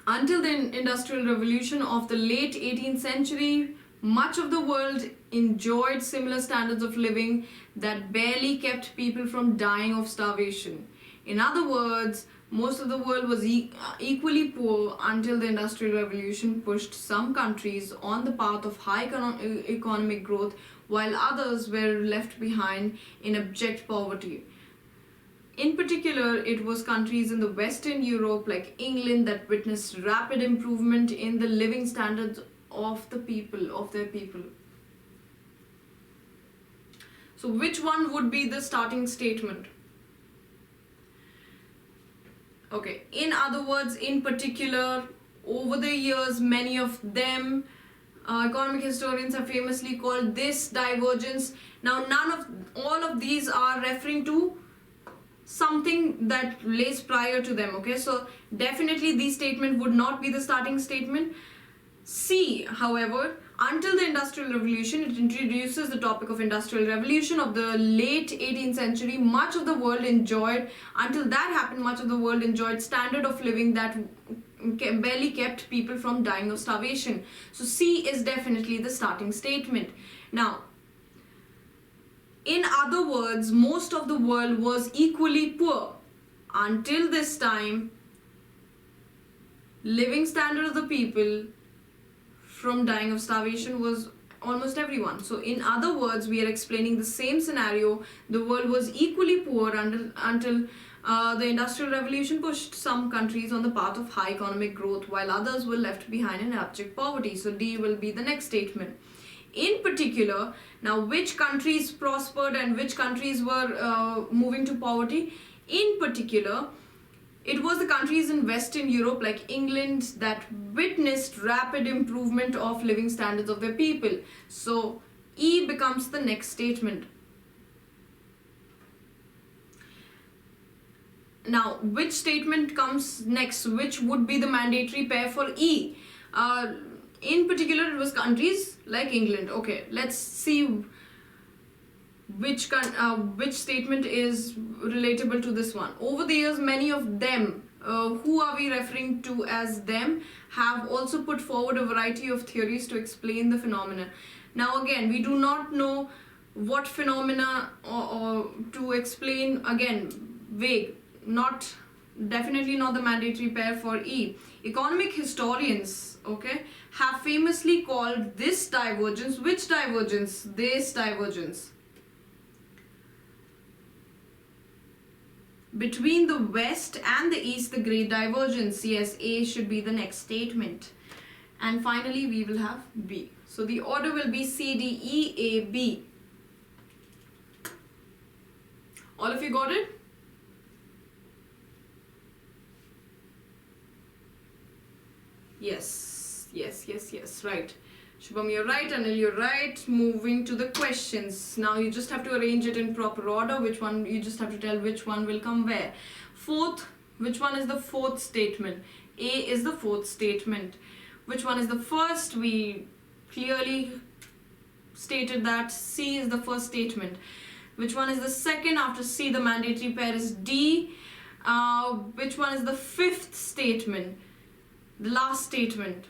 Until the Industrial Revolution of the late 18th century, much of the world enjoyed similar standards of living that barely kept people from dying of starvation. In other words, most of the world was equally poor until the Industrial Revolution pushed some countries on the path of high economic growth, while others were left behind in abject poverty. In particular, it was countries in the Western Europe like England that witnessed rapid improvement in the living standards of their people. So which one would be the starting statement? Okay, in other words, in particular, over the years, many of them, economic historians have famously called this divergence. Now, all of these are referring to something that lays prior to them, okay? So, definitely these statements would not be the starting statement. C, however, until the Industrial Revolution, it introduces the topic of Industrial Revolution of the late 18th century. Much of the world enjoyed, until that happened, much of the world enjoyed standard of living that barely kept people from dying of starvation. So C is definitely the starting statement. Now, in other words, most of the world was equally poor. Until this time, living standard of the people from dying of starvation was almost everyone. So in other words, we are explaining the same scenario. The world was equally poor until the Industrial Revolution pushed some countries on the path of high economic growth, while others were left behind in abject poverty. So D will be the next statement. In particular, now which countries prospered and which countries were moving to poverty? In particular, it was the countries in Western Europe like England that witnessed rapid improvement of living standards of their people. So E becomes the next statement. Now, which statement comes next? Which would be the mandatory pair for E? In particular, it was countries like England. Okay, let's see which statement is relatable to this one. Over the years, many of them, who are we referring to as them, have also put forward a variety of theories to explain the phenomena. Now again, we do not know what phenomena or to explain, again, vague, definitely not the mandatory pair for E. Economic historians, okay, have famously called this divergence, which divergence? This divergence between the West and the East, the Great Divergence. Yes, A should be the next statement. And finally, we will have B. So the order will be C, D, E, A, B. All of you got it? Yes, right. Shubham, you're right. Anil, you're right. Moving to the questions. Now you just have to arrange it in proper order. Which one, you just have to tell which one will come where. Fourth, which one is the fourth statement? A is the fourth statement. Which one is the first? We clearly stated that C is the first statement. Which one is the second? After C, the mandatory pair is D. Which one is the fifth statement? The last statement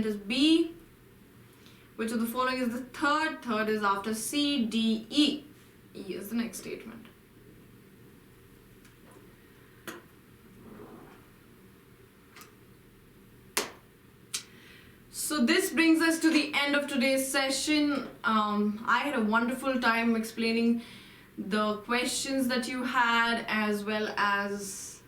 is B. Which of the following is the third? Third is after C, D, E. E is the next statement. So this brings us to the end of today's session. I had a wonderful time explaining the questions that you had, as well as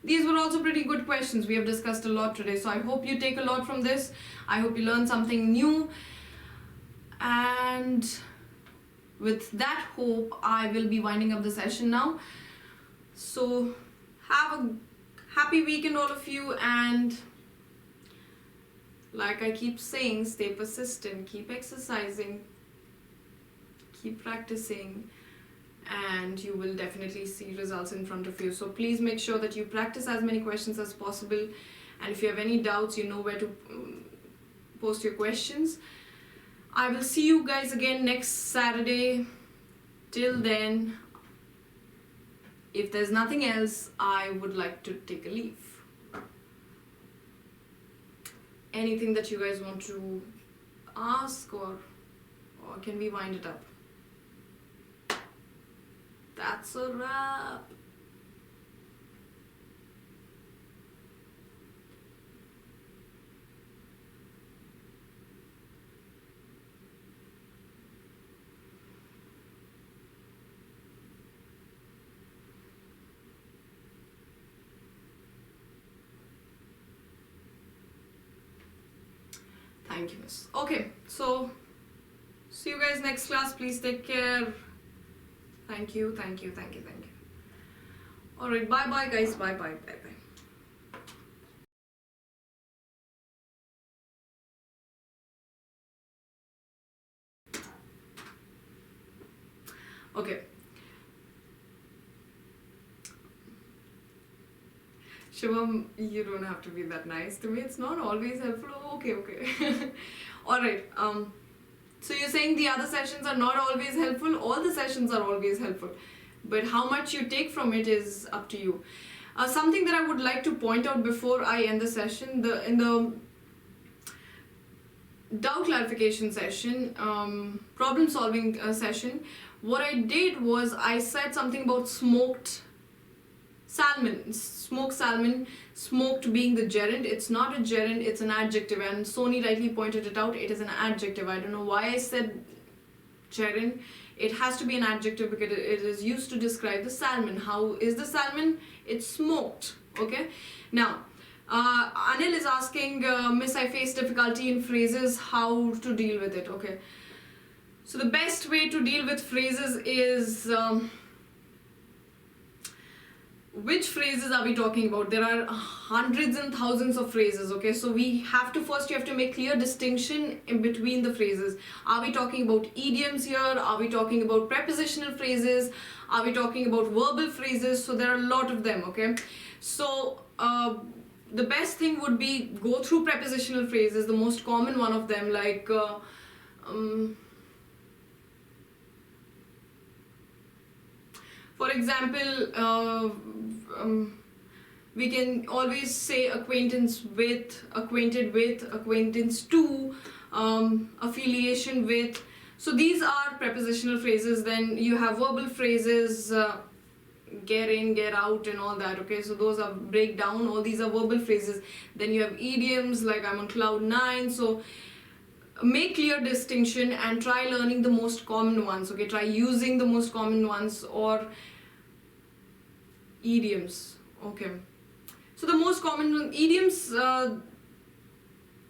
these were also pretty good questions. We have discussed a lot today, so I hope you take a lot from this. I hope you learn something new, and with that hope, I will be winding up the session now. So have a happy weekend, all of you, and like I keep saying, stay persistent, keep exercising, keep practicing, and you will definitely see results in front of you. So please make sure that you practice as many questions as possible, and if you have any doubts, you know where to post your questions. I will see you guys again next Saturday. Till then, if there's nothing else, I would like to take a leave. Anything that you guys want to ask, or can we wind it up? That's a wrap. Thank you, miss. Okay, so see you guys next class. Please take care. Thank you. Alright, bye guys. Bye. Okay. Shivam, you don't have to be that nice to me. It's not always helpful. Oh, okay. Alright. So you're saying the other sessions are not always helpful? All the sessions are always helpful. But how much you take from it is up to you. Something that I would like to point out before I end the session, in the doubt clarification session, problem solving session, what I did was I said something about smoked salmon, smoked being the gerund. It's not a gerund, it's an adjective, and Sony rightly pointed it out. It is an adjective. I don't know why I said gerund. It has to be an adjective because it is used to describe the salmon. How is the salmon? It's smoked. Okay. Now, Anil is asking, Miss, I face difficulty in phrases. How to deal with it? Okay. So the best way to deal with phrases is which phrases are we talking about? There are hundreds and thousands of phrases, okay? So you have to make clear distinction in between the phrases. Are we talking about idioms here? Are we talking about prepositional phrases? Are we talking about verbal phrases? So there are a lot of them, okay? So the best thing would be go through prepositional phrases, the most common one of them, like for example, we can always say acquaintance with, acquainted with, acquaintance to, affiliation with. So these are prepositional phrases. Then you have verbal phrases, get in, get out, and all that. Okay, so those are breakdown. All these are verbal phrases. Then you have idioms like I'm on cloud 9. So make clear distinction and try learning the most common ones. Okay, try using the most common ones, or idioms. Okay, so the most common idioms,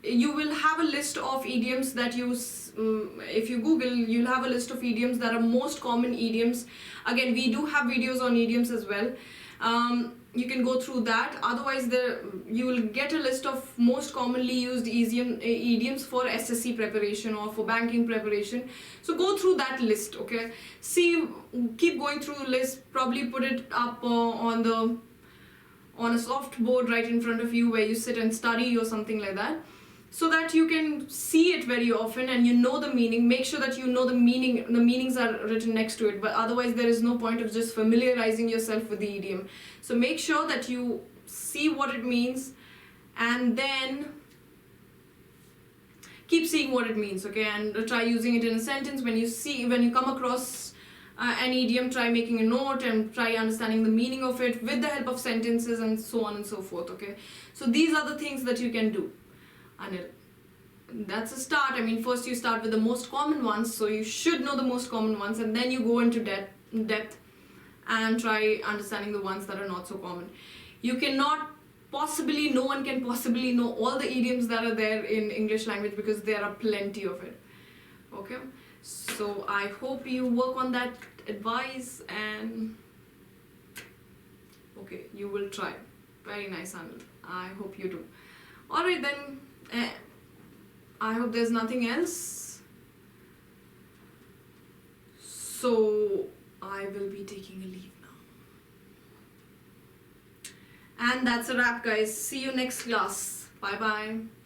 you will have a list of idioms that you if you Google, you'll have a list of idioms that are most common idioms. Again, we do have videos on idioms as well. You can go through that. Otherwise, you will get a list of most commonly used idioms for SSC preparation or for banking preparation. So go through that list, okay? Keep going through the list. Probably put it up on a soft board right in front of you where you sit and study or something like that, so that you can see it very often and you know the meaning. Make sure that you know the meaning. The meanings are written next to it, but otherwise there is no point of just familiarizing yourself with the idiom. So make sure that you see what it means and then keep seeing what it means, okay? And try using it in a sentence. When you come across an idiom, try making a note and try understanding the meaning of it with the help of sentences and so on and so forth, okay? So these are the things that you can do. And that's a start. I mean, first you start with the most common ones, so you should know the most common ones, and then you go into in depth and try understanding the ones that are not so common. You cannot possibly, no one can possibly know all the idioms that are there in English language because there are plenty of it. Okay, so I hope you work on that advice and okay, you will try. Very nice, Anil. I hope you do. Alright then, I hope there's nothing else. So I will be taking a leave now. And that's a wrap, guys. See you next class. Bye bye.